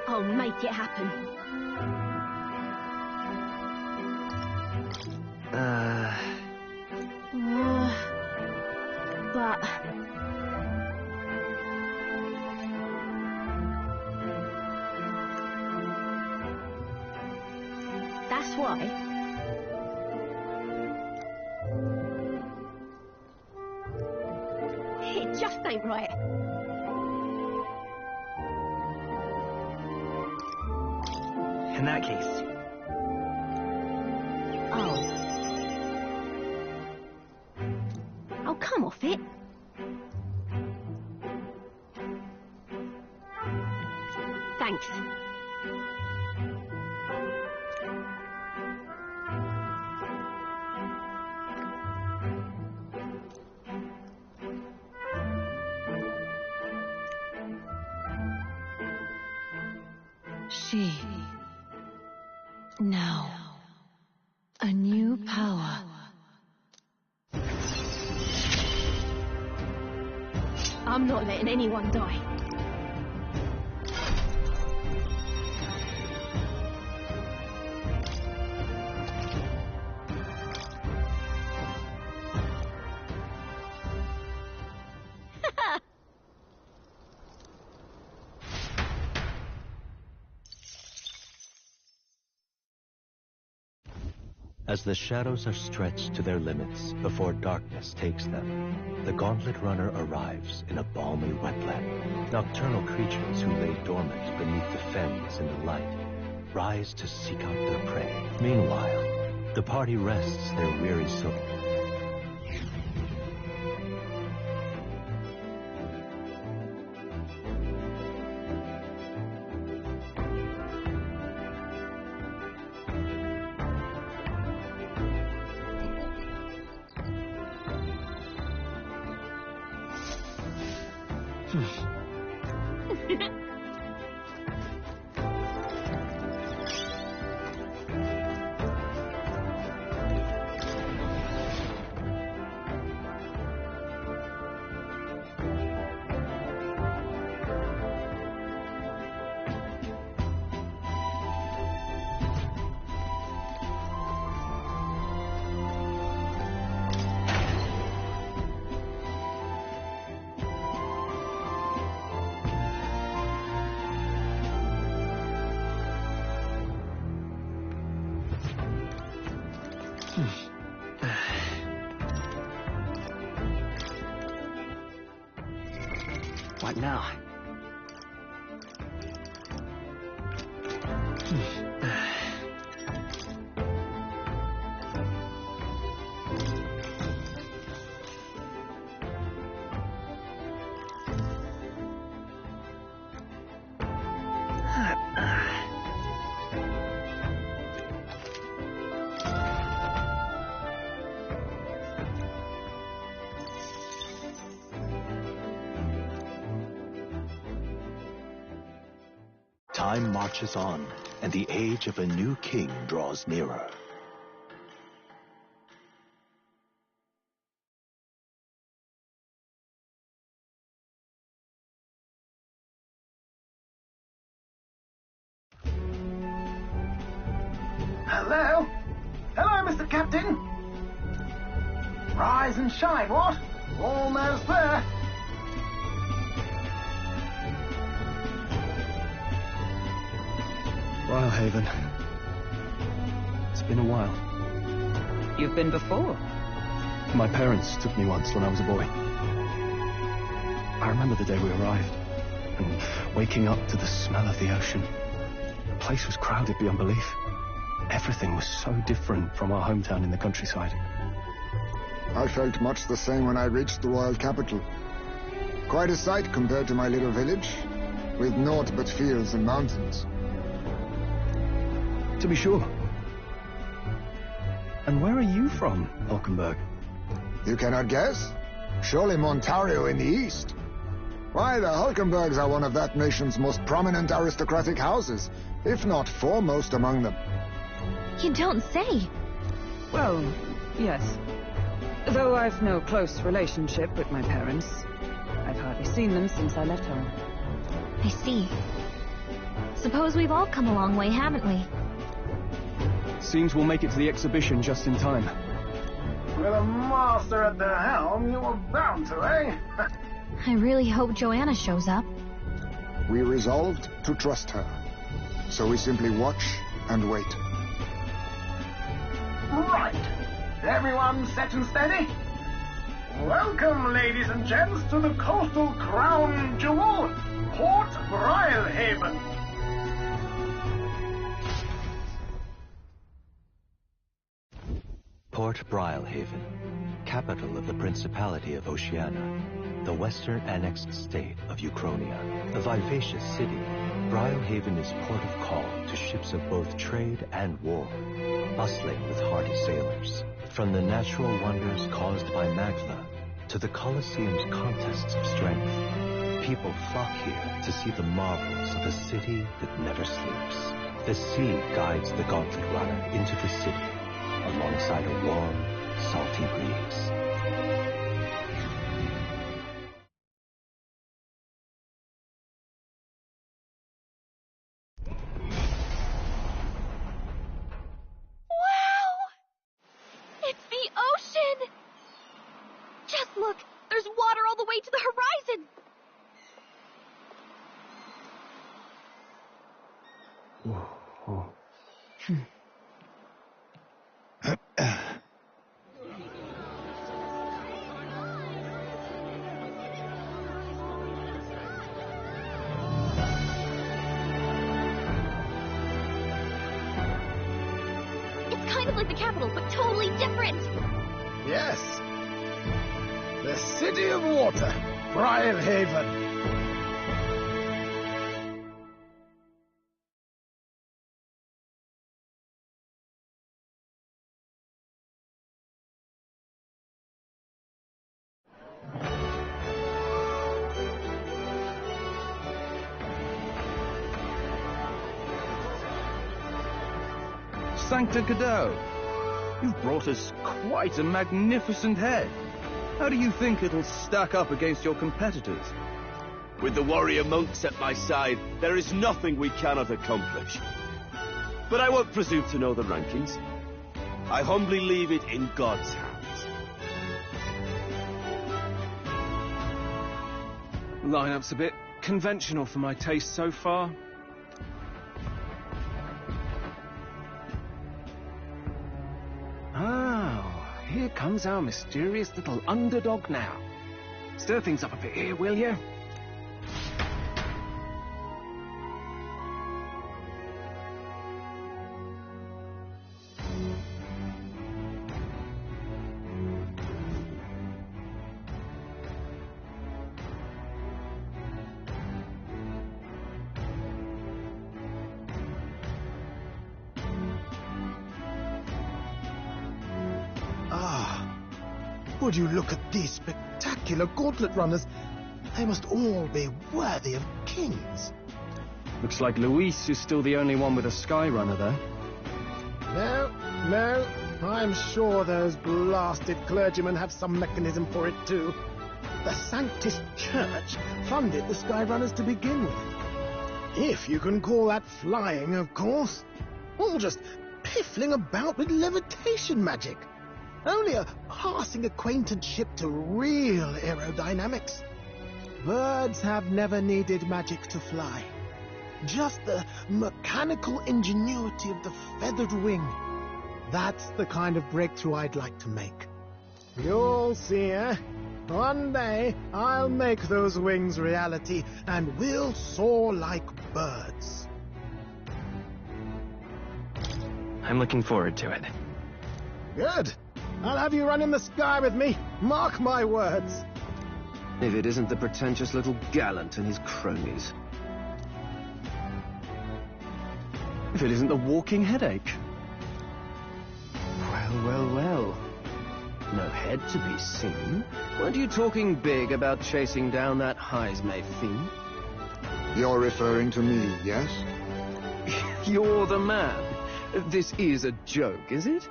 I'll make it happen. But... That's why. It just ain't right. In that case... Oh, come off it. Thanks. She. Now. A new power. I'm not letting anyone die. As the shadows are stretched to their limits before darkness takes them, the Gauntlet Runner arrives in a balmy wetland. Nocturnal creatures who lay dormant beneath the fens in the light rise to seek out their prey. Meanwhile, the party rests their weary souls. What now? Time marches on, and the age of a new king draws nearer. Hello? Hello, Mr. Captain? Rise and shine, what? Almost there. Wilehaven. It's been a while. You've been before? My parents took me once when I was a boy. I remember the day we arrived, and waking up to the smell of the ocean. The place was crowded beyond belief. Everything was so different from our hometown in the countryside. I felt much the same when I reached the royal capital. Quite a sight compared to my little village, with naught but fields and mountains. To be sure. And where are you from, Hulkenberg? You cannot guess? Surely Montario in the east. Why, the Hulkenbergs are one of that nation's most prominent aristocratic houses, if not foremost among them. You don't say. Well, yes. Though I've no close relationship with my parents. I've hardly seen them since I left home. I see. Suppose we've all come a long way, haven't we? Seems we'll make it to the exhibition just in time. With a master at the helm, you were bound to, eh? I really hope Joanna shows up. We resolved to trust her. So we simply watch and wait. Right. Everyone set and steady? Welcome, ladies and gents, to the coastal crown jewel, Port Brialhaven. Port Brialhaven, capital of the Principality of Oceania, the western annexed state of Uchronia. A vivacious city, Brialhaven is port of call to ships of both trade and war, bustling with hardy sailors. From the natural wonders caused by Magla to the Colosseum's contests of strength, people flock here to see the marvels of a city that never sleeps. The sea guides the Gauntlet Runner into the city, alongside a warm, salty breeze. Wow! It's the ocean! Just look! There's water all the way to the horizon! It's kind of like the capital, but totally different! Yes. The City of Water, Brialhaven. Sancta Cadeau, you've brought us quite a magnificent head. How do you think it'll stack up against your competitors? With the warrior monks at my side, there is nothing we cannot accomplish. But I won't presume to know the rankings. I humbly leave it in God's hands. Lineup's a bit conventional for my taste so far. Oh, here comes our mysterious little underdog now. Stir things up a bit here, will you? Would you look at these spectacular gauntlet runners? They must all be worthy of kings. Looks like Luis is still the only one with a sky runner there. No, I'm sure those blasted clergymen have some mechanism for it too. The Sanctus Church funded the Skyrunners to begin with. If you can call that flying, of course. All just piffling about with levitation magic. Only a passing acquaintanceship to real aerodynamics. Birds have never needed magic to fly. Just the mechanical ingenuity of the feathered wing. That's the kind of breakthrough I'd like to make. You'll see, eh? One day, I'll make those wings reality, and we'll soar like birds. I'm looking forward to it. Good. I'll have you run in the sky with me. Mark my words. If it isn't the pretentious little gallant and his cronies. If it isn't the walking headache. Well. No head to be seen. Weren't you talking big about chasing down that Heisme fiend? You're referring to me, yes? You're the man. This is a joke, is it?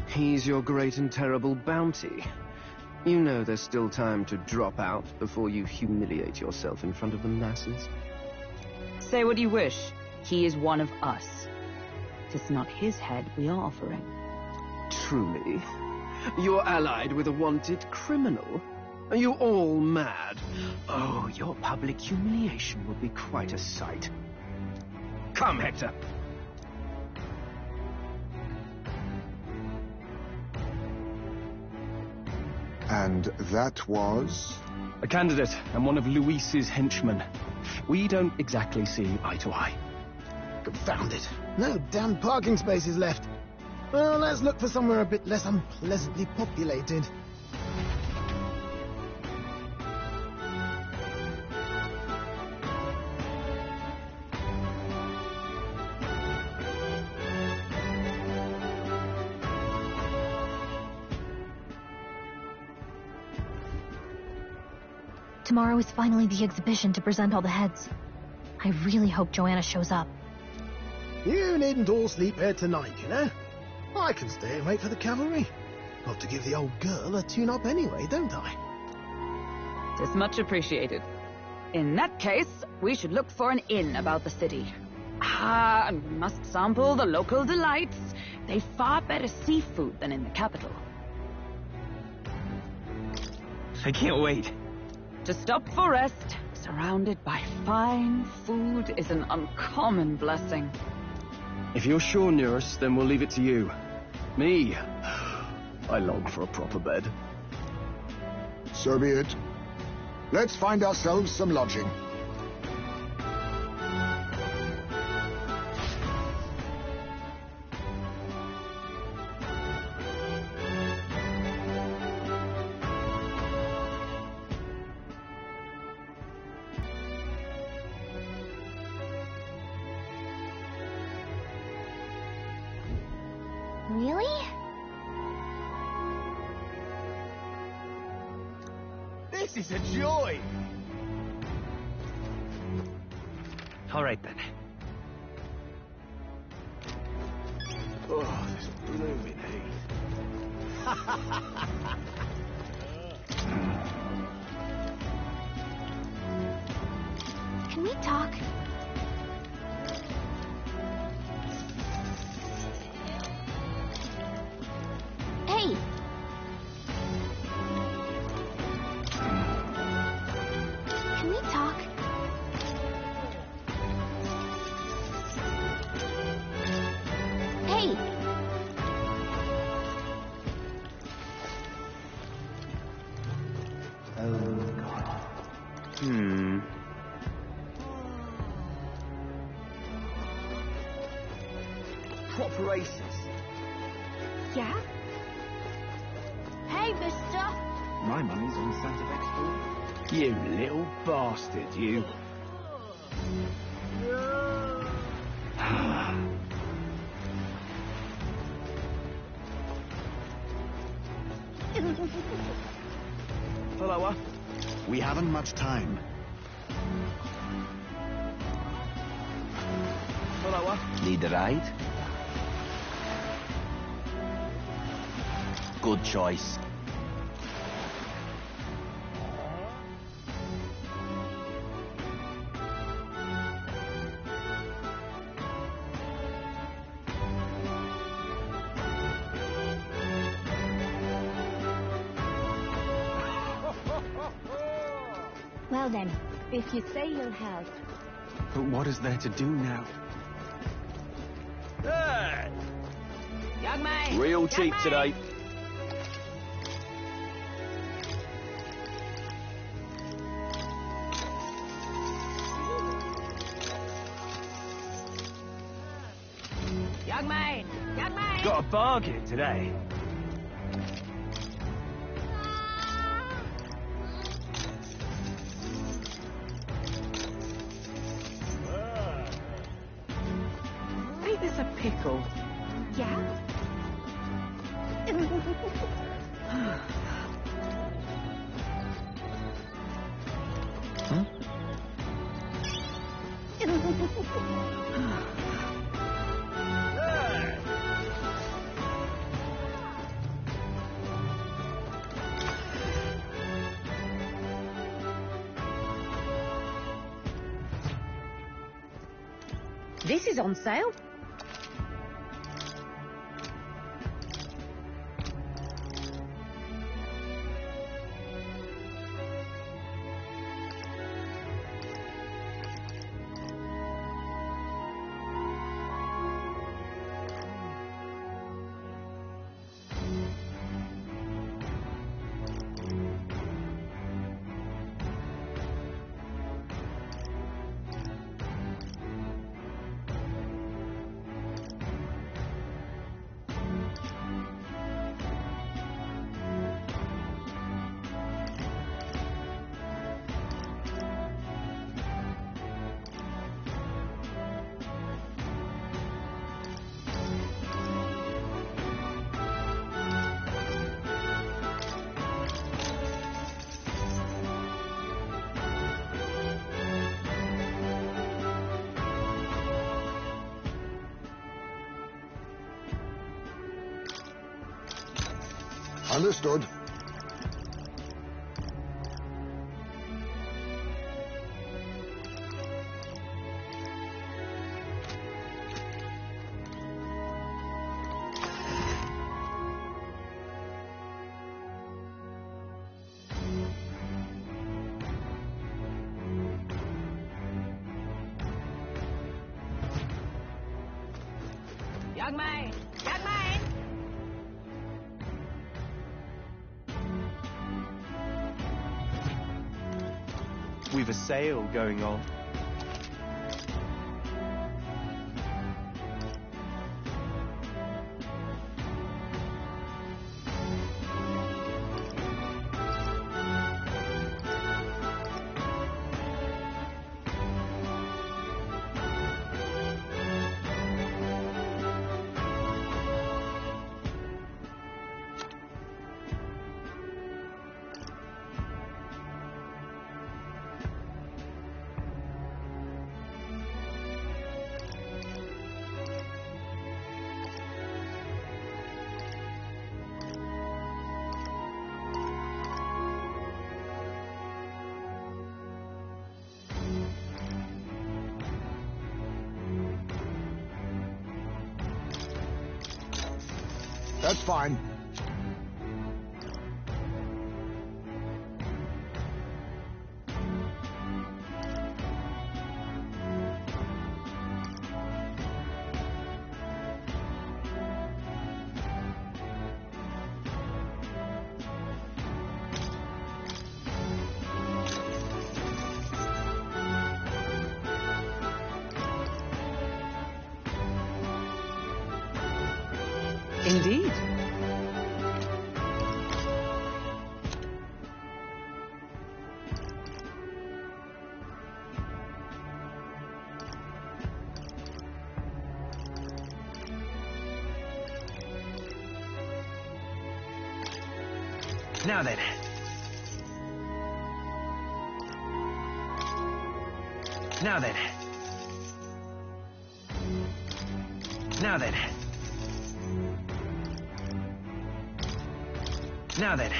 He's your great and terrible bounty. You know there's still time to drop out before you humiliate yourself in front of the masses. Say what you wish. He is one of us. 'Tis not his head we are offering. Truly? You're allied with a wanted criminal? Are you all mad? Oh, your public humiliation will be quite a sight. Come, Hector. And that was? A candidate and one of Luis's henchmen. We don't exactly see eye to eye. Confound it. No damn parking spaces left. Well, let's look for somewhere a bit less unpleasantly populated. Tomorrow is finally the exhibition to present all the heads. I really hope Joanna shows up. You needn't all sleep here tonight, you know? I can stay and wait for the cavalry. Got to give the old girl a tune-up anyway, don't I? 'Tis much appreciated. In that case, we should look for an inn about the city. Ah, and we must sample the local delights. They've far better seafood than in the capital. I can't wait. To stop for rest, surrounded by fine food, is an uncommon blessing. If you're sure, Nearest, then we'll leave it to you. Me, I long for a proper bed. So be it. Let's find ourselves some lodging. Really? This is a joy! All right, then. Oh, this blooming heat. Can we talk? Hey! Can we talk? Hey! Proper aces. Yeah? Hey, mister! My money's on Santa Fe Sport. You little bastard, you. Follower, we haven't much time. Follower. Need a ride? Good choice. Well then, if you say you'll help. But what is there to do now? Hey! Young man! Real cheap today. Young man! Young man! Got a bargain today. Ain't this a pickle? Yeah? This is on sale. Understood. Young man! Young man! We've a sale going on. That's fine. Indeed. Now then. Now then. Now then. Now then.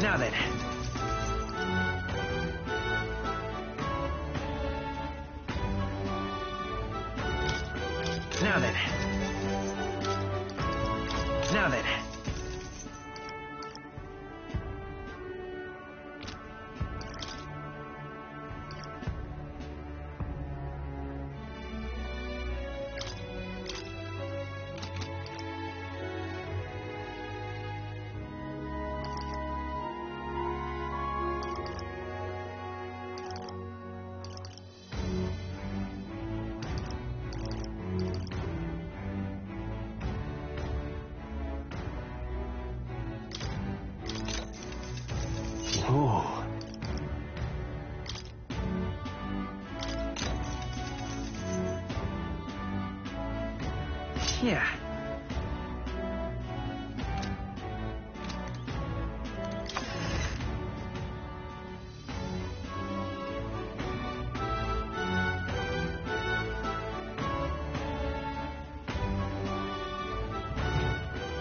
Now then. Now then. Now then. Oh. Yeah.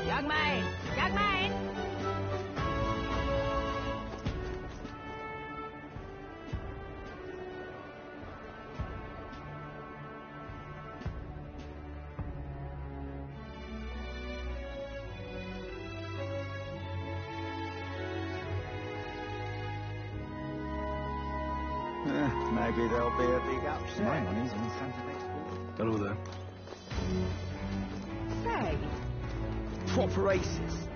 Young man! Young man! Maybe there'll be a big upset. My money's on Santa next week. Hello there. Say, Proper aces.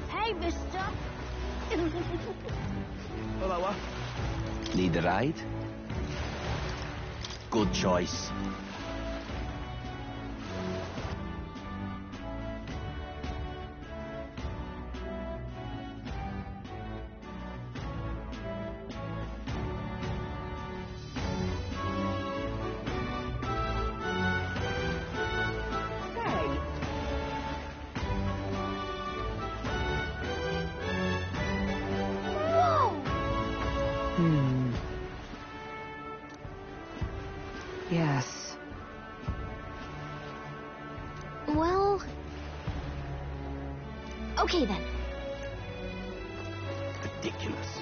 Hey, mister. Hello, Need a ride? Good choice. Okay then. Ridiculous.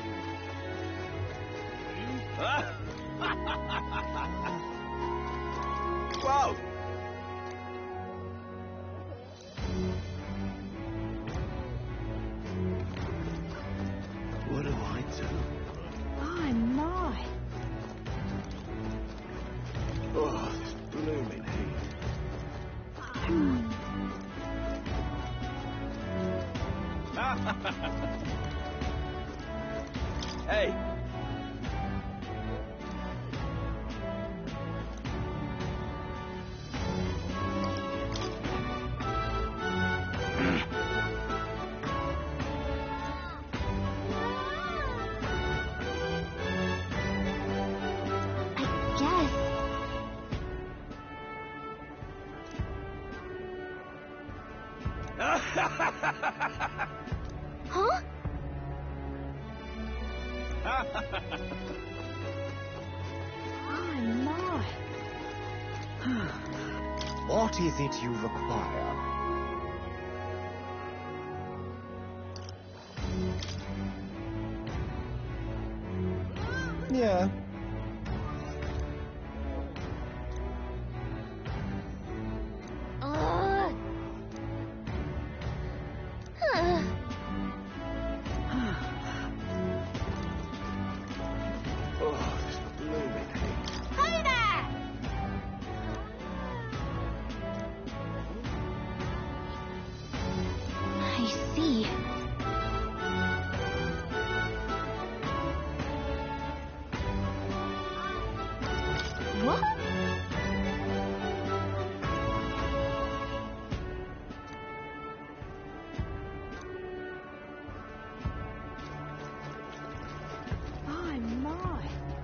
Wow! What do I do? My. Oh, this blooming heat. Hey! Huh? My. What is it you require? Yeah.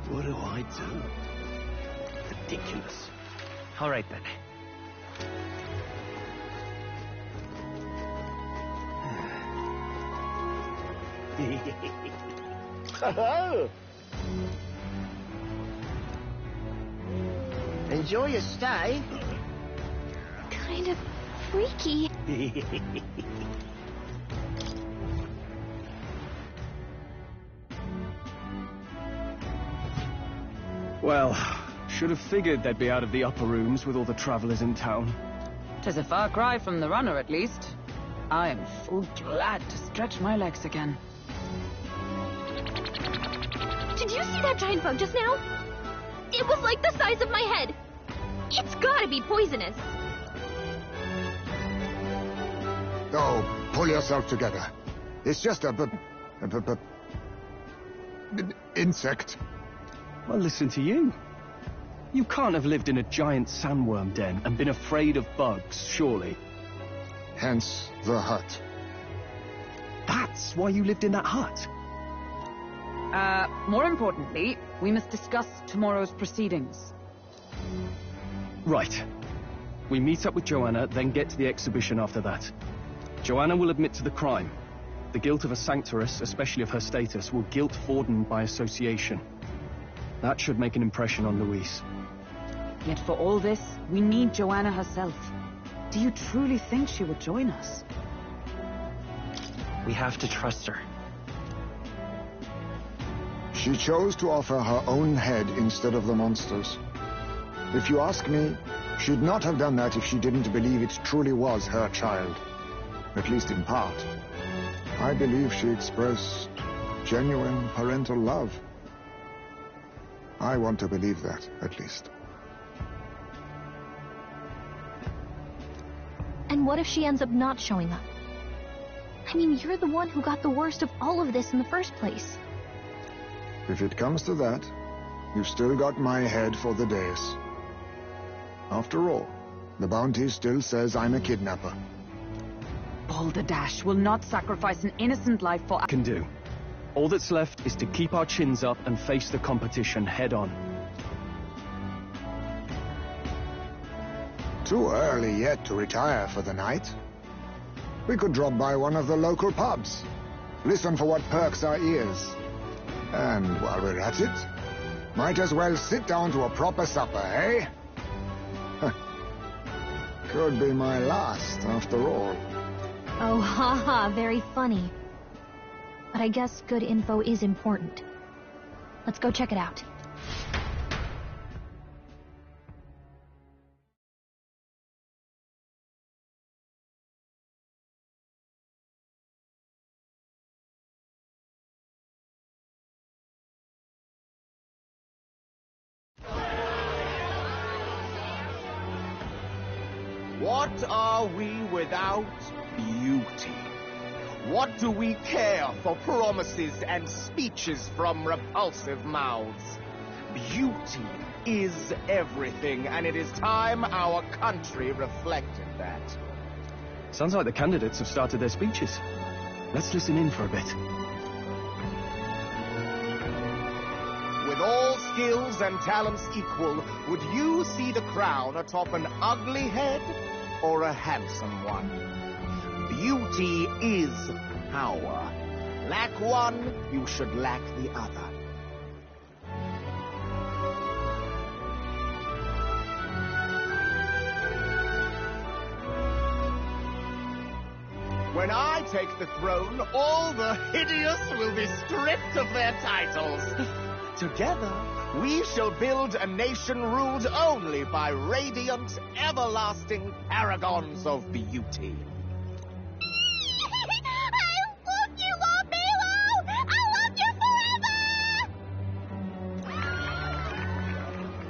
What do I do? Ridiculous. All right, then. Enjoy your stay. Kind of freaky. Well, should have figured they'd be out of the upper rooms with all the travelers in town. 'Tis a far cry from the runner, at least. I am full glad to stretch my legs again. Did you see that giant bug just now? It was like the size of my head. It's gotta be poisonous. Oh, pull yourself together. It's just a insect. Well, listen to you. You can't have lived in a giant sandworm den and been afraid of bugs, surely. Hence the hut. That's why you lived in that hut? More importantly, we must discuss tomorrow's proceedings. Right. We meet up with Joanna, then get to the exhibition after that. Joanna will admit to the crime. The guilt of a sanctoress, especially of her status, will guilt Forden by association. That should make an impression on Louise. Yet for all this, we need Joanna herself. Do you truly think she would join us? We have to trust her. She chose to offer her own head instead of the monster's. If you ask me, she'd not have done that if she didn't believe it truly was her child. At least in part. I believe she expressed genuine parental love. I want to believe that, at least. And what if she ends up not showing up? I mean, you're the one who got the worst of all of this in the first place. If it comes to that, you've still got my head for the days. After all, the bounty still says I'm a kidnapper. Balderdash will not sacrifice an innocent life for... Can do. All that's left is to keep our chins up and face the competition head on. Too early yet to retire for the night. We could drop by one of the local pubs. Listen for what perks our ears. And while we're at it, might as well sit down to a proper supper, eh? Could be my last, after all. Oh, haha, very funny. But I guess good info is important. Let's go check it out. What are we without beauty? What do we care for promises and speeches from repulsive mouths? Beauty is everything, and it is time our country reflected that. Sounds like the candidates have started their speeches. Let's listen in for a bit. With all skills and talents equal, would you see the crown atop an ugly head or a handsome one? Beauty is power. Lack one, you should lack the other. When I take the throne, all the hideous will be stripped of their titles. Together, we shall build a nation ruled only by radiant, everlasting paragons of beauty.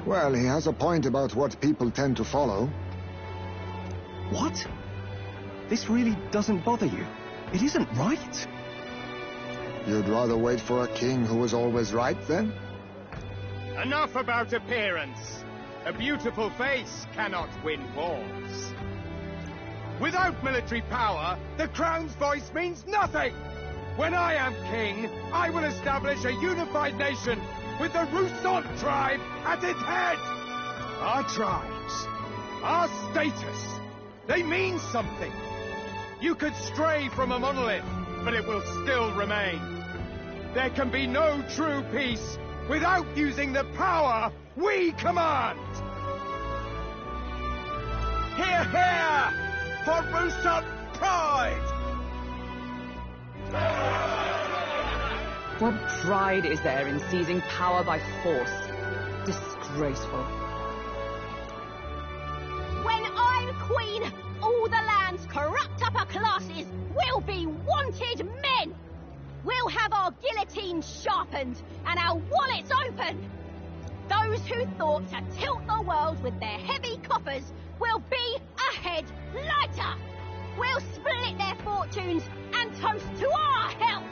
Well, he has a point about what people tend to follow. What? This really doesn't bother you? It isn't right. You'd rather wait for a king who was always right, then? Enough about appearance. A beautiful face cannot win wars. Without military power, the crown's voice means nothing. When I am king, I will establish a unified nation with the Rousant tribe at its head. Our tribes, our status, they mean something. You could stray from a monolith, but it will still remain. There can be no true peace without using the power we command! Hear, hear! For Rousant pride! What pride is there in seizing power by force? Disgraceful. When I'm queen, all the land's corrupt upper classes will be wanted men! We'll have our guillotines sharpened and our wallets open! Those who thought to tilt the world with their heavy coffers will be a head lighter! We'll split their fortunes and toast to our health!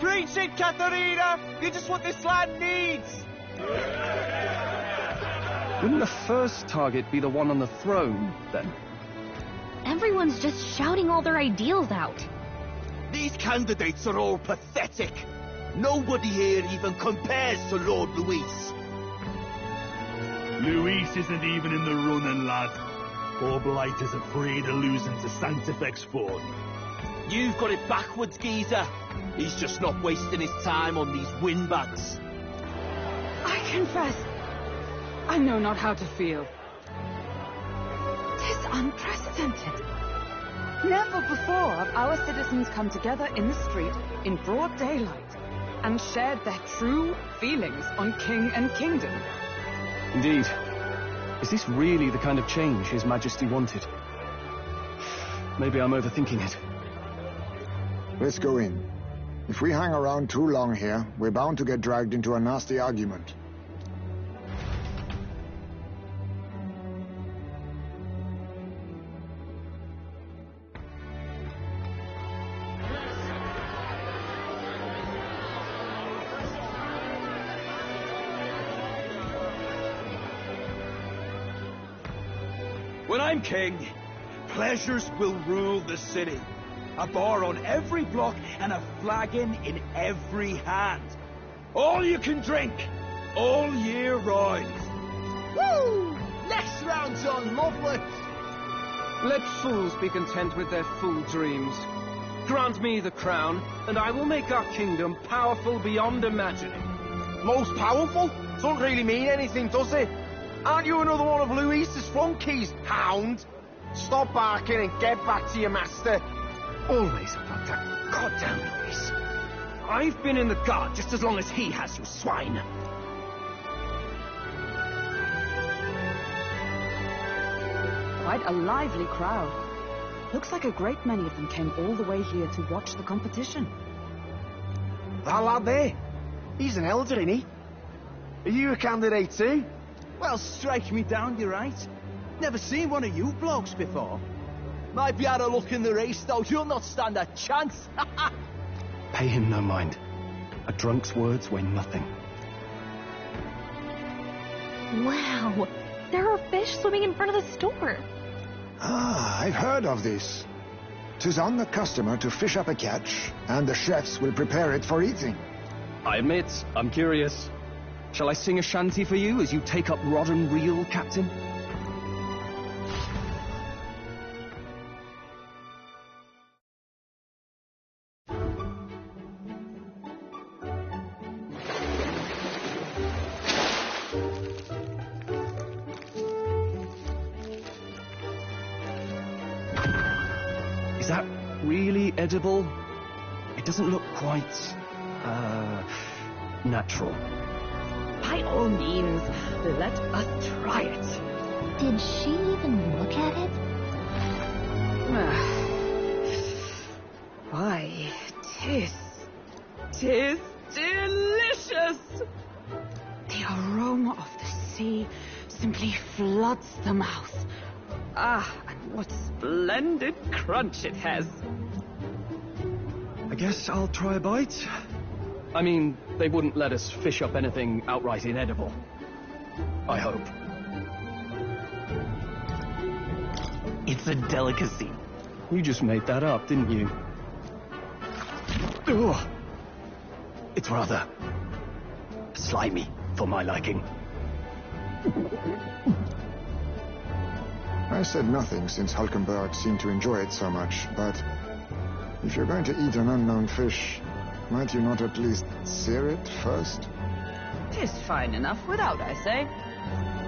Preach it, Katharina! You're just what this land needs! Wouldn't the first target be the one on the throne, then? Everyone's just shouting all their ideals out. These candidates are all pathetic. Nobody here even compares to Lord Luis. Luis isn't even in the running, lad. Poor Blight is afraid of losing to Sanctifex Ford. You've got it backwards, geezer. He's just not wasting his time on these windbags. I confess, I know not how to feel. 'Tis unprecedented. Never before have our citizens come together in the street in broad daylight and shared their true feelings on king and kingdom. Indeed. Is this really the kind of change His Majesty wanted? Maybe I'm overthinking it. Let's go in. If we hang around too long here, we're bound to get dragged into a nasty argument. When I'm king, pleasures will rule the city. A bar on every block and a flagon in every hand. All you can drink, all year round. Woo! Next round's on, lovely. Let fools be content with their fool dreams. Grant me the crown, and I will make our kingdom powerful beyond imagining. Most powerful? Doesn't really mean anything, does it? Aren't you another one of Luis's flunkies, hound? Stop barking and get back to your master. Always about that goddamn noise. I've been in the guard just as long as he has, you swine. Quite a lively crowd. Looks like a great many of them came all the way here to watch the competition. That lad there, he's an elder, isn't he? Are you a candidate too? Well, strike me down, you're right. Never seen one of you blokes before. Might be out of luck in the race, though. You'll not stand a chance. Pay him no mind. A drunk's words weigh nothing. Wow, there are fish swimming in front of the store. Ah, I've heard of this. 'Tis on the customer to fish up a catch, and the chefs will prepare it for eating. I admit, I'm curious. Shall I sing a shanty for you as you take up rod and reel, Captain? Is that really edible? It doesn't look quite, natural. By all means, let us try it. Did she even look at it? Why, tis delicious! The aroma of the sea simply floods the mouth. Ah, and what splendid crunch it has. I guess I'll try a bite. I mean, they wouldn't let us fish up anything outright inedible. I hope. It's a delicacy. You just made that up, didn't you? Ugh. It's rather slimy for my liking. I said nothing since Hulkenberg seemed to enjoy it so much, but if you're going to eat an unknown fish, might you not at least sear it first? 'Tis fine enough without, I say.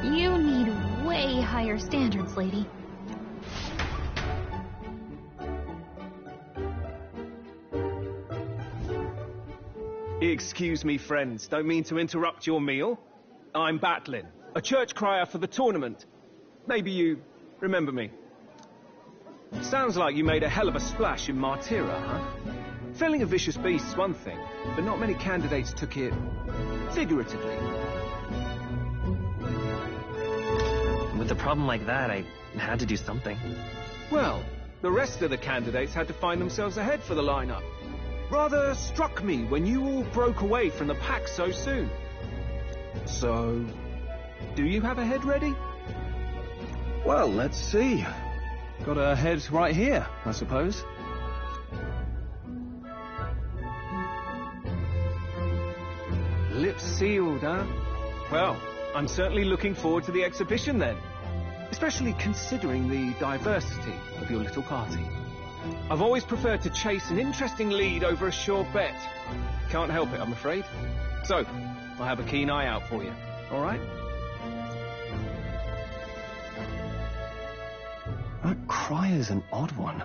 You need way higher standards, lady. Excuse me, friends. Don't mean to interrupt your meal. I'm Batlin, a church crier for the tournament. Maybe you remember me. Sounds like you made a hell of a splash in Martira, huh? Felling a vicious beast's one thing, but not many candidates took it figuratively. With a problem like that, I had to do something. Well, the rest of the candidates had to find themselves ahead for the lineup. Rather struck me when you all broke away from the pack so soon. So, do you have a head ready? Well, let's see. Got a head right here, I suppose. Lips sealed, huh? Well, I'm certainly looking forward to the exhibition then. Especially considering the diversity of your little party. I've always preferred to chase an interesting lead over a sure bet. Can't help it, I'm afraid. So, I'll have a keen eye out for you, all right? That crier's an odd one.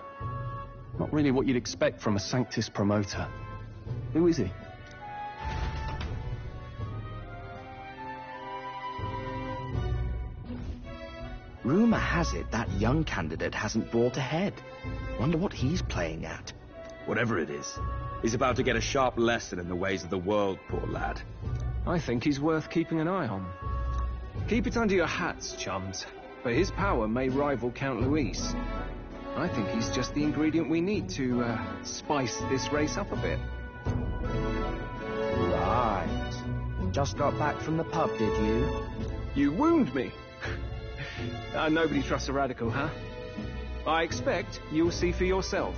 Not really what you'd expect from a Sanctus promoter. Who is he? Rumour has it that young candidate hasn't brought ahead. Wonder what he's playing at. Whatever it is, he's about to get a sharp lesson in the ways of the world, poor lad. I think he's worth keeping an eye on. Keep it under your hats, chums, for his power may rival Count Luis. I think he's just the ingredient we need to, spice this race up a bit. Right. Just got back from the pub, did you? You wound me. Nobody trusts a radical, huh? I expect you'll see for yourself.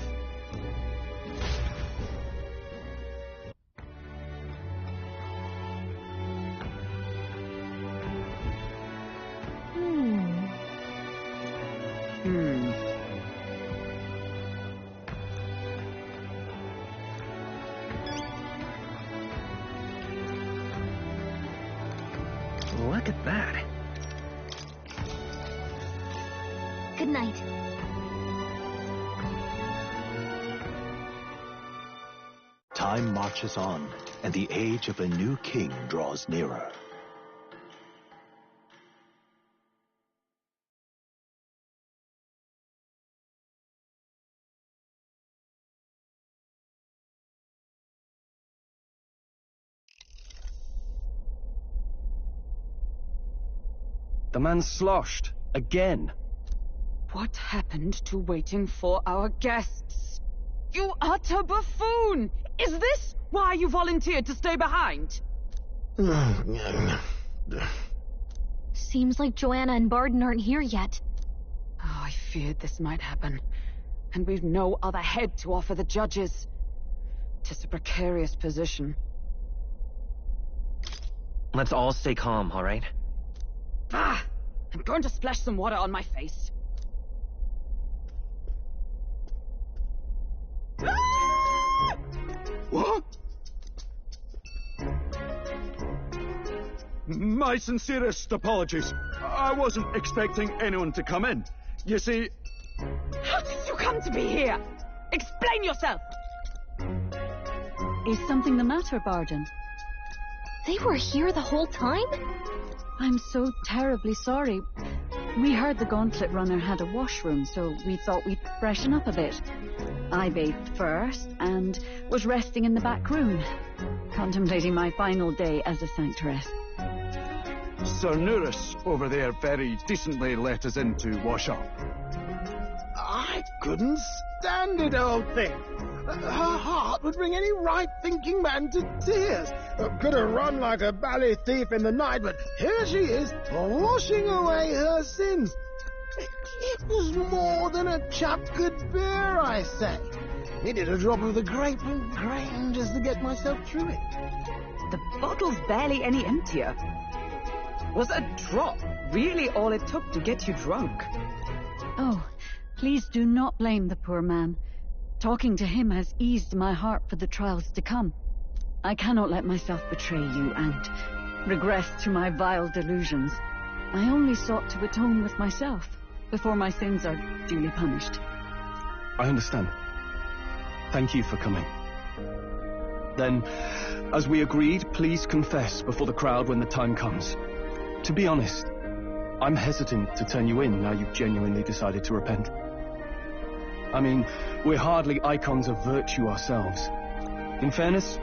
Look at that. Good night. time marches on, and the age of a new king draws nearer. The man sloshed. Again. What happened to waiting for our guests? You utter buffoon! Is this why you volunteered to stay behind? Seems like Joanna and Barden aren't here yet. Oh, I feared this might happen. And we've no other head to offer the judges. 'Tis a precarious position. Let's all stay calm, all right? Ah! I'm going to splash some water on my face. What? My sincerest apologies. I wasn't expecting anyone to come in. You see... How did you come to be here? Explain yourself! Is something the matter, Barden? They were here the whole time? I'm so terribly sorry. We heard the Gauntlet Runner had a washroom, so we thought we'd freshen up a bit. I bathed first, and was resting in the back room, contemplating my final day as a Sanctress. Sir Nuris over there very decently let us in to wash up. I couldn't stand it, old thing. Her heart would bring any right-thinking man to tears. Could have run like a bally thief in the night, but here she is, washing away her sins. It was more than a chap could bear, I say. Needed a drop of the grape and grain just to get myself through it. The bottle's barely any emptier. Was a drop really all it took to get you drunk? Oh, please do not blame the poor man. Talking to him has eased my heart for the trials to come. I cannot let myself betray you and regress to my vile delusions. I only sought to atone with myself before my sins are duly punished. I understand. Thank you for coming. Then, as we agreed, please confess before the crowd when the time comes. To be honest, I'm hesitant to turn you in now you've genuinely decided to repent. I mean, we're hardly icons of virtue ourselves. In fairness,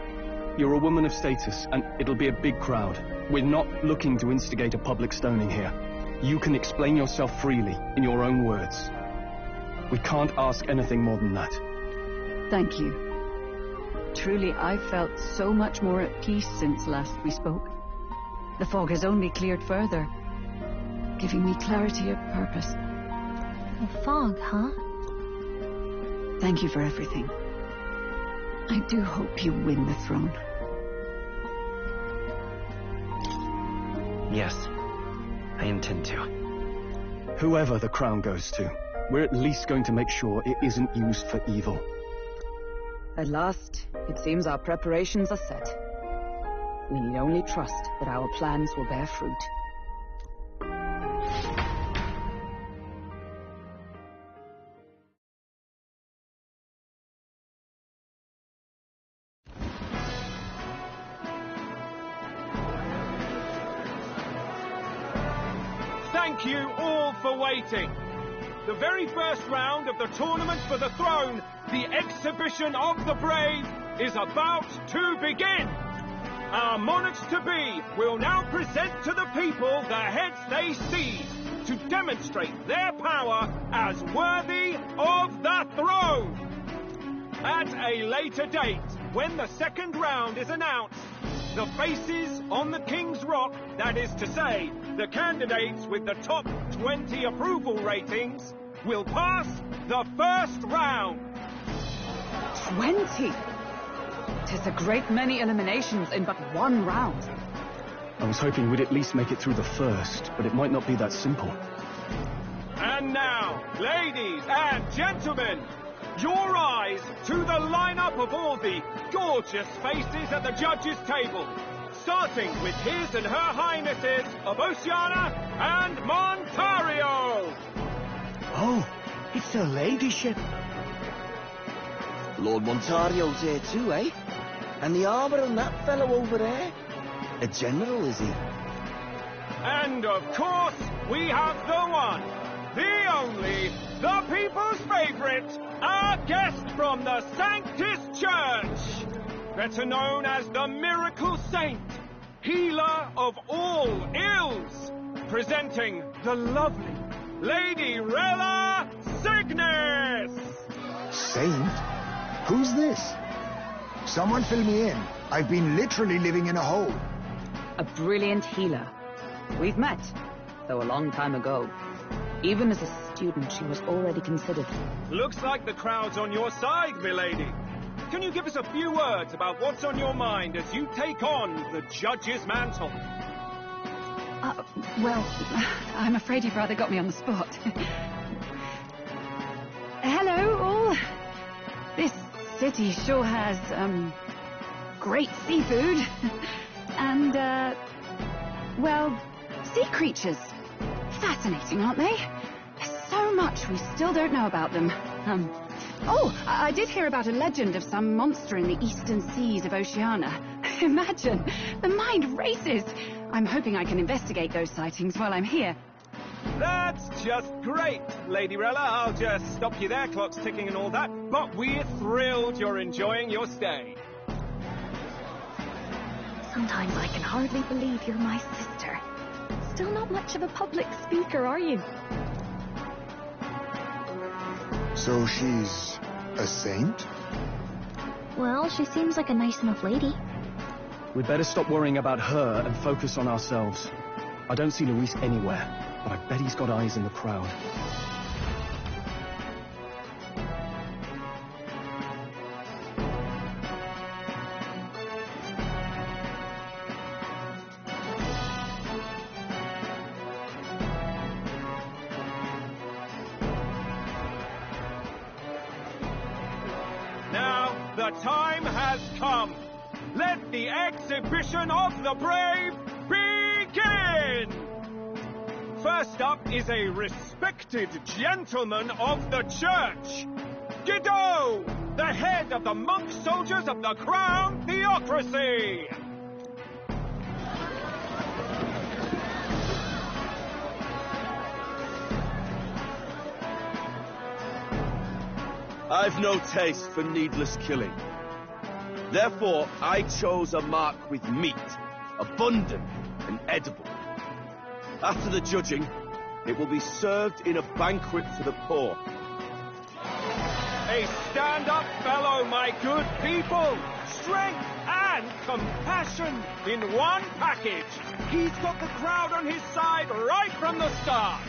you're a woman of status, and it'll be a big crowd. We're not looking to instigate a public stoning here. You can explain yourself freely, in your own words. We can't ask anything more than that. Thank you. Truly, I've felt so much more at peace since last we spoke. The fog has only cleared further, giving me clarity of purpose. The fog, huh? Thank you for everything. I do hope you win the throne. Yes, I intend to. Whoever the crown goes to, we're at least going to make sure it isn't used for evil. At last, it seems our preparations are set. We need only trust that our plans will bear fruit. Thank you all for waiting. The very first round of the Tournament for the Throne, the Exhibition of the Brave, is about to begin. Our monarchs-to-be will now present to the people the heads they seize to demonstrate their power as worthy of the throne. At a later date, when the second round is announced, the faces on the King's Rock, that is to say, the candidates with the top 20 approval ratings, will pass the first round. 20? 'Tis a great many eliminations in but one round. I was hoping we'd at least make it through the first, but it might not be that simple. And now, ladies and gentlemen, your eyes to the lineup of all the gorgeous faces at the judges' table, starting with His and Her Highnesses of Oceania and Montario. Oh, it's her ladyship. Lord Montario's here too, eh? And the armor on that fellow over there? A general, is he? And of course, we have the one, the only, the people's favorite, our guest from the Sanctus Church, better known as the Miracle Saint, healer of all ills, presenting the lovely Lady Rella Cygnus! Saint? Who's this? Someone fill me in. I've been literally living in a hole. A brilliant healer. We've met, though a long time ago. Even as a student, she was already considered. Looks like the crowd's on your side, milady. Can you give us a few words about what's on your mind as you take on the judge's mantle? Well, I'm afraid you've rather got me on the spot. Hello, all. This city sure has, great seafood. And, well, sea creatures. Fascinating, aren't they? There's so much we still don't know about them. I did hear about a legend of some monster in the eastern seas of Oceania. Imagine, the mind races. I'm hoping I can investigate those sightings while I'm here. That's just great, Lady Rella. I'll just stop you there, clock's ticking and all that. But we're thrilled you're enjoying your stay. Sometimes I can hardly believe you're my sister. Still not much of a public speaker, are you? So she's a saint? Well, she seems like a nice enough lady. We'd better stop worrying about her and focus on ourselves. I don't see Luis anywhere, but I bet he's got eyes in the crowd. The time has come. Let the exhibition of the brave begin! First up is a respected gentleman of the church. Guido, the head of the monk soldiers of the Crown Theocracy. I've no taste for needless killing. Therefore, I chose a mark with meat, abundant and edible. After the judging, it will be served in a banquet for the poor. A stand-up fellow, my good people! Strength and compassion in one package. He's got the crowd on his side right from the start.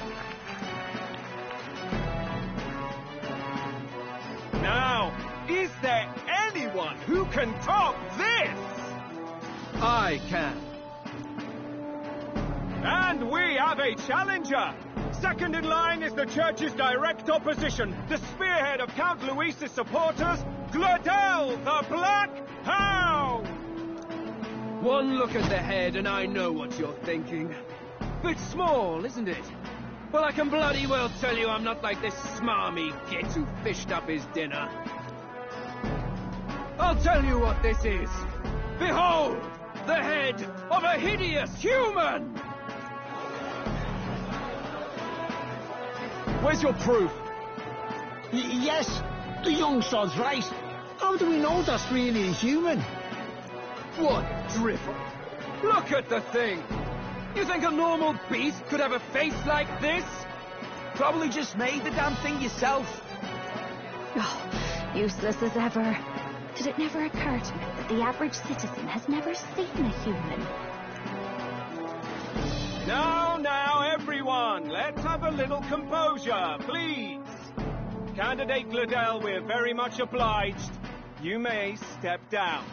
Now, is there anyone who can top this? I can. And we have a challenger. Second in line is the church's direct opposition, the spearhead of Count Luis's supporters, Glodell the Black Hound! One look at the head and I know what you're thinking. Bit small, isn't it? Well, I can bloody well tell you I'm not like this smarmy git who fished up his dinner. I'll tell you what this is. Behold, the head of a hideous human! Where's your proof? Yes, the young sod's right. How do we know that's really a human? What drivel? Look at the thing! You think a normal beast could have a face like this? Probably just made the damn thing yourself. Oh, useless as ever. Did it never occur to me that the average citizen has never seen a human? Now, everyone, let's have a little composure, please. Candidate Glodell, we're very much obliged. You may step down.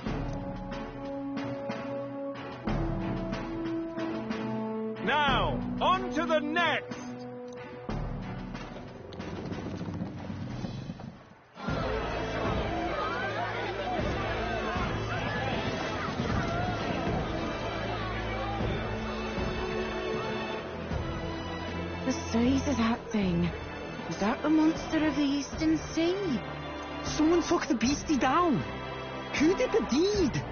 Now, on to the next! The size of that thing. Was that the monster of the Eastern Sea? Someone took the beastie down. Who did the deed?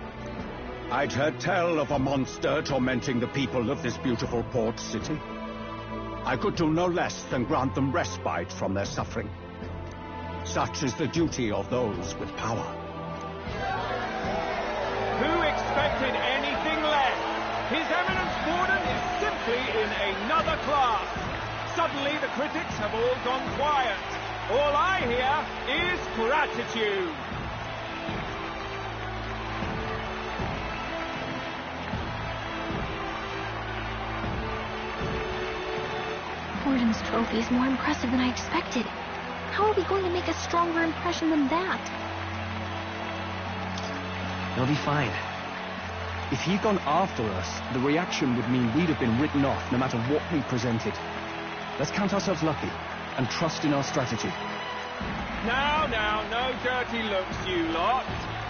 I'd heard tell of a monster tormenting the people of this beautiful port city. I could do no less than grant them respite from their suffering. Such is the duty of those with power. Who expected anything less? His Eminence Warden is simply in another class. Suddenly the critics have all gone quiet. All I hear is gratitude. Warden's trophy is more impressive than I expected. How are we going to make a stronger impression than that? You'll be fine. If he'd gone after us, the reaction would mean we'd have been written off no matter what we presented. Let's count ourselves lucky and trust in our strategy. Now, no dirty looks, you lot.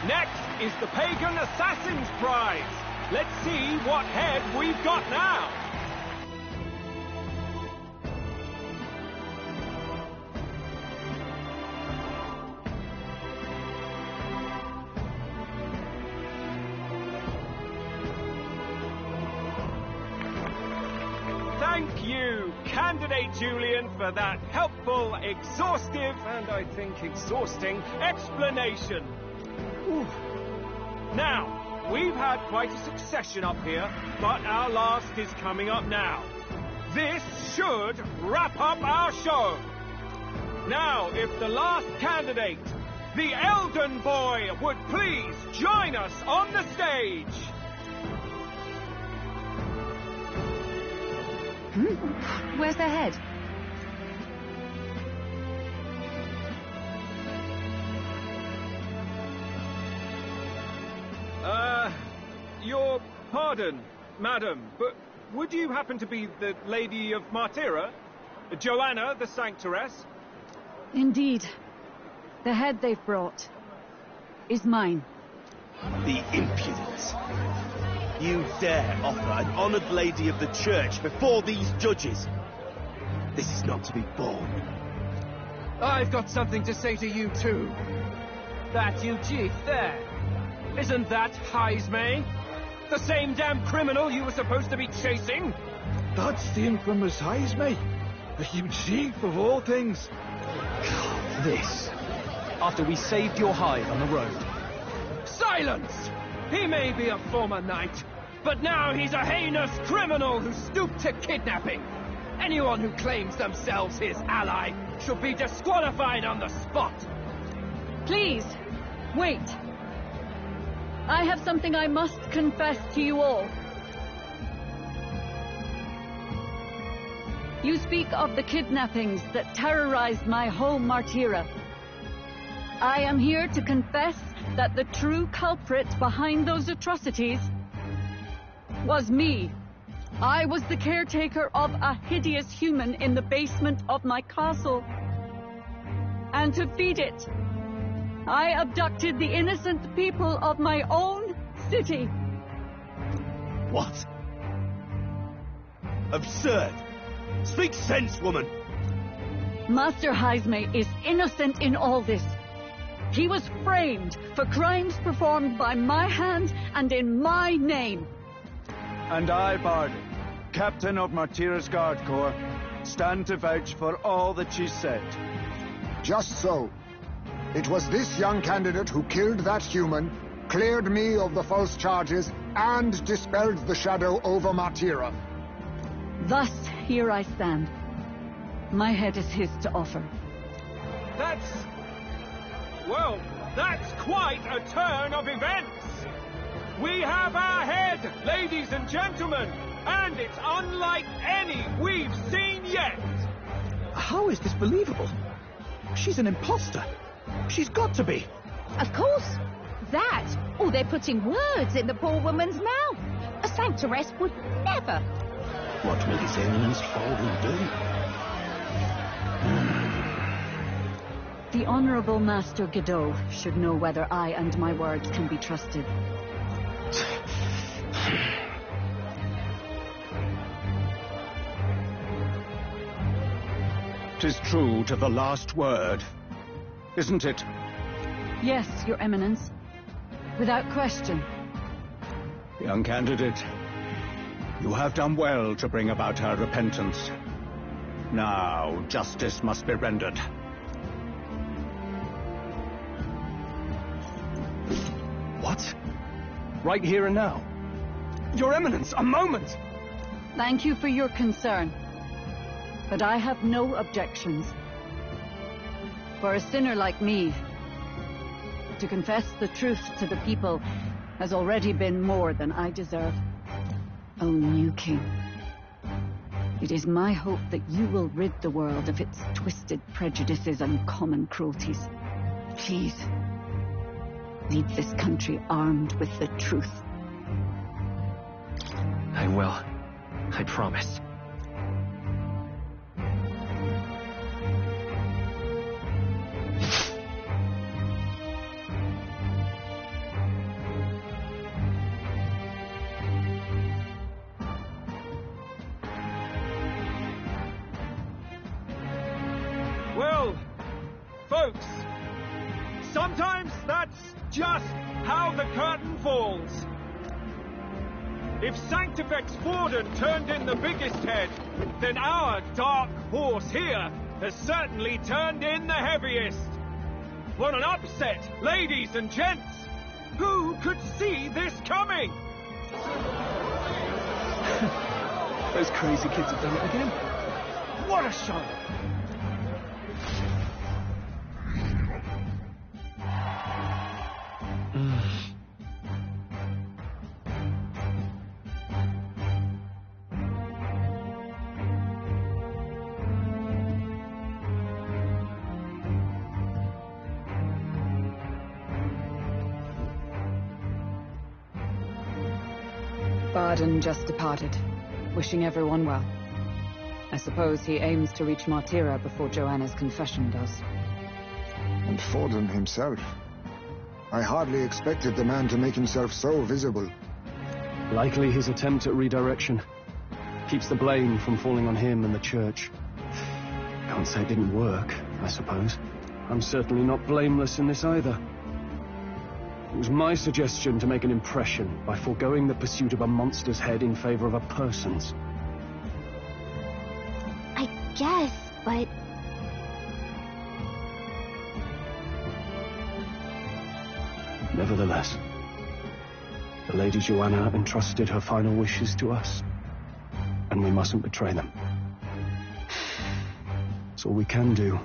Next is the Pagan Assassin's Prize. Let's see what head we've got now. Thank you, Candidate Julian, for that helpful, exhaustive, and I think exhausting explanation. Whew. Now, we've had quite a succession up here, but our last is coming up now. This should wrap up our show. Now, if the last candidate, the Elden Boy, would please join us on the stage. Where's their head? Your pardon, madam, but would you happen to be the Lady of Martira? Joanna, the Sanctoress? Indeed. The head they've brought is mine. The impudence. You dare offer an honored lady of the church before these judges? This is not to be borne. I've got something to say to you too. That you chief there. Isn't that Heismay? The same damn criminal you were supposed to be chasing? That's the infamous Heismay. The huge chief of all things. This, after we saved your hide on the road. Silence! He may be a former knight, but now he's a heinous criminal who stooped to kidnapping. Anyone who claims themselves his ally should be disqualified on the spot. Please, wait. I have something I must confess to you all. You speak of the kidnappings that terrorized my home, Martira. I am here to confess that the true culprit behind those atrocities was me. I was the caretaker of a hideous human in the basement of my castle. And to feed it, I abducted the innocent people of my own city. What? Absurd! Speak sense, woman! Master Heismay is innocent in all this. He was framed for crimes performed by my hand and in my name. And I, Bardi, Captain of Martira's Guard Corps, stand to vouch for all that she said. Just so. It was this young candidate who killed that human, cleared me of the false charges, and dispelled the shadow over Martira. Thus, here I stand. My head is his to offer. Well, that's quite a turn of events. We have our head, ladies and gentlemen, and it's unlike any we've seen yet. How is this believable? She's an imposter. She's got to be. Of course. That, or they're putting words in the poor woman's mouth. A Sanctoress would never. What will His Eminence Alden do? The Honorable Master Godot should know whether I and my words can be trusted. 'Tis true to the last word, isn't it? Yes, Your Eminence. Without question. Young candidate, you have done well to bring about her repentance. Now, justice must be rendered. What? Right here and now? Your Eminence, a moment! Thank you for your concern. But I have no objections. For a sinner like me, to confess the truth to the people has already been more than I deserve. O new king, it is my hope that you will rid the world of its twisted prejudices and common cruelties. Please, lead this country armed with the truth. I will. I promise. Well, folks, sometimes that's just how the curtain falls. If Sanctifex Forden turned in the biggest head, then our dark horse here has certainly turned in the heaviest. What an upset, ladies and gents! Who could see this coming? Those crazy kids have done it again. What a show! Bardon just departed, wishing everyone well. I suppose he aims to reach Martira before Joanna's confession does. And Forden himself. I hardly expected the man to make himself so visible. Likely his attempt at redirection. Keeps the blame from falling on him and the church. Can't say it didn't work, I suppose. I'm certainly not blameless in this either. It was my suggestion to make an impression by foregoing the pursuit of a monster's head in favor of a person's. I guess, but... Nevertheless, the Lady Joanna entrusted her final wishes to us, and we mustn't betray them. It's all we can do,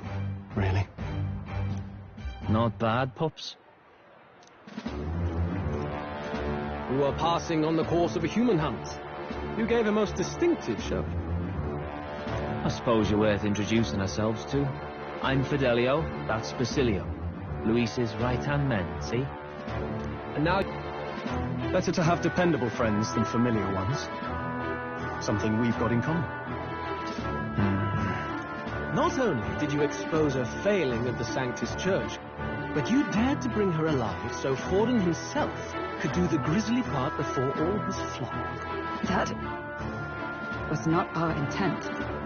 really. Not bad, pups. We were passing on the course of a human hunt. You gave a most distinctive show. I suppose you're worth introducing ourselves to. I'm Fidelio, that's Basilio. Luis's right-hand man, see? And now... Better to have dependable friends than familiar ones. Something we've got in common. Not only did you expose a failing of the Sanctus Church, but you dared to bring her alive so Forden himself could do the grisly part before all his flock. That was not our intent.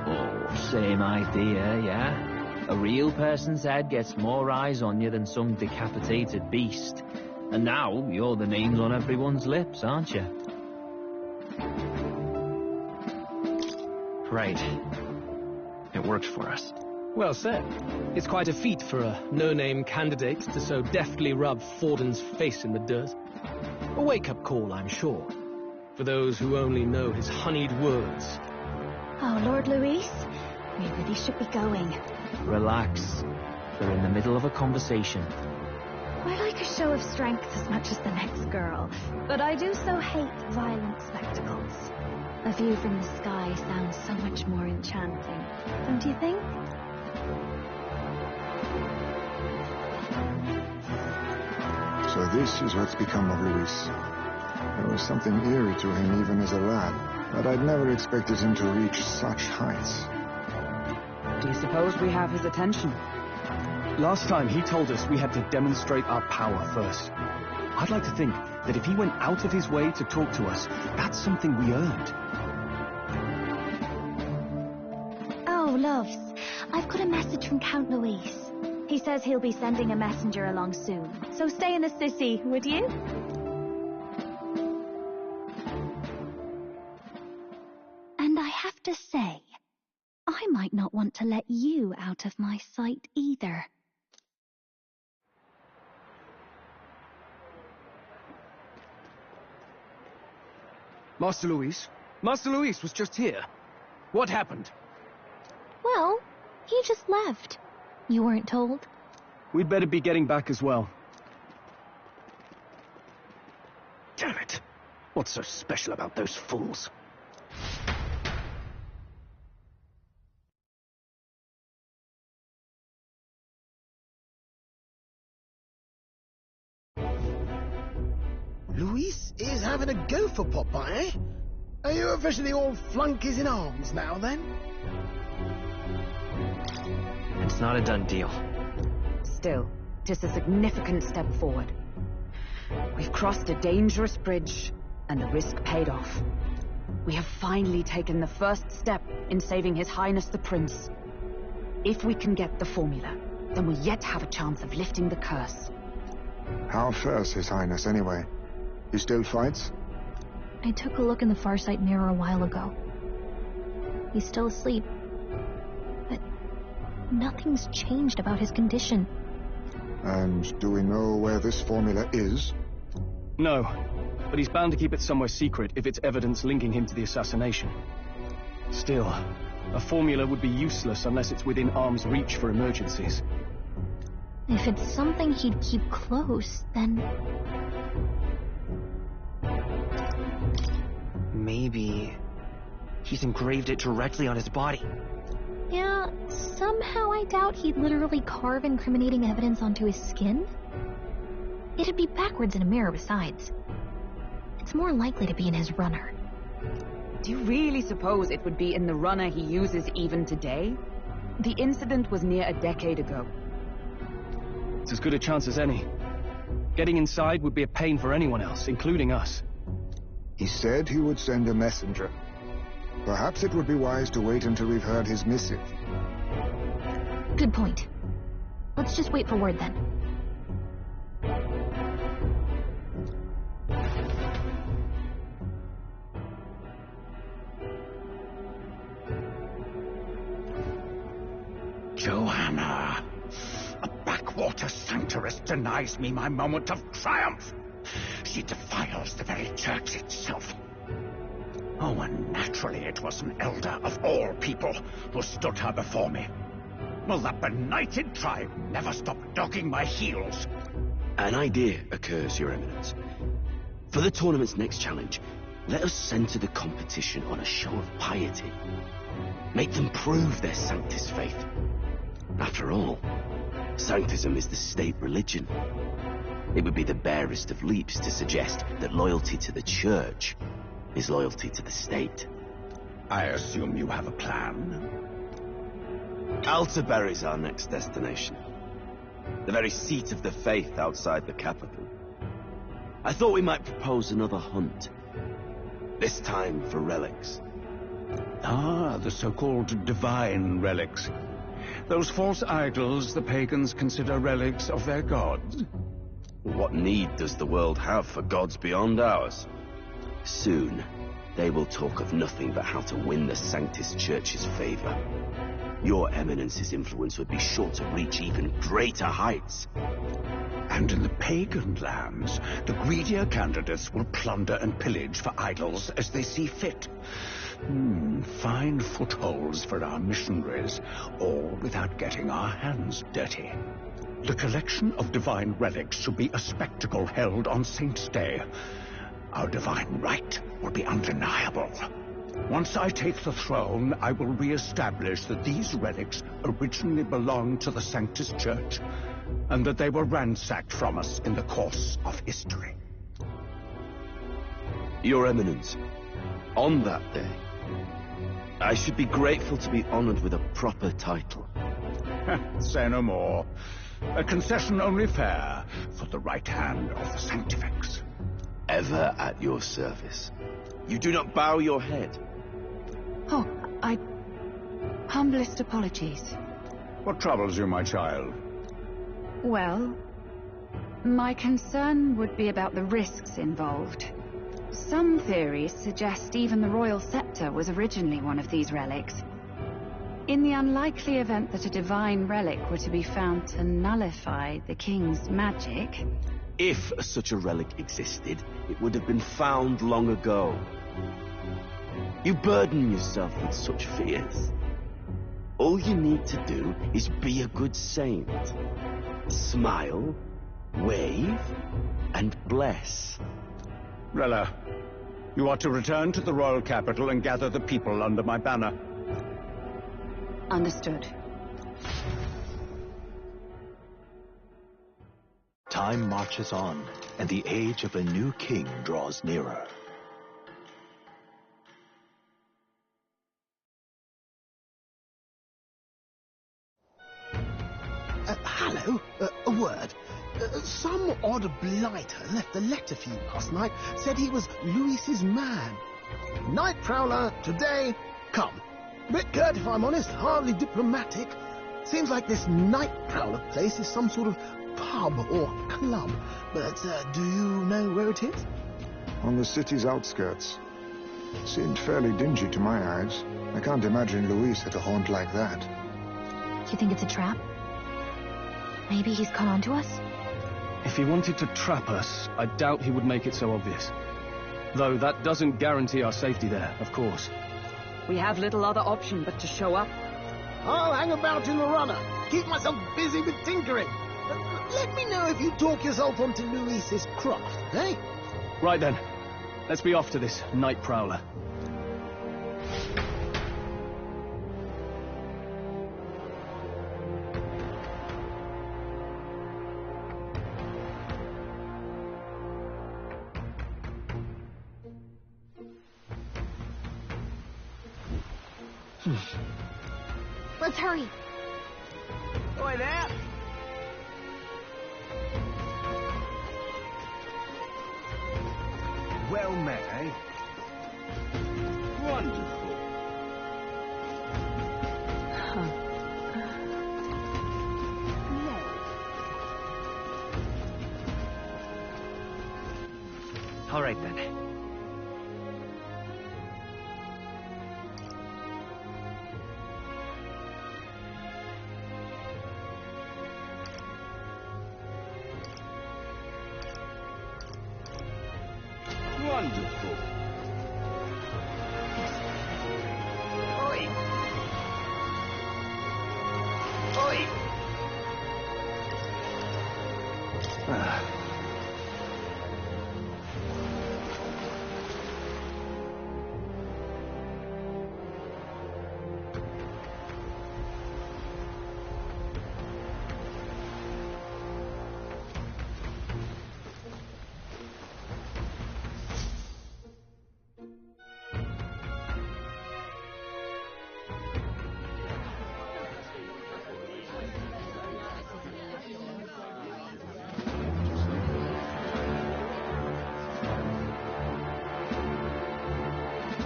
Oh, same idea, yeah? A real person's head gets more eyes on you than some decapitated beast. And now, you're the names on everyone's lips, aren't you? Right. It worked for us. Well said. It's quite a feat for a no-name candidate to so deftly rub Forden's face in the dirt. A wake-up call, I'm sure, for those who only know his honeyed words. Oh, Lord Luis, we really should be going. Relax. We're in the middle of a conversation. I like a show of strength as much as the next girl, but I do so hate violent spectacles. A view from the sky sounds so much more enchanting, don't you think? So this is what's become of Luis. There was something eerie to him even as a lad, but I'd never expected him to reach such heights. Do you suppose we have his attention? Last time he told us we had to demonstrate our power first. I'd like to think that if he went out of his way to talk to us, that's something we earned. Oh, loves, I've got a message from Count Luis. He says he'll be sending a messenger along soon, so stay in the city, would you? And I have to say, I might not want to let you out of my sight either. Master Luis? Master Luis was just here. What happened? Well, he just left. You weren't told? We'd better be getting back as well. Damn it. What's so special about those fools? Luis is having a go for Popeye, eh? Are you officially all flunkies in arms now, then? It's not a done deal. Still, tis a significant step forward. We've crossed a dangerous bridge, and the risk paid off. We have finally taken the first step in saving His Highness the Prince. If we can get the formula, then we yet have a chance of lifting the curse. How fares His Highness, anyway? He still fights? I took a look in the Farsight mirror a while ago. He's still asleep. But nothing's changed about his condition. And do we know where this formula is? No, but he's bound to keep it somewhere secret if it's evidence linking him to the assassination. Still, a formula would be useless unless it's within arm's reach for emergencies. If it's something he'd keep close, then... Maybe he's engraved it directly on his body. Yeah, somehow I doubt he'd literally carve incriminating evidence onto his skin. It'd be backwards in a mirror besides. It's more likely to be in his runner. Do you really suppose it would be in the runner he uses even today? The incident was near a decade ago. It's as good a chance as any. Getting inside would be a pain for anyone else, including us. He said he would send a messenger. Perhaps it would be wise to wait until we've heard his missive. Good point. Let's just wait for word then. Joanna! A backwater sanctoress denies me my moment of triumph! She defiles the very church itself. Oh, and naturally it was an elder of all people who stood her before me. Will that benighted tribe never stop dogging my heels? An idea occurs, Your Eminence. For the tournament's next challenge, let us center the competition on a show of piety. Make them prove their Sanctus faith. After all, Sanctism is the state religion. It would be the barest of leaps to suggest that loyalty to the church is loyalty to the state. I assume you have a plan? Altaberry's our next destination. The very seat of the faith outside the capital. I thought we might propose another hunt. This time for relics. Ah, the so-called divine relics. Those false idols the pagans consider relics of their gods. What need does the world have for gods beyond ours? Soon, they will talk of nothing but how to win the Sanctus Church's favor. Your Eminence's influence would be sure to reach even greater heights. And in the pagan lands, the greedier candidates will plunder and pillage for idols as they see fit. Fine footholds for our missionaries, all without getting our hands dirty. The collection of divine relics should be a spectacle held on Saint's Day. Our divine right will be undeniable. Once I take the throne, I will re-establish that these relics originally belonged to the Sanctus Church, and that they were ransacked from us in the course of history. Your Eminence, on that day, I should be grateful to be honored with a proper title. Say no more. A concession only fair for the right hand of the Sanctifex. Ever at your service. You do not bow your head. Oh, humblest apologies. What troubles you, my child? Well, my concern would be about the risks involved. Some theories suggest even the royal scepter was originally one of these relics. In the unlikely event that a divine relic were to be found to nullify the king's magic... If such a relic existed, it would have been found long ago. You burden yourself with such fears. All you need to do is be a good saint. Smile, wave, and bless. Rella, you are to return to the royal capital and gather the people under my banner. Understood. Time marches on, and the age of a new king draws nearer. Hello, a word. Some odd blighter left a letter for you last night. Said he was Luis's man. Night Prowler, today, come. Bit curt, if I'm honest, hardly diplomatic. Seems like this Night Prowler place is some sort of pub or club. But do you know where it is? On the city's outskirts. Seemed fairly dingy to my eyes. I can't imagine Luis at a haunt like that. You think it's a trap? Maybe he's caught on to us? If he wanted to trap us, I doubt he would make it so obvious. Though that doesn't guarantee our safety there, of course. We have little other option but to show up. I'll hang about in the runner. Keep myself busy with tinkering. Let me know if you talk yourself onto Luis's craft, eh? Right then. Let's be off to this Night Prowler. Let's hurry. Oi there! Well met, eh? Wonderful. All right then. Wonderful. Oi! Oi!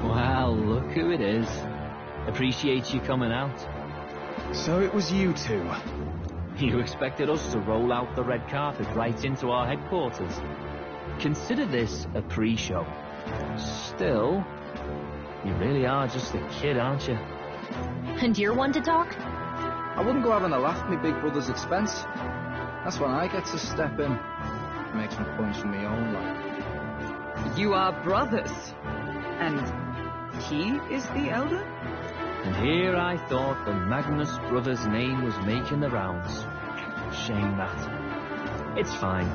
Well, look who it is. Appreciate you coming out. So it was you two. You expected us to roll out the red carpet right into our headquarters. Consider this a pre-show. Still, you really are just a kid, aren't you? And you're one to talk? I wouldn't go having a laugh at my big brother's expense. That's when I get to step in. Make some points from my own life. You are brothers. And he is the elder? And here I thought the Magnus brothers' name was making the rounds. Shame that. It's fine.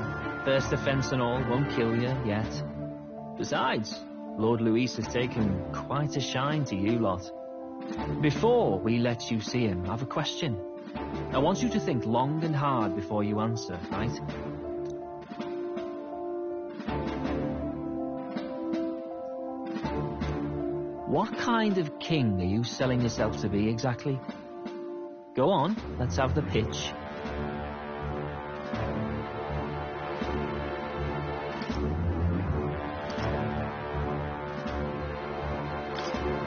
First offence and all won't kill you yet. Besides, Lord Luis has taken quite a shine to you lot. Before we let you see him, I have a question. I want you to think long and hard before you answer, right? What kind of king are you selling yourself to be exactly? Go on, let's have the pitch.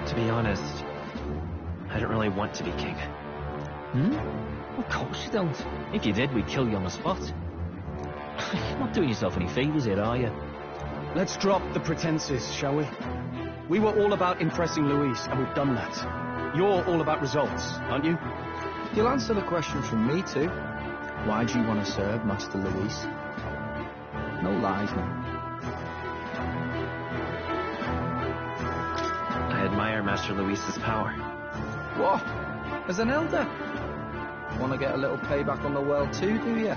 To be honest, I don't really want to be king. Of course you don't. If you did, we'd kill you on the spot. You're not doing yourself any favours here, are you? Let's drop the pretenses, shall we? We were all about impressing Luis, and we've done that. You're all about results, aren't you? You'll answer the question from me too. Why do you want to serve Master Luis? No lies now. I admire Master Luis's power. What? As an elder? Want to get a little payback on the world too, do you?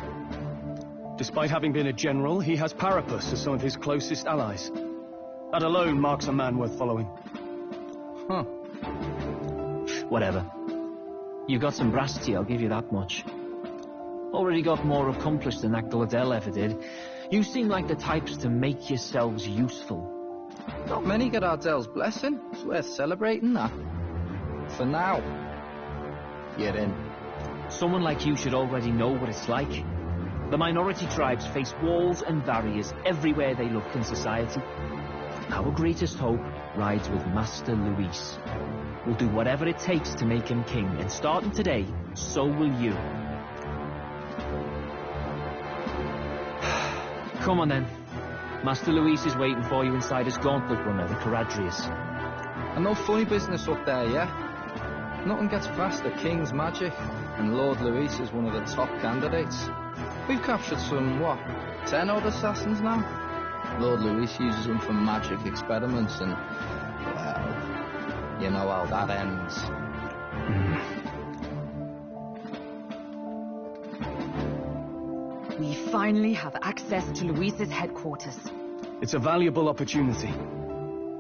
Despite having been a general, he has Parapus as some of his closest allies. That alone marks a man worth following. Huh. Whatever. You've got some brass to you, I'll give you that much. Already got more accomplished than Agdal ever did. You seem like the types to make yourselves useful. Not many get Ardell's blessing. It's worth celebrating that. For now, you're in. Someone like you should already know what it's like. The minority tribes face walls and barriers everywhere they look in society. Our greatest hope rides with Master Luis. We'll do whatever it takes to make him king, and starting today, so will you. Come on then. Master Luis is waiting for you inside his gauntlet runner, the Caradrius. And no funny business up there, yeah? Nothing gets past the King's magic, and Lord Luis is one of the top candidates. We've captured some, 10 odd assassins now? Lord Luis uses them for magic experiments, and, well, you know how that ends. We finally have access to Luis's headquarters. It's a valuable opportunity.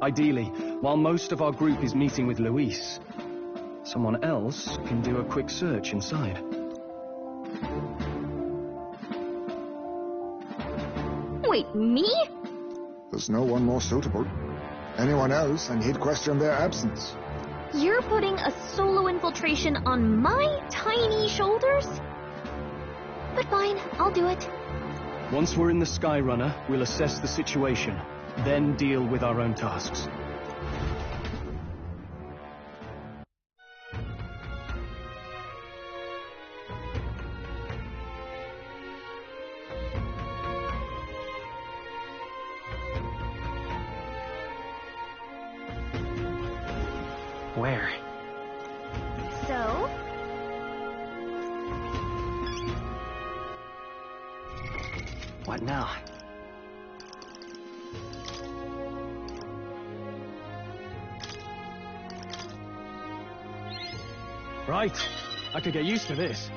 Ideally, while most of our group is meeting with Luis, someone else can do a quick search inside. Wait, me? There's no one more suitable. Anyone else, and he'd question their absence. You're putting a solo infiltration on my tiny shoulders? But fine, I'll do it. Once we're in the Skyrunner, we'll assess the situation, then deal with our own tasks. Where? So? What now? Right. I could get used to this.